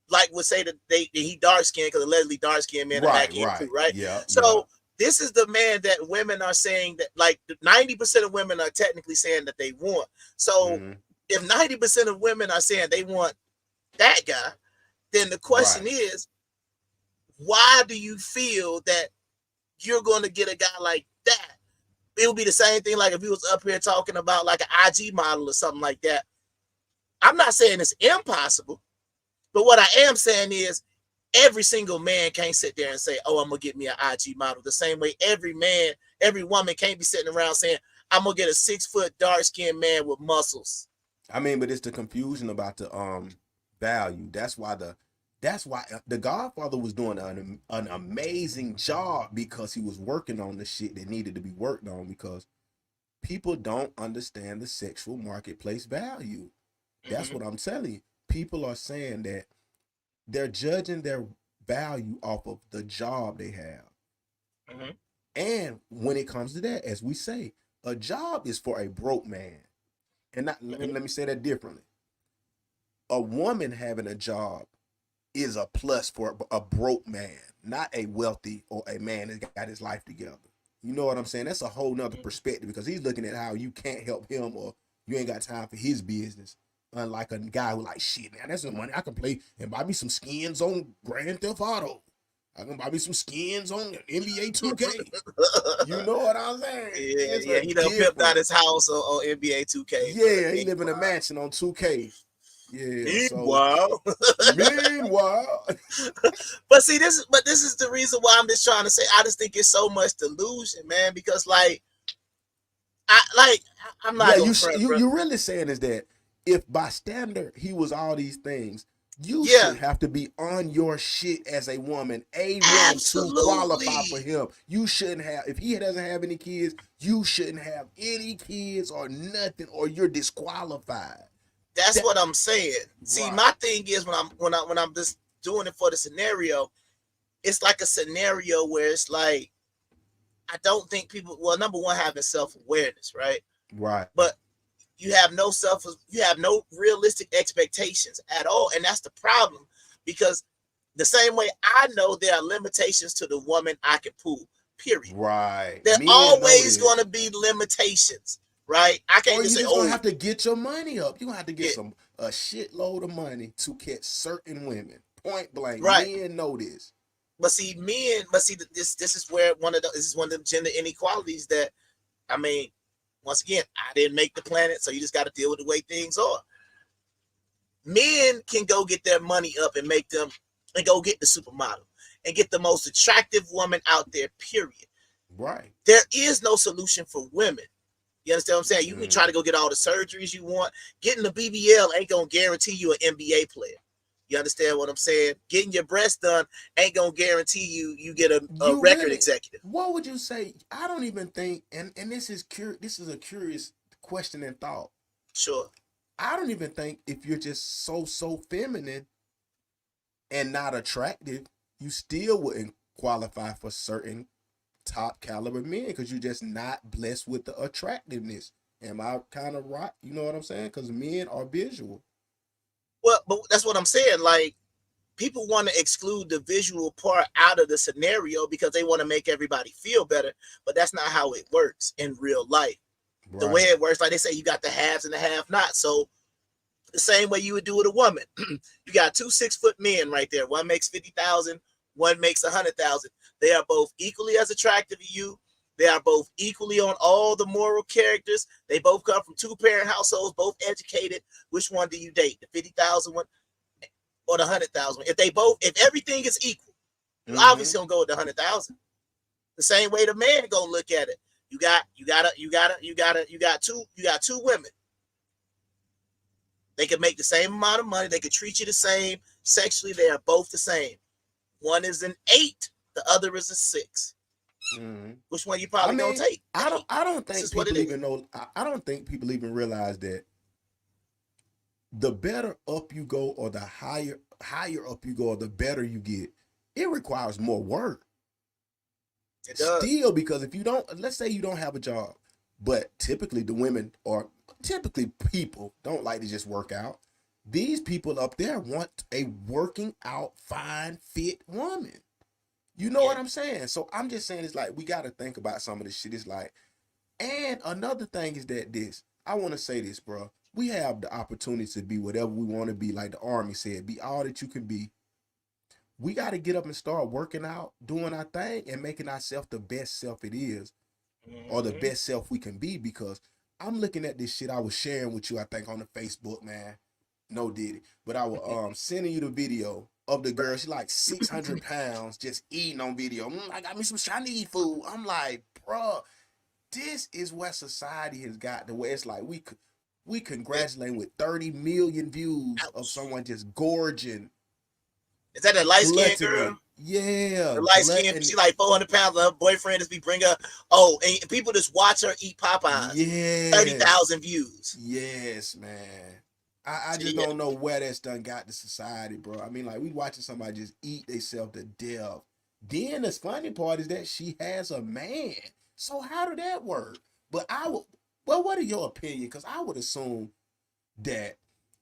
like would say that he dark skinned because allegedly dark skinned men are back into. Right. Yeah. So. This is the man that women are saying that, like 90% of women are technically saying that they want. So if 90% of women are saying they want that guy, then the question is, why do you feel that you're going to get a guy like that? It would be the same thing like if he was up here talking about like an IG model or something like that. I'm not saying it's impossible, but what I am saying is, every single man can't sit there and say, oh, I'm going to get me an IG model. The same way every woman can't be sitting around saying, I'm going to get a 6 foot dark skinned man with muscles. I mean, but it's the confusion about the value. That's why the Godfather was doing an amazing job because he was working on the shit that needed to be worked on because people don't understand the sexual marketplace value. That's what I'm telling you. People are saying that they're judging their value off of the job they have. And when it comes to that, as we say, a job is for a broke man. And let me say that differently. A woman having a job is a plus for a broke man, not a wealthy or a man that got his life together. You know what I'm saying? That's a whole nother perspective because he's looking at how you can't help him or you ain't got time for his business. Unlike a guy who like, shit, man, that's some money I can play and buy me some skins on Grand Theft Auto. I can buy me some skins on NBA 2K. You know what I'm saying? Yeah, he done pimped out his house on NBA 2K. Yeah, he live in a mansion on 2K. Yeah. Meanwhile. But see, this is the reason why I'm just trying to say I just think it's so much delusion, man, because I'm not you really saying is that if by standard he was all these things, you should have to be on your shit as a woman, to qualify for him. You shouldn't have, if he doesn't have any kids, you shouldn't have any kids or nothing, or you're disqualified. That's what I'm saying. Right. See, my thing is when I'm just doing it for the scenario, it's like a scenario where it's like I don't think people. Well, number one, having self-awareness, right? Right. But you have no realistic expectations at all, and that's the problem. Because the same way I know there are limitations to the woman I can pull. Period. Right. There always going to be limitations, right? I can't or just you say, just gonna "Oh, have to get your money up. You're gonna have to get a shitload of money to catch certain women. Point blank. Right. Men know this. But see, this is where one of the gender inequalities that, I mean, once again, I didn't make the planet, so you just got to deal with the way things are. Men can go get their money up and make them, and go get the supermodel and get the most attractive woman out there, period. Right. There is no solution for women. You understand what I'm saying? You can try to go get all the surgeries you want. Getting the BBL ain't going to guarantee you an NBA player. You understand what I'm saying? Getting your breast done ain't going to guarantee you get a record executive. What would you say? I don't even think, and this is a curious question and thought. Sure. I don't even think if you're just so feminine and not attractive, you still wouldn't qualify for certain top caliber men because you're just not blessed with the attractiveness. Am I kind of right? You know what I'm saying? Because men are visual. Well, but that's what I'm saying. Like, people want to exclude the visual part out of the scenario because they want to make everybody feel better, but that's not how it works in real life. Right. The way it works, like they say, you got the haves and the have-nots. So the same way you would do with a woman. You got 2 6-foot men right there. One makes 50,000, one makes 100,000. They are both equally as attractive to you. They are both equally on all the moral characters. They both come from 2-parent households, both educated. Which one do you date? The 50,000 one or the 100,000? If everything is equal, you obviously gonna go with the 100,000. The same way the man gonna look at it. You got two women. They can make the same amount of money. They can treat you the same. Sexually, they are both the same. One is an 8, the other is a 6. Which one you probably gonna take? I don't think people even know. I don't think people even realize that the better up you go, or the higher up you go, or the better you get, it requires more work. It does. Still, because if you don't, let's say you don't have a job, but typically the women, or typically people, don't like to just work out. These people up there want a working out, fine, fit woman. You know what I'm saying? So I'm just saying, it's like, we got to think about some of this shit. It's like, and another thing is that I want to say this, bro. We have the opportunity to be whatever we want to be. Like the Army said, be all that you can be. We got to get up and start working out, doing our thing, and making ourselves the best self it is, or the best self we can be. Because I'm looking at this shit I was sharing with you, I think, on the Facebook, man. No diddy. But I was sending you the video of the girl. She like 600 pounds just eating on video. I got me some Chinese food. I'm like, bro, this is where society has got to where it's like we congratulate with 30 million views of someone just gorging. Is that a light-skinned girl? Yeah. The light-skinned, she like 400 pounds. Her boyfriend just be bring her. Oh, and people just watch her eat Popeyes. Yeah. 30,000 views. Yes, man. I just don't know where that's done got to society, bro. I mean, like, we watching somebody just eat themselves to death. Then the funny part is that she has a man. So how did that work? But what are your opinion? Because I would assume that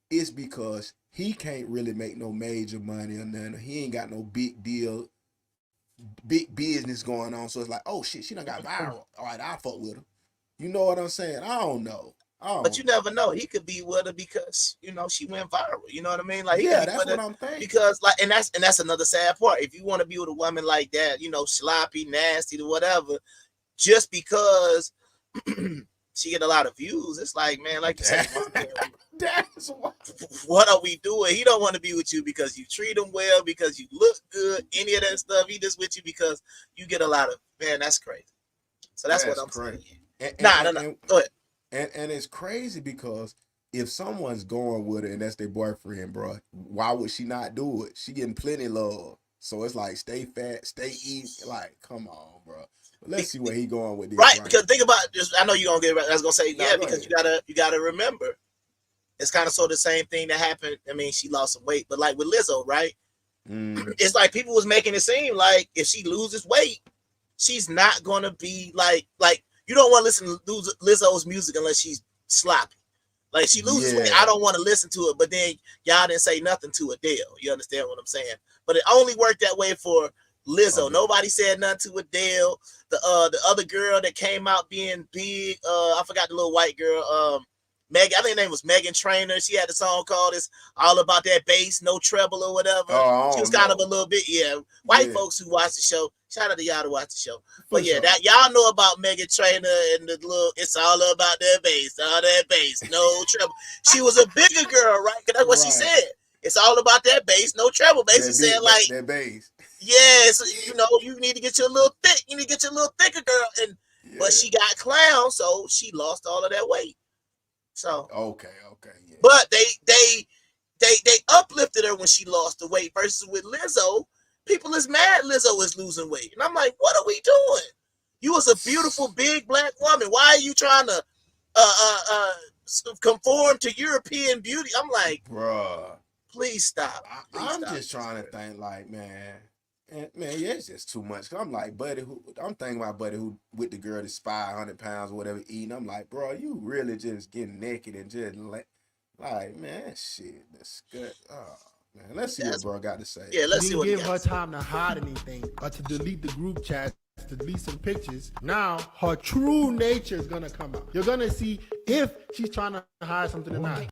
it's because he can't really make no major money or nothing. He ain't got no big deal, big business going on. So it's like, oh shit, she done got viral. All right, I'll fuck with her. You know what I'm saying? I don't know. But you never know. He could be with her because, she went viral. You know what I mean? Like, yeah, that's what I'm thinking. Because, like, and that's another sad part. If you want to be with a woman like that, sloppy, nasty, or whatever, just because she get a lot of views, it's like, man, like you said, what are we doing? He don't want to be with you because you treat him well, because you look good, any of that stuff. He just with you because you get a lot of, man, that's crazy. So that's what I'm saying. No. Go ahead. And it's crazy because if someone's going with her and that's their boyfriend, bro, why would she not do it? She getting plenty love. So it's like, stay fat, stay eat. Like, come on, bro. But let's see where he going with this. Right, because think about this. I know you're gonna get. I was gonna say, because you gotta remember, it's kind of sort of the same thing that happened. I mean, she lost some weight, but like with Lizzo, right? It's like people was making it seem like if she loses weight, she's not gonna be like you don't want to listen to Lizzo's music unless she's sloppy. Like she loses weight, I don't want to listen to it. But then y'all didn't say nothing to Adele. You understand what I'm saying? But it only worked that way for Lizzo. Okay. Nobody said nothing to Adele. The other girl that came out being big, I forgot the little white girl, Megan. I think her name was Megan Trainor. She had a song called "It's All About That Bass, No Treble" or whatever. She was kind of a little bit, white folks who watch the show. Shout out to y'all to watch the show. But yeah, that y'all know about Megan Trainor and the little "It's All About That Bass, all that bass, no treble." She was a bigger girl, right? Because that's what she said. It's all about that bass, no treble. Basically saying like that bass. Yes, you know, you need to get your little thick. You need to get your little thicker girl. And but she got clown, so she lost all of that weight. So okay. Yeah. But they uplifted her when she lost the weight versus with Lizzo. People is mad Lizzo is losing weight. And I'm like, what are we doing? You was a beautiful big black woman. Why are you trying to conform to European beauty? I'm like, bruh, please stop. I'm just trying to think like, man, yeah, it's just too much. I'm like, Buddy, I'm thinking about Buddy who with the girl that's 500 pounds or whatever eating. I'm like, bro, you really just getting naked and just like, man, shit, that's good. Oh, man, let's see what bro got to say. Yeah, let's see what he give her time to hide anything or to delete the group chat, to delete some pictures. Now her true nature is gonna come out. You're gonna see if she's trying to hide something or not.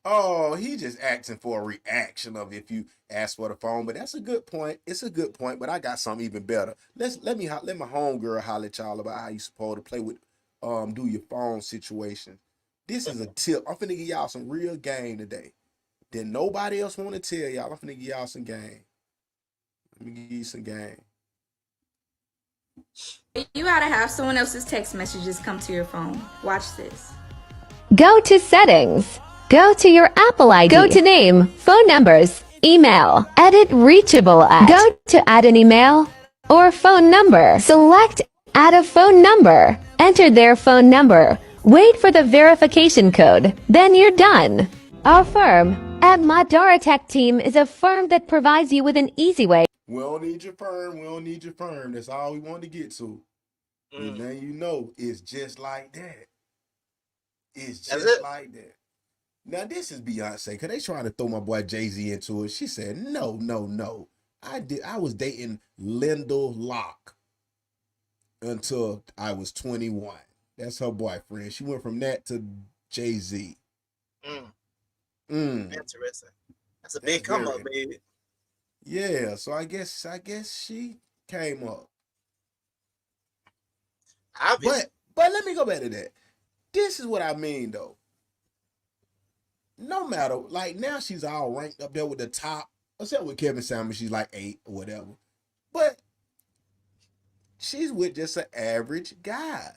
Oh, he just asking for a reaction of if you ask for the phone, but that's a good point. It's a good point, but I got something even better. Let my homegirl holler at y'all about how you supposed to play with do your phone situation. This is a tip. I'm finna give y'all some real game today that nobody else want to tell y'all. I'm finna give y'all some game. Let me give you some game. You gotta have someone else's text messages come to your phone. Watch this. Go to settings. Go to your Apple ID. Go to name, phone numbers, email, edit reachable at. Go to add an email or phone number. Select add a phone number. Enter their phone number. Wait for the verification code. Then you're done. Our firm at Madara Tech Team is a firm that provides you with an easy way. We don't need your firm. We don't need your firm. That's all we want to get to. And then you know it's just like that. It's just like that. Now, this is Beyonce, because they trying to throw my boy Jay-Z into it. She said, no. I was dating Lyndall Locke until I was 21. That's her boyfriend. She went from that to Jay-Z. Interesting. That's a big come up, baby. Yeah, so I guess she came up. But let me go back to that. This is what I mean, though. No matter, like now she's all ranked up there with the top, except with Kevin Samuels, she's like 8 or whatever. But she's with just an average guy.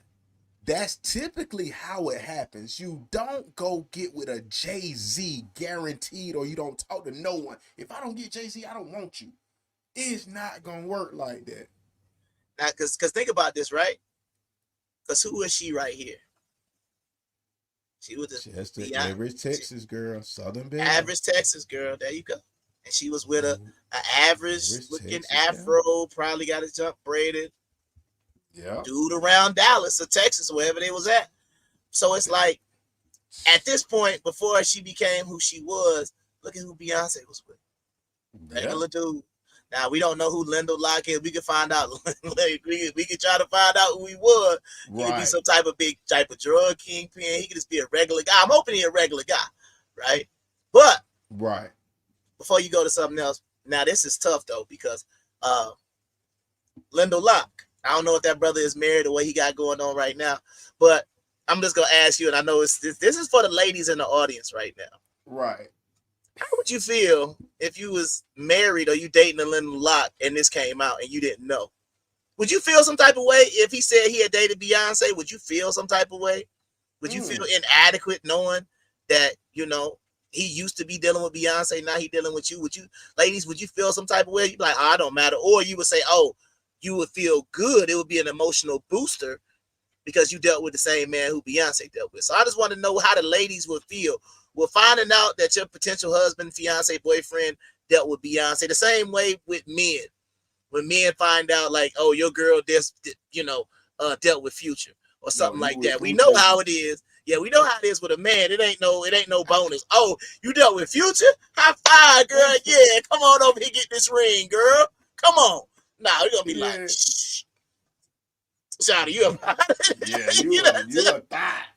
That's typically how it happens. You don't go get with a Jay-Z guaranteed, or you don't talk to no one. If I don't get Jay-Z, I don't want you. It's not gonna work like that. Now, cause think about this, right? Cause who is she right here? She was just the average Texas girl, Southern Belle. Average Texas girl. There you go. And she was with an average looking afro, probably got his jump braided. Yeah. Dude around Dallas or Texas, wherever they was at. So it's like, at this point, before she became who she was, look at who Beyonce was with. Regular dude. Now, we don't know who Lyndall Locke is. We can find out. we can try to find out who he was. He could be some type of big type of drug kingpin. He could just be a regular guy. I'm hoping he's a regular guy, right? But before you go to something else, now this is tough, though, because Lyndall Locke, I don't know if that brother is married or what he got going on right now, but I'm just going to ask you, and I know this is for the ladies in the audience right now. Right. How would you feel if you was married or you dating a Lyndall Locke and this came out and you didn't know? Would you feel some type of way if he said he had dated Beyonce? Would you feel some type of way? Would you feel inadequate knowing that, you know, he used to be dealing with Beyonce, now he dealing with you? Would you, ladies, would you feel some type of way? You'd be like, oh, I don't matter. Or you would say, oh, you would feel good. It would be an emotional booster because you dealt with the same man who Beyonce dealt with. So I just want to know how the ladies would feel. We're finding out that your potential husband, fiance, boyfriend dealt with Beyonce the same way with men. when men find out like, oh, your girl dealt with Future or something like that. We know how it is. Yeah, we know how it is with a man. It ain't no bonus. Oh, you dealt with Future? High five, girl. Yeah, come on over here, get this ring, girl. Come on. Nah, you're gonna be like, shh. Shawty, you about it? Yeah, you a thot.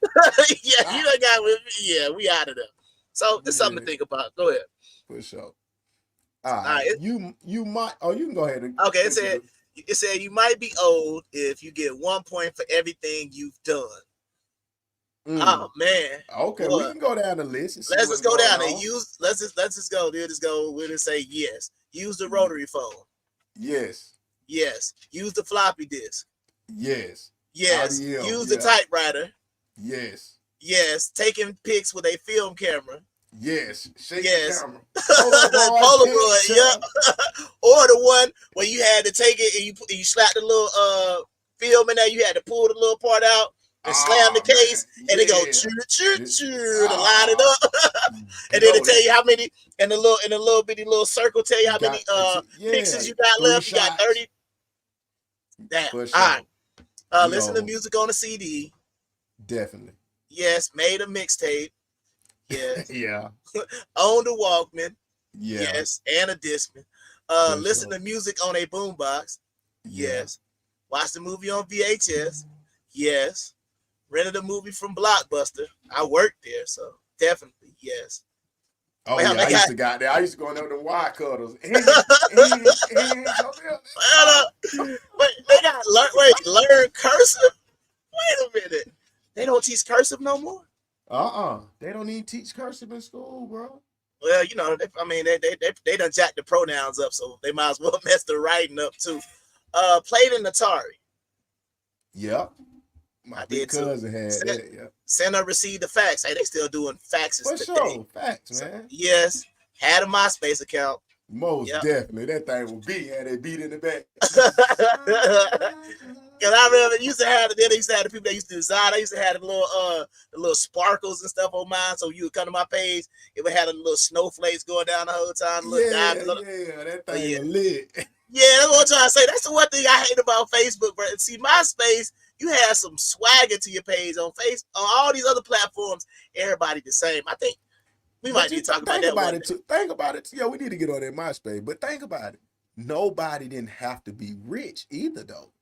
Yeah, you done got with me. Yeah, we out of there. So it's something to think about. Go ahead. For sure. All right. You might. Oh, you can go ahead. Okay, it said you might be old if you get 1 point for everything you've done. Oh man. Okay, we can go down the list. Let's just go down and use. Let's just go. We'll just go. We'll just say yes. Use the rotary phone. Yes. Yes. Use the floppy disk. Yes. Yes. IDL, Use the typewriter. Yes. Yes. Taking pics with a film camera. Yes. Shake the camera. Polaroid. Yeah. Or the one where you had to take it and you slapped the little film in there. You had to pull the little part out and slam the case, and it go choo to line it up, and then it tell you how many, and the little bitty little circle tell you how many pictures you got left. You got 30. Damn. All right. Listen to music on a CD. Definitely. Yes. Made a mixtape. Yes. Yeah. Owned a Walkman. Yeah. Yes. And a Discman. Listen to music on a boombox. Yes. Watch the movie on VHS. Yes. Rented a movie from Blockbuster. I worked there, so definitely yes. Oh man, yeah, I used to go there. I used to go in there with the wire cutters. Wait, they got learn cursive. Wait a minute, they don't teach cursive no more. They don't even teach cursive in school, bro. Well, you know, they done jacked the pronouns up, so they might as well mess the writing up too. Played in Atari. Yep. My big cousin had that. Yeah. Send or receive the fax. Hey, they still doing faxes For today. sure, facts, man. Yes. Had a MySpace account. Most definitely. That thing will beat. Had they beat in the back. Because I remember they used to have the people that used to design. I used to have the little sparkles and stuff on mine. So you would come to my page, it would have the little snowflakes going down the whole time. That thing lit. Yeah, that's what I'm trying to say. That's the one thing I hate about Facebook, bro. See, MySpace, you have some swagger to your page on all these other platforms. Everybody the same. I think we might need to talk about that. Think about it. Yeah, we need to get on that MySpace. But think about it. Nobody didn't have to be rich either, though.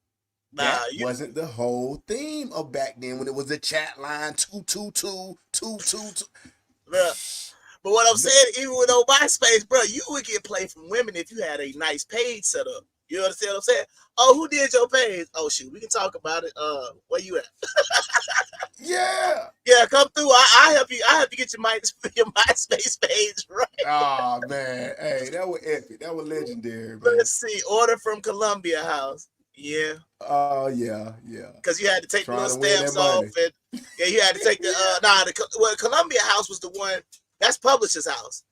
That wasn't the whole theme of back then when it was a chat line 222. But what I'm saying, even with no MySpace, bro, you would get play from women if you had a nice page set up. You understand what I'm saying? Oh, who did your page? Oh shoot, we can talk about it. Where you at? Yeah, come through. I help you. I help you get your MySpace page right. Oh man, hey, that was epic. That was legendary, man. Let's see. Order from Columbia House. Yeah. Oh yeah. Because you had to take the little stamps off, and you had to take the Columbia House was the one. That's Publisher's House.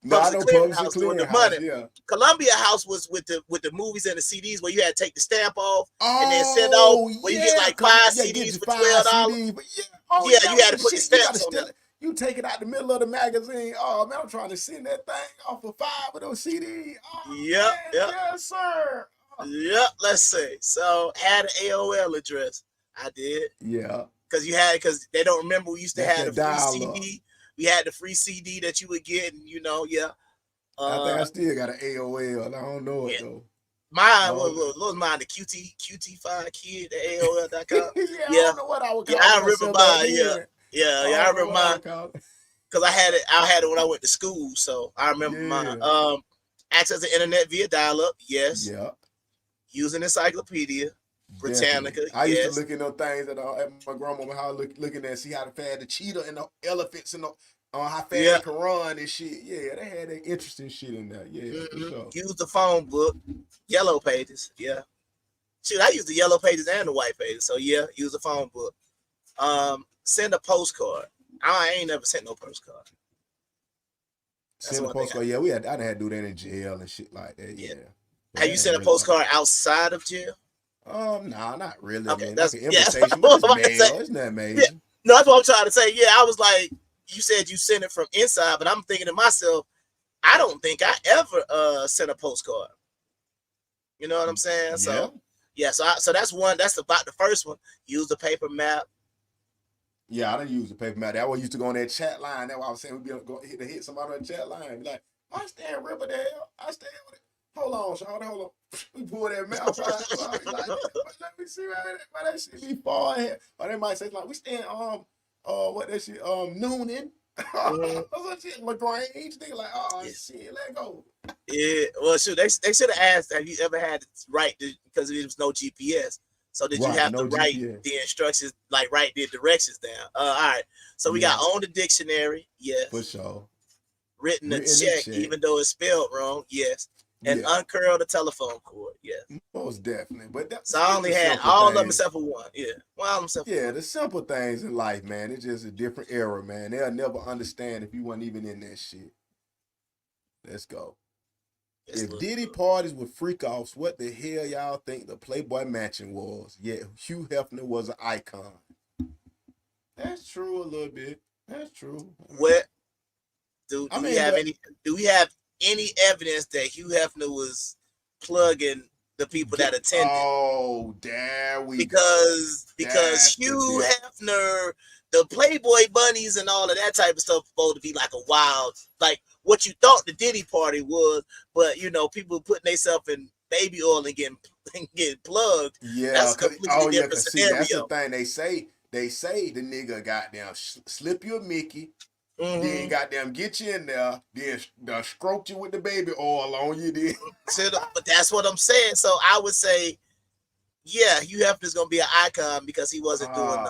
Clearing House doing the money. Yeah. Columbia House was with the movies and the CDs where you had to take the stamp off and then send off where you get like 5 CDs for $12. You had to put the stamps on there. You take it out the middle of the magazine. Oh man, I'm trying to send that thing off for 5 of those CDs. Oh, yep. Yes, sir. Yep. Let's see. So had an AOL address. I did. Yeah. Because they don't remember we used to have the free CD. We had the free CD that you would get, and I think I still got an AOL. I don't know it though. Mine was mine the QT5 kid at AOL.com. I don't know what I would call it. I remember mine. I remember mine because I had it when I went to school, so I remember mine. Access the internet via dial-up, yes. Yeah. Using encyclopedia. Britannica. I used to look at those things at my grandmama house, looking at see how they had the cheetah and the elephants and how fast they can run and shit. Yeah, they had that interesting shit in there. Yeah, for sure. Use the phone book, yellow pages. Yeah, shoot, I use the yellow pages and the white pages. So yeah, use the phone book. Send a postcard. I ain't never sent no postcard. Send a postcard. Yeah, I done had to do that in jail and shit like that. Yeah. Have you sent a postcard outside of jail? Nah, not really. Okay, man. that's an invitation. But it's mail. It's not major. Yeah. No, that's what I'm trying to say. Yeah, I was like, you said you sent it from inside, but I'm thinking to myself, I don't think I ever sent a postcard. You know what I'm saying? Yeah. So yeah, so that's one. That's about the first one. Use the paper map. Yeah, I done use the paper map. That one used to go on that chat line. That's why I was saying we'd be go hit somebody on the chat line. Be like, I stay in Riverdale. I stay with it. Hold on, Sean. Hold on. We pull that map out. Like, let me see why that shit be far ahead. Or they might say like we stay in what that shit Noonan. Or shit LaGrange. They like, oh shit, let go. Yeah. Well, shoot, they should have asked, have you ever had to write because there was no GPS. So did you have to write the instructions, like write the directions down? All right. So we got on the dictionary, yes. For sure. Written a check, even though it's spelled wrong, yes. And uncurl the telephone cord, yes. Most definitely. But so I only had all of them except for one. Yeah. Well, all of them except for one. The simple things in life, man. It's just a different era, man. They'll never understand if you weren't even in that shit. Let's go. If Diddy parties with freak-offs, what the hell y'all think the Playboy Mansion was? Yeah, Hugh Hefner was an icon. That's true a little bit. That's true. What? Do we have any evidence that Hugh Hefner was plugging the people that attended? Oh, there we because Hugh Hefner, the Playboy bunnies and all of that type of stuff supposed to be like a wild, like what you thought the Diddy party was, but you know, people putting themselves in baby oil and getting plugged. Yeah, that's a completely different scenario. That's the thing they say the nigga goddamn slip you a Mickey, then goddamn get you in there, then stroke you with the baby oil on you. Then. But that's what I'm saying. So I would say, yeah, Hugh Hefner's gonna be an icon because he wasn't doing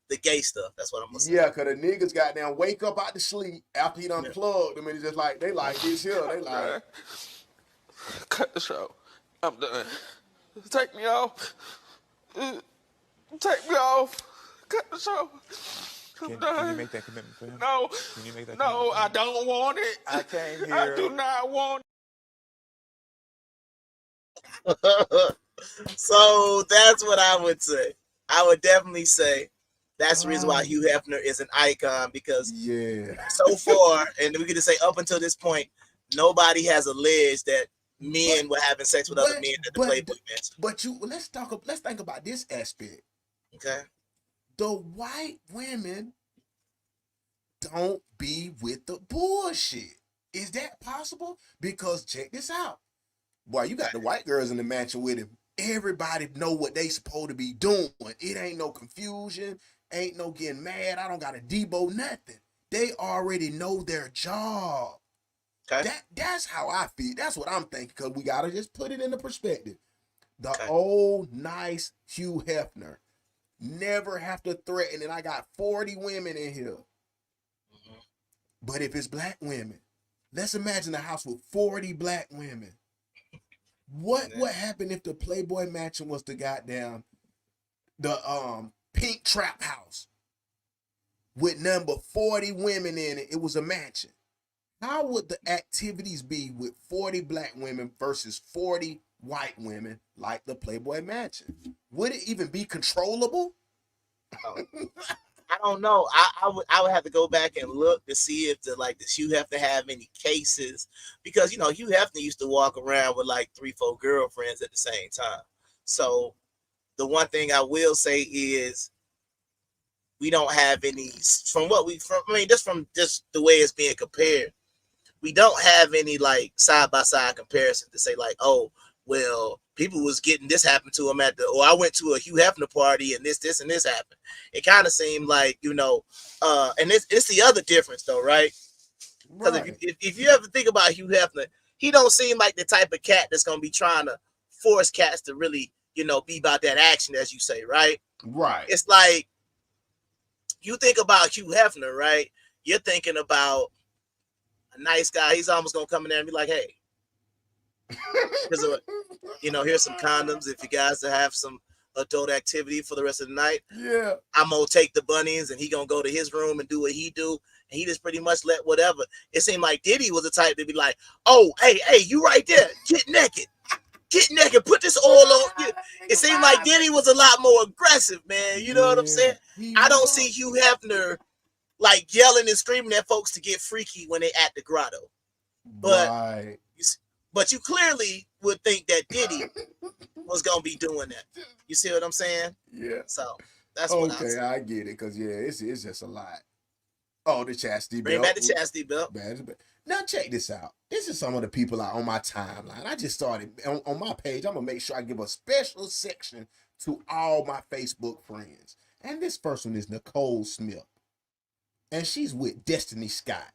the gay stuff. That's what I'm gonna say. Yeah, cause the niggas goddamn wake up out the sleep after he done plugged them and it's just like they like this here. They like cut the show. I'm done. Take me off. Take me off. Cut the show. I'm done. Can you make that commitment for him? No. Can you make that no, I don't want it. I came here. I do not want it. So that's what I would say. I would definitely say that's the reason why Hugh Hefner is an icon because so far, and we could just say up until this point, nobody has alleged that men were having sex with other men at the Playboy Mansion. But let's think about this aspect. Okay. The white women don't be with the bullshit. Is that possible? Because check this out. Boy, you got the white girls in the mansion with him. Everybody know what they supposed to be doing. It ain't no confusion. Ain't no getting mad. I don't got a Debo, nothing. They already know their job. Okay. That's how I feel. That's what I'm thinking, because we got to just put it into perspective. The old, nice Hugh Hefner. Never have to threaten it. I got 40 women in here. But if it's black women, let's imagine a house with 40 black women. What would happen if the Playboy Mansion was the goddamn pink trap house with number 40 women in it? It was a mansion. How would the activities be with 40 black women versus 40 white women like the Playboy Mansion? Would it even be controllable? I don't know. I would have to go back and look to see if does Hugh Hefner have any cases, because you know Hugh Hefner used to walk around with like 3-4 girlfriends at the same time. So the one thing I will say is we don't have any just from the way it's being compared. We don't have any like side by side comparison to say like, oh, well, people was getting this happened to them or I went to a Hugh Hefner party and this and this happened. It kind of seemed like, you know, and it's the other difference though, right? Because if you ever think about Hugh Hefner, he don't seem like the type of cat that's gonna be trying to force cats to really, you know, be about that action, as you say, right? Right. It's like you think about Hugh Hefner, right? You're thinking about a nice guy. He's almost gonna come in there and be like, hey, you know, here's some condoms if you guys have some adult activity for the rest of the night. Yeah, I'm gonna take the bunnies and he gonna go to his room and do what he do, and he just pretty much let whatever. It seemed like Diddy was the type to be like, oh, hey, you right there, get naked, put this oil on you. It seemed like Diddy was a lot more aggressive, man. You know what I'm saying? I don't see Hugh Hefner like yelling and screaming at folks to get freaky when they at the grotto. But But you clearly would think that Diddy was gonna be doing that. You see what I'm saying? Yeah. So that's what I Okay, I get it. Cause yeah, it's just a lot. Oh, the chastity bring belt. back the chastity belt. Now check this out. This is some of the people on my timeline. I just started on my page. I'm gonna make sure I give a special section to all my Facebook friends. And this first one is Nicole Smith. And she's with Destiny Scott.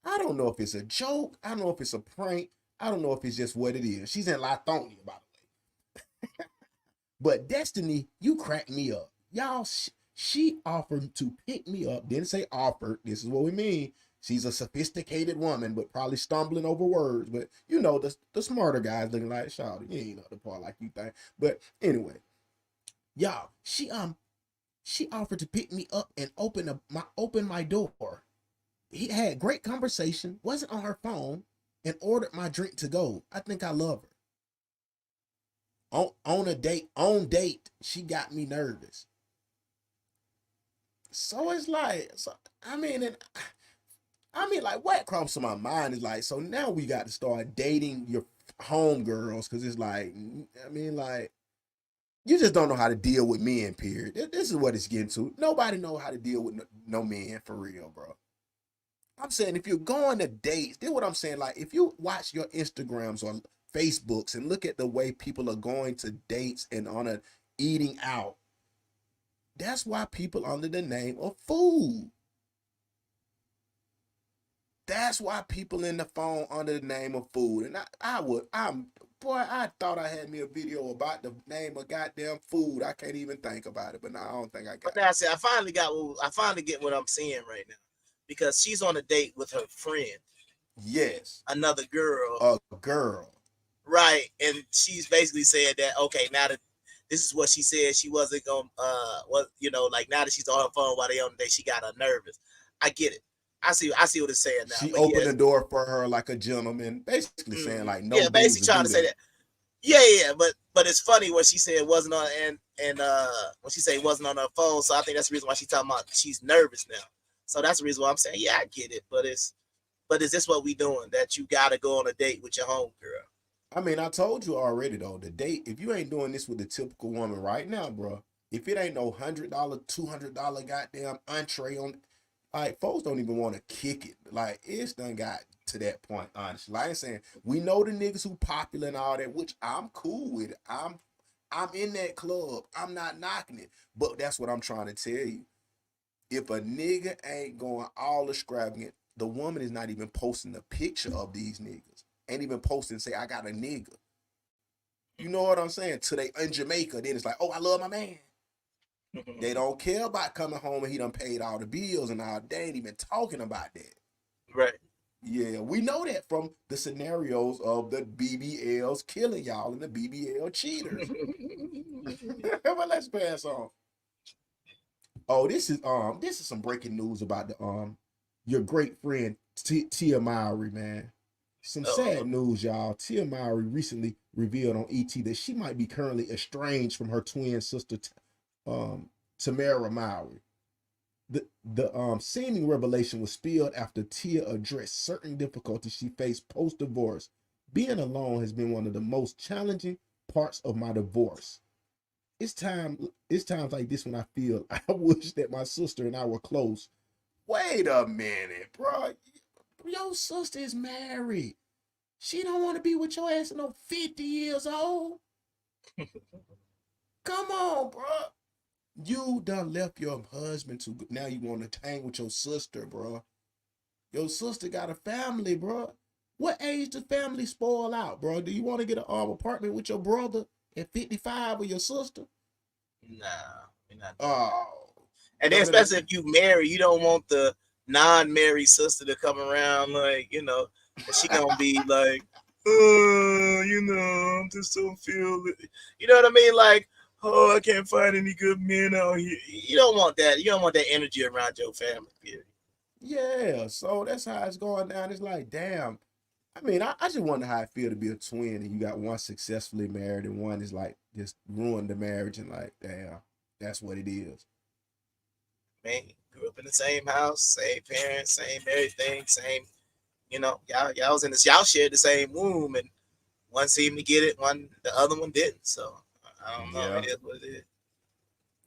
I don't know if it's a joke. I don't know if it's a prank. I don't know if it's just what it is. She's in Lithonia, by the way. But Destiny, you crack me up. Y'all, she offered to pick me up. Didn't say offered. This is what we mean. She's a sophisticated woman, but probably stumbling over words. But you know, the smarter guys looking like, Shawty, you ain't up the part like you think. But anyway, y'all, she offered to pick me up and open my door. He had great conversation, wasn't on her phone, and ordered my drink to go. I think I love her. On date, she got me nervous. So it's like, like what comes to my mind is like, so now we got to start dating your homegirls, because it's like, you just don't know how to deal with men, period. This is what it's getting to. Nobody know how to deal with no men, for real, bro. I'm saying if you're going to dates, this is what I'm saying. Like, if you watch your Instagrams or Facebooks and look at the way people are going to dates and on a eating out, that's why people under the name of food. That's why people in the phone under the name of food. And I thought I had me a video about the name of goddamn food. I can't even think about it, but now I don't think I got it. But now, see, I finally get what I'm seeing right now. Because she's on a date with her friend. Yes. Another girl. A girl. Right. And she's basically saying that, okay, now that this is what she said, she wasn't going to, like now that she's on her phone while they on the date, she got her nervous. I get it. I see what it's saying now. She opened the door for her like a gentleman, basically saying like no. Yeah, basically trying to say that. Yeah, but it's funny what she said wasn't on and when she said it wasn't on her phone, so I think that's the reason why she's talking about she's nervous now. So that's the reason why I'm saying, yeah, I get it, but is this what we doing? That you gotta go on a date with your homegirl? I mean, I told you already though, the date. If you ain't doing this with the typical woman right now, bro, if it ain't no $100, $200 goddamn entree on, like folks don't even want to kick it. Like it's done got to that point, honestly. Like I ain't saying we know the niggas who popular and all that, which I'm cool with. I'm in that club. I'm not knocking it, but that's what I'm trying to tell you. If a nigga ain't going all extravagant, the woman is not even posting a picture of these niggas. Ain't even posting say, I got a nigga. You know what I'm saying? Till they in Jamaica, then it's like, oh, I love my man. They don't care about coming home and he done paid all the bills and all. They ain't even talking about that. Right. Yeah, we know that from the scenarios of the BBLs killing y'all and the BBL cheaters. But let's pass on. Oh, this is some breaking news about the your great friend Tia Mowry, man. Some sad news, y'all. Tia Mowry recently revealed on ET that she might be currently estranged from her twin sister Tamara Mowry. The seeming revelation was spilled after Tia addressed certain difficulties she faced post-divorce. Being alone has been one of the most challenging parts of my divorce. It's times like this when I feel I wish that my sister and I were close. Wait a minute, bro. Your sister is married. She don't want to be with your ass at no 50 years old. Come on, bro. You done left your husband to now you want to hang with your sister, bro. Your sister got a family, bro. What age does family spoil out, bro? Do you want to get an apartment with your brother at 55 with your sister? Nah, we're not. Oh. And then especially if you marry, you don't want the non-married sister to come around like, and she gonna be like, I just don't feel it. You know what I mean? Like, I can't find any good men out here. You don't want that. You don't want that energy around your family, period. Yeah, so that's how it's going down. It's like, damn. I mean, I just wonder how it feel to be a twin and you got one successfully married and one is like just ruined the marriage and like, damn, that's what it is. Man, grew up in the same house, same parents, same everything, same, y'all was in this, y'all shared the same womb and one seemed to get it, the other one didn't. So I don't know. Yeah. It is what it is.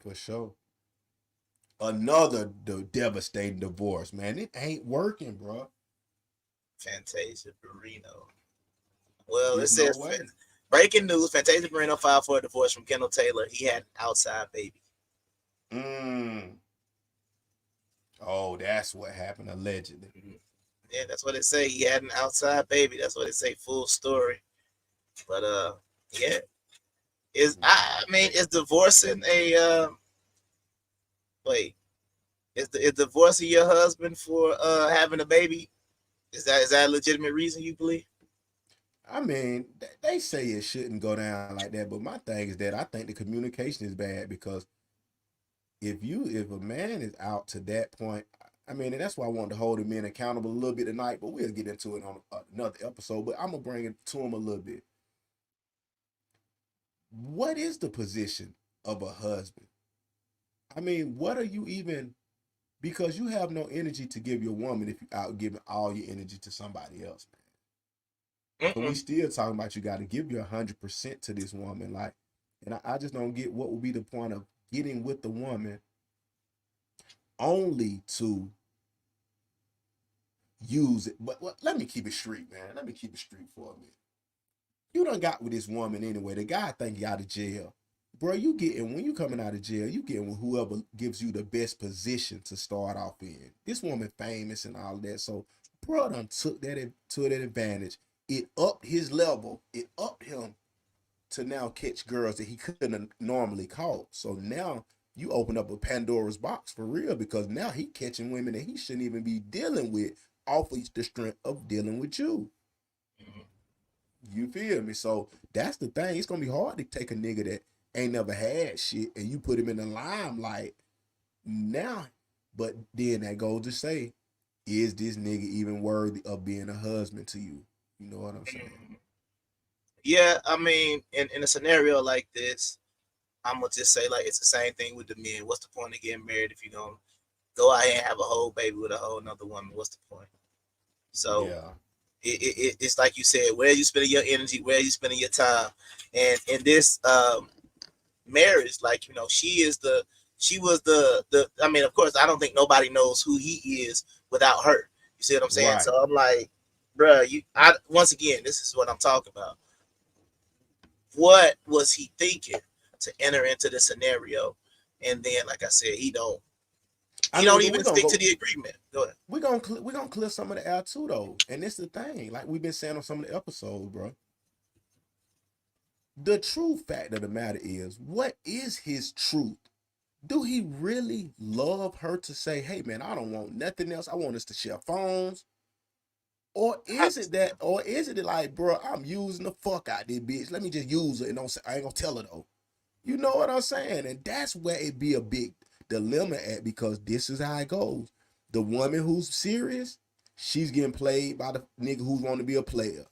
For sure. Another devastating divorce, man. It ain't working, bro. Fantasia Barrino. Well, it There's says no way. breaking news: Fantasia Barrino filed for a divorce from Kendall Taylor. He had an outside baby. Oh, that's what happened allegedly. Yeah, that's what it say. He had an outside baby. That's what it say. Full story. But yeah. Is divorcing a wait. Is divorcing your husband for having a baby? Is that a legitimate reason you believe? I mean, they say it shouldn't go down like that, but my thing is that I think the communication is bad, because if a man is out to that point, I mean, and that's why I wanted to hold the men accountable a little bit tonight, but we'll get into it on another episode, but I'm going to bring it to him a little bit. What is the position of a husband? I mean, what are you even, because you have no energy to give your woman if you're out giving all your energy to somebody else, man. But we still talking about you got to give your 100% to this woman. Like, and I just don't get what would be the point of getting with the woman only to use it. But let me keep it straight, man. Let me keep it straight for a minute. You done got with this woman anyway. The guy think you out of jail. Bro, you getting, when you coming out of jail, you getting with whoever gives you the best position to start off in. This woman famous and all that. So, bro done took that to that advantage. It upped his level. It upped him to now catch girls that he couldn't have normally caught. So now you open up a Pandora's box for real, because now he catching women that he shouldn't even be dealing with off of the strength of dealing with you. You feel me? So that's the thing. It's going to be hard to take a nigga that ain't never had shit and you put him in the limelight now. But then that goes to say, is this nigga even worthy of being a husband to you? You know what I'm saying? Yeah, I mean, in a scenario like this, I'm gonna just say, like, it's the same thing with the men. What's the point of getting married if you're gonna go out here and have a whole baby with a whole nother woman? What's the point? So yeah. It's like you said, where are you spending your energy? Where are you spending your time? And in this marriage, like, you know, she was the I mean, of course, I don't think nobody knows who he is without her. You see what I'm saying? Right. So I'm like, bruh, once again, this is what I'm talking about. What was he thinking to enter into the scenario? And then, like I said, he don't even stick to the agreement. Go ahead. We're gonna clear some of the air too, though. And this is the thing, like we've been saying on some of the episodes, bro. The true fact of the matter is, what is his truth? Do he really love her to say, hey man, I don't want nothing else. I want us to share phones. Or is it like, bro, I'm using the fuck out this bitch. Let me just use her and I ain't gonna tell her though. You know what I'm saying? And that's where it be a big dilemma at, because this is how it goes. The woman who's serious, she's getting played by the nigga who's want to be a player.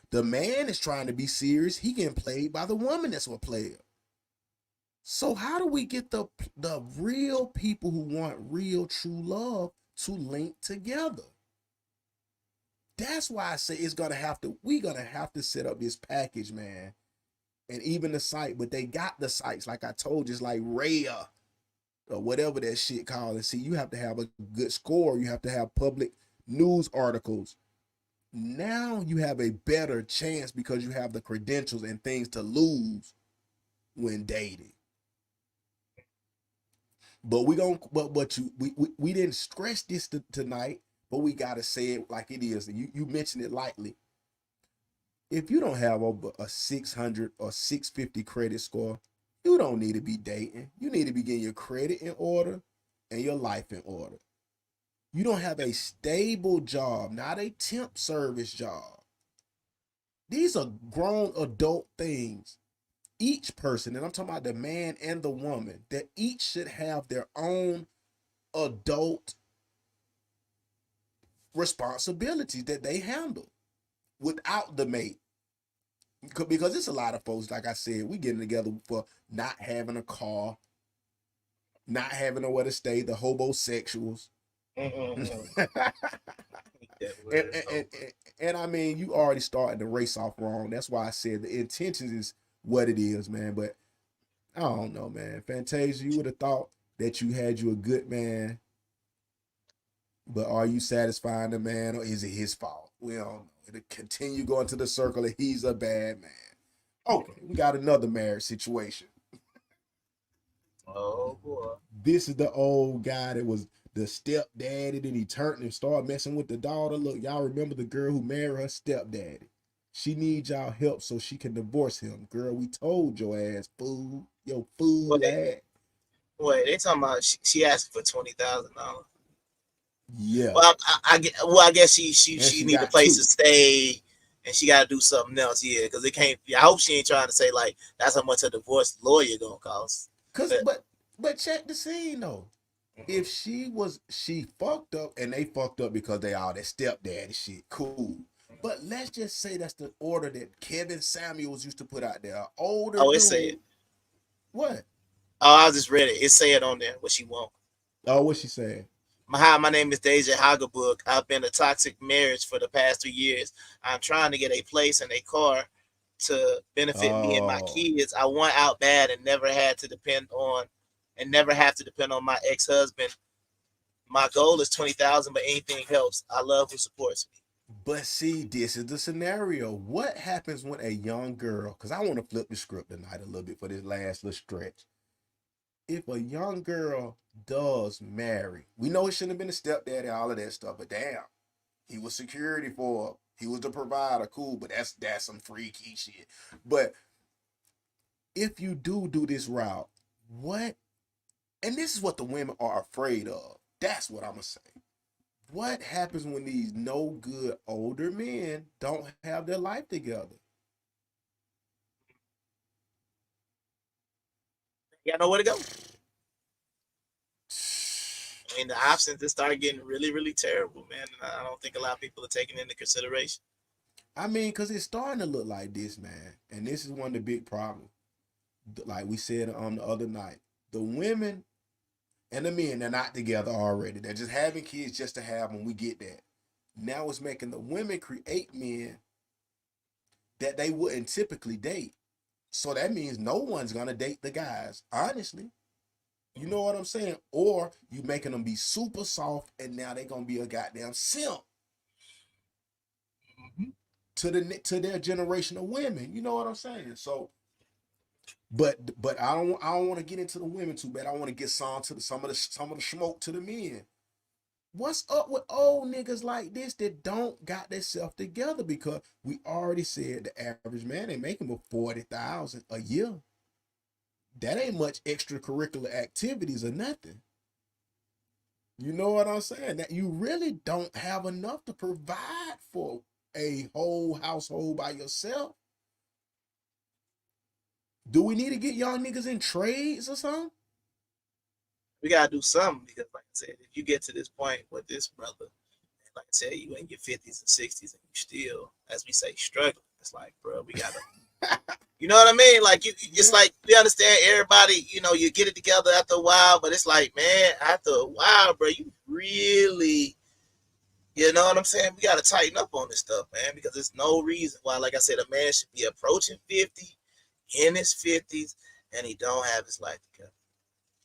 The man is trying to be serious. He getting played by the woman that's a player. So how do we get the real people who want real true love to link together? That's why I say we're gonna have to set up this package, man. And even the site, but they got the sites, like I told you, it's like Raya or whatever that shit called. And see, you have to have a good score. You have to have public news articles. Now you have a better chance because you have the credentials and things to lose when dating. But we didn't stress this tonight, but we gotta say it like it is. You mentioned it lightly. If you don't have over a 600 or 650 credit score, you don't need to be dating. You need to be getting your credit in order and your life in order. You don't have a stable job, not a temp service job. These are grown adult things. Each person, and I'm talking about the man and the woman, that each should have their own adult responsibilities that they handle without the mate. Because it's a lot of folks, like I said, we getting together for not having a car, not having nowhere to stay, the hobosexuals. And I mean, you already starting the race off wrong. That's why I said the intentions is what it is, man. But I don't know, man. Fantasia, you would have thought that you had you a good man, but are you satisfying the man, or is it his fault? We don't know. It'll continue going to the circle that he's a bad man. Okay, we got another marriage situation. Oh boy. This is the old guy that was the stepdaddy, then he turned and started messing with the daughter. Look, y'all remember the girl who married her stepdaddy. She needs y'all help so she can divorce him. Girl, we told your ass, fool. Yo, fool lad. Wait, they talking about she asked for $20,000. Yeah. Well, I guess she need a place to stay, and she got to do something else. Yeah, because it can't. I hope she ain't trying to say like that's how much a divorce lawyer gonna cost. But check the scene though. If she fucked up, and they fucked up because they all that stepdaddy shit, cool. But let's just say that's the order that Kevin Samuels used to put out there. Older dude. It said. What? Oh, I just read it. It said on there what she want. Oh, what she saying? Hi, my name is Deja Hagabook. I've been in a toxic marriage for the past 3 years. I'm trying to get a place and a car to benefit me and my kids. I want out bad and never have to depend on my ex-husband. My goal is $20,000, but anything helps. I love who supports me. But see, this is the scenario. What happens when a young girl, because I want to flip the script tonight a little bit for this last little stretch. If a young girl does marry, we know it shouldn't have been a stepdaddy, all of that stuff, but damn, he was security for her. He was the provider, cool, but that's some freaky shit. But if you do this route, what, and this is what the women are afraid of. That's what I'm going to say. What happens when these no good older men don't have their life together? You got nowhere to go. I mean, the options just start getting really, really terrible, man. And I don't think a lot of people are taking into consideration. I mean, because it's starting to look like this, man. And this is one of the big problems. Like we said on the other night, the women and the men, they're not together already. They're just having kids just to have them. We get that. Now it's making the women create men that they wouldn't typically date. So that means no one's going to date the guys, honestly. You know what I'm saying? Or you making them be super soft and now they're going to be a goddamn simp to their generation of women. You know what I'm saying? So, but I don't want to get into the women too bad. I want to get some of the smoke to the men. What's up with old niggas like this that don't got themselves together? Because we already said the average man ain't making but $40,000 a year. That ain't much extracurricular activities or nothing. You know what I'm saying? That you really don't have enough to provide for a whole household by yourself. Do we need to get young niggas in trades or something? We gotta do something because, like I said, if you get to this point with this brother, and like I said, you in your 50s and 60s and you still, as we say, struggling. It's like, bro, we gotta, you know what I mean? Like it's like we understand everybody. You know, you get it together after a while, but it's like, man, after a while, bro, you really, you know what I'm saying? We gotta tighten up on this stuff, man, because there's no reason why, like I said, a man should be approaching 50, in his 50s, and he don't have his life together.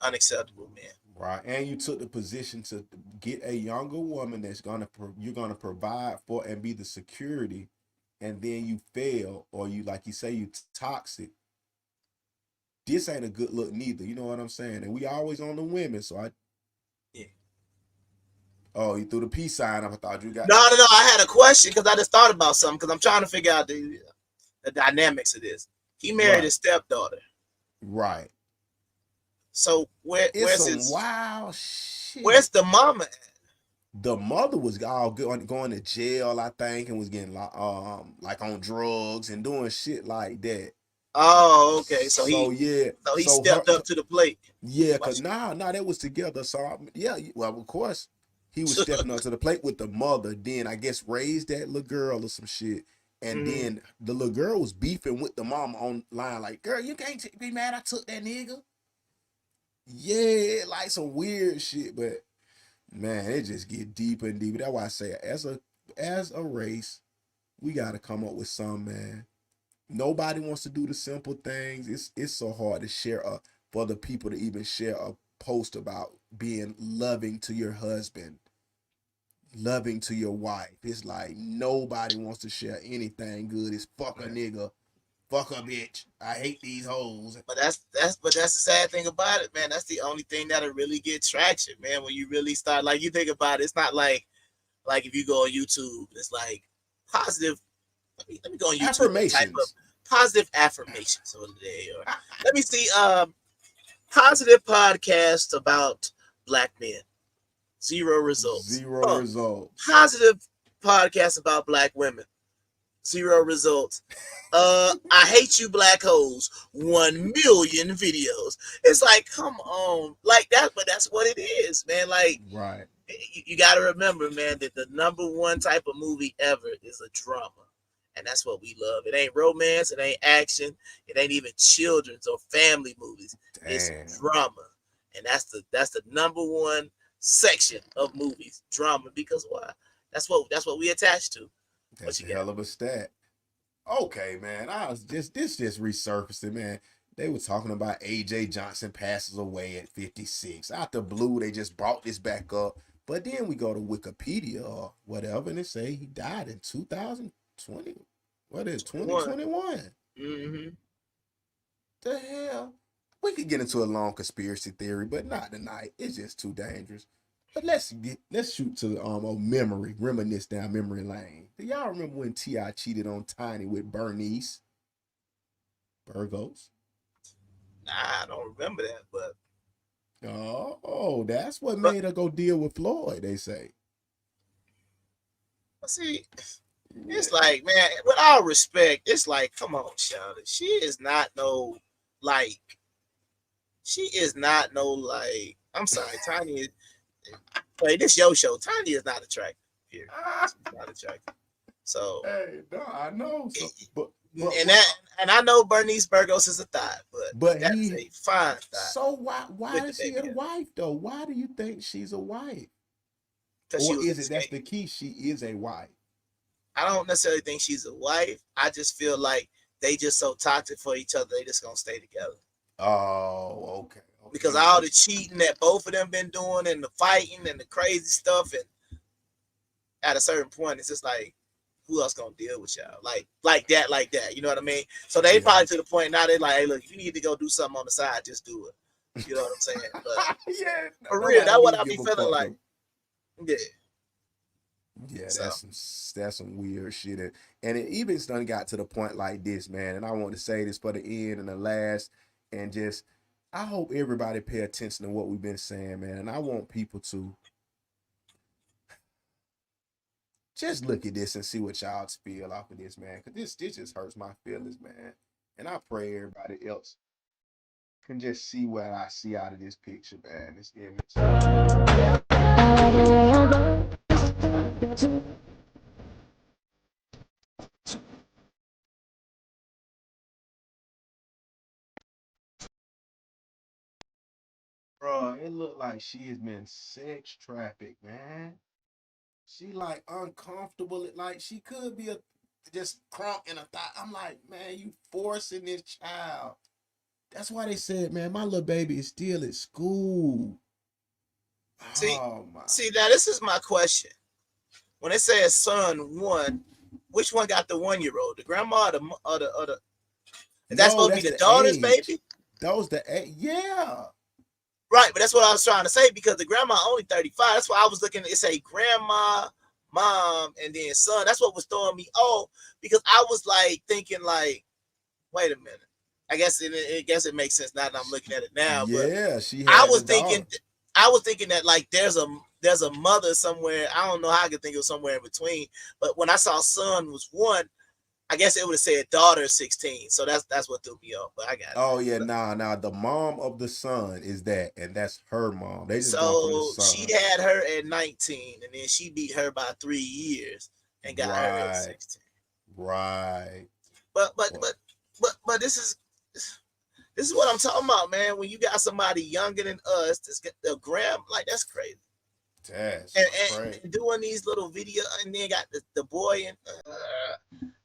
Unacceptable, man. Right, and you took the position to get a younger woman that's you're gonna provide for and be the security, and then you fail, or you, like you say, you toxic. This ain't a good look neither. You know what I'm saying? And we always on the women, so yeah. Oh, you threw the peace sign up. I thought you got no. I had a question because I just thought about something because I'm trying to figure out the dynamics of this. He married his stepdaughter. Right. So where's his wild shit? Where's the mama at? The mother was all going to jail, I think, and was getting like on drugs and doing shit like that. Oh, okay. So he stepped up to the plate. Yeah, because that was together. So well, of course, he was stepping up to the plate with the mother. Then I guess raised that little girl or some shit. And then the little girl was beefing with the mama online, like, girl, you can't be mad I took that nigga. Yeah, like some weird shit, but Man, it just get deeper and deeper. That's why I say, as a race, we got to come up with some, man. Nobody wants to do the simple things. It's so hard to share for the people to even share a post about being loving to your husband, loving to your wife. It's like nobody wants to share anything good. It's fuck a nigga, fuck a bitch. I hate these hoes. But that's the sad thing about it, man. That's the only thing that'll really get traction, man. When you really start, like, you think about it, it's not like if you go on YouTube, it's like positive. Let me go on YouTube. Affirmations. Type of positive affirmations of the day, or let me see. Positive podcast about black men. 0 results. 0 results. Positive podcast about black women. 0 results. I hate you black hoes. 1 million videos. It's like, come on, like that, but that's what it is, man. Like, right. You got to remember, man, that the #1 type of movie ever is a drama. And that's what we love. It ain't romance. It ain't action. It ain't even children's or family movies. Damn. It's drama. And that's the #1 section of movies, drama. Because why? That's what we attach to. That's a hell of a stat. Okay, man. This just resurfacing, man. They were talking about AJ Johnson passes away at 56. Out the blue, they just brought this back up. But then we go to Wikipedia or whatever, and they say he died in 2020. What is 2021? Mm-hmm. The hell? We could get into a long conspiracy theory, but not tonight. It's just too dangerous. But let's shoot to reminisce down memory lane. Do y'all remember when T.I. cheated on Tiny with Bernice Burgos? Nah, I don't remember that, but that's what made her go deal with Floyd, they say. See, it's like, man, with all respect, it's like, come on, Shawty. She is not no, I'm sorry, Tiny is, hey, this your show. Tiny is not attractive. Here. She's not attractive. So, hey, no, I know. So, but I know Bernice Burgos is a thought, but that's a fine thought. So why is she a wife though? Why do you think she's a wife? Or is it that's the key? She is a wife. I don't necessarily think she's a wife. I just feel like they just so toxic for each other. They just gonna stay together. Oh, okay. Because all the cheating that both of them been doing and the fighting and the crazy stuff, and at a certain point, it's just like, who else gonna deal with y'all? Like that. You know what I mean? So they probably to the point now they're like, hey, look, if you need to go do something on the side, just do it. You know what I'm saying? But yeah, for real, that's what I be feeling like. Yeah. Yeah, that's some weird shit. And it even done got to the point like this, man. And I want to say this for the end and the last, and just I hope everybody pay attention to what we've been saying, man. And I want people to just look at this and see what y'all feel off of this, man. Because this just hurts my feelings, man. And I pray everybody else can just see what I see out of this picture, man. This image. Bro, it looked like she has been sex trafficked, man. She like uncomfortable. Like she could be just crunk in a thought. I'm like, man, you forcing this child. That's why they said, man, my little baby is still at school. See, now this is my question. When it says son 1, which one got the 1-year-old? The grandma or the is that supposed to be the daughter's baby? Those the yeah. Right, but that's what I was trying to say, because the grandma only 35. That's why I was looking at it say grandma, mom, and then son. That's what was throwing me off, because I was like thinking like, wait a minute. I guess it makes sense now that I'm looking at it now. Yeah, but I was thinking that like there's a mother somewhere. I don't know how I could think of somewhere in between. But when I saw son was 1, I guess it would have said daughter 16. So that's what threw me off. But I got it. Oh yeah, nah. The mom of the son is that, and that's her mom. They just so she had her at 19, and then she beat her by 3 years and got her at 16. Right. But this is what I'm talking about, man. When you got somebody younger than us, that's the gram, like that's crazy. That's and doing these little video, and then got the boy and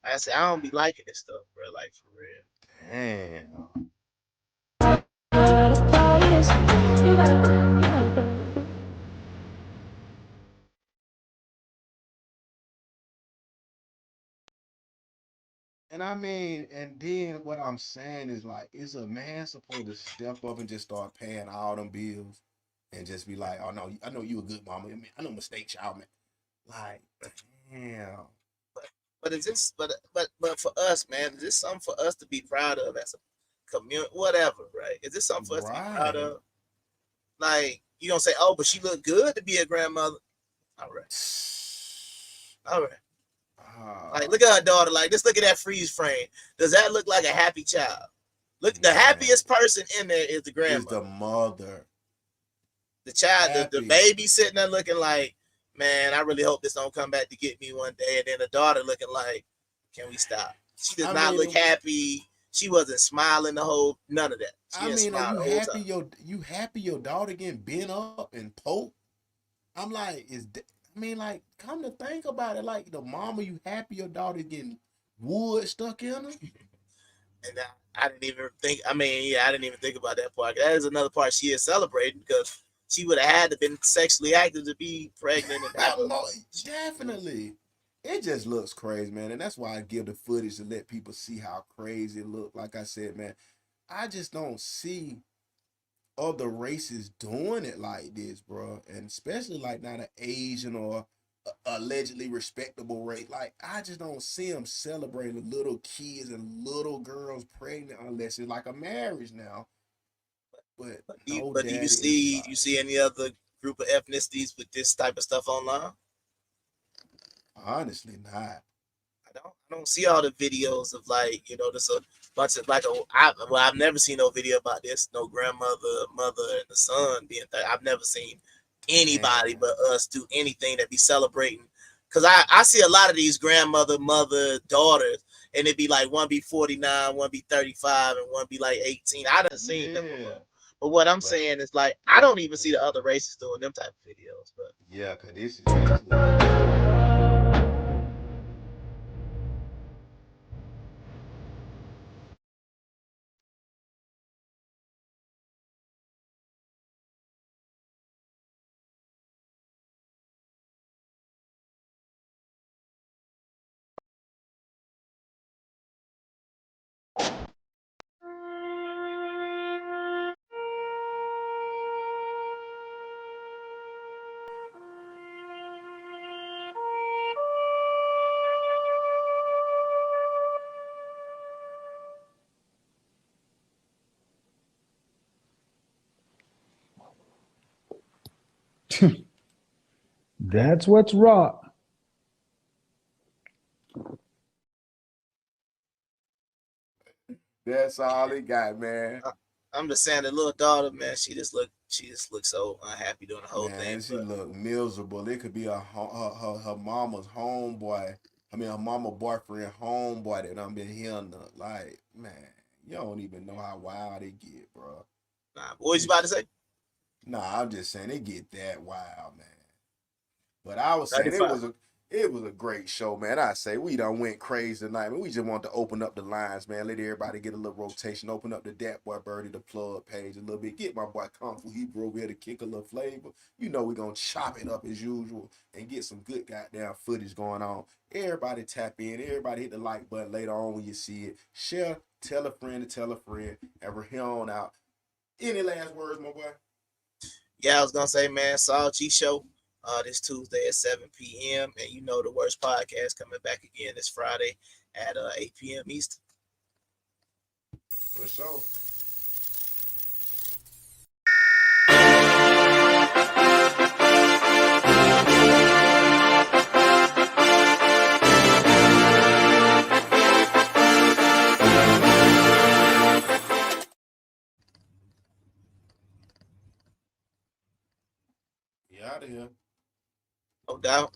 I said I don't be liking this stuff, bro. Like for real. Damn. And I mean, and then what I'm saying is like, is a man supposed to step up and just start paying all them bills and just be like, oh no, I know you a good mama. I mean, I know mistakes y'all make. Like, damn. But is this but for us, man, is this something for us to be proud of as a community, whatever, right? Is this something for us to be proud of? Like, you don't say, oh, but she looked good to be a grandmother. All right. Like, look at her daughter. Like, just look at that freeze frame. Does that look like a happy child? Look, the happiest person in there is the grandmother. Is the mother. The child, the baby sitting there looking like, man, I really hope this don't come back to get me one day. And then the daughter looking like, can we stop? She does not look happy. She wasn't smiling the whole, none of that. I mean, are you happy your daughter getting bent up and poked? I'm like, like, come to think about it, like the mama, you happy your daughter getting wood stuck in her? And I didn't even think, I didn't even think about that part. That is another part she is celebrating because she would have had to been sexually active to be pregnant. And Definitely. It just looks crazy, man. And that's why I give the footage to let people see how crazy it looked. Like I said, man, I just don't see other races doing it like this, bro. And especially like not an Asian or allegedly respectable race. Like, I just don't see them celebrating little kids and little girls pregnant unless it's like a marriage now. But do you see any other group of ethnicities with this type of stuff online? Honestly, not. I don't see all the videos of like, there's a bunch of like I've never seen no video about this. No grandmother, mother, and the son being I've never seen anybody but us do anything that be celebrating. Cause I see a lot of these grandmother, mother, daughters, and it'd be like one be 49, one be 35, and one be like 18. I done seen them before. But what I'm saying is like I don't even see the other races doing them type of videos. But yeah, cause this is That's what's raw. That's all he got, man. I'm just saying the little daughter, man, she just looked so unhappy doing the whole thing. She looked miserable. It could be her mama's homeboy. I mean, her mama boyfriend homeboy that done been hearing her. Like, man, you don't even know how wild it get, bro. Nah, what was you about to say? Nah, I'm just saying it get that wild, man. But I was saying it was a great show, man. I say we done went crazy tonight, man. We just want to open up the lines, man. Let everybody get a little rotation. Open up the Datboi Byrdie, the Plugg page a little bit. Get my boy Kung Fu Hebrew over here to kick a little flavor. You know we're going to chop it up as usual and get some good goddamn footage going on. Everybody tap in. Everybody hit the like button later on when you see it. Share, tell a friend to tell a friend. And we're here on out. Any last words, my boy? Yeah, I was going to say, man, Saul G Show. This Tuesday at 7 p.m. And you know the worst podcast coming back again this Friday at 8 p.m. Eastern. For sure. You out of here. No doubt.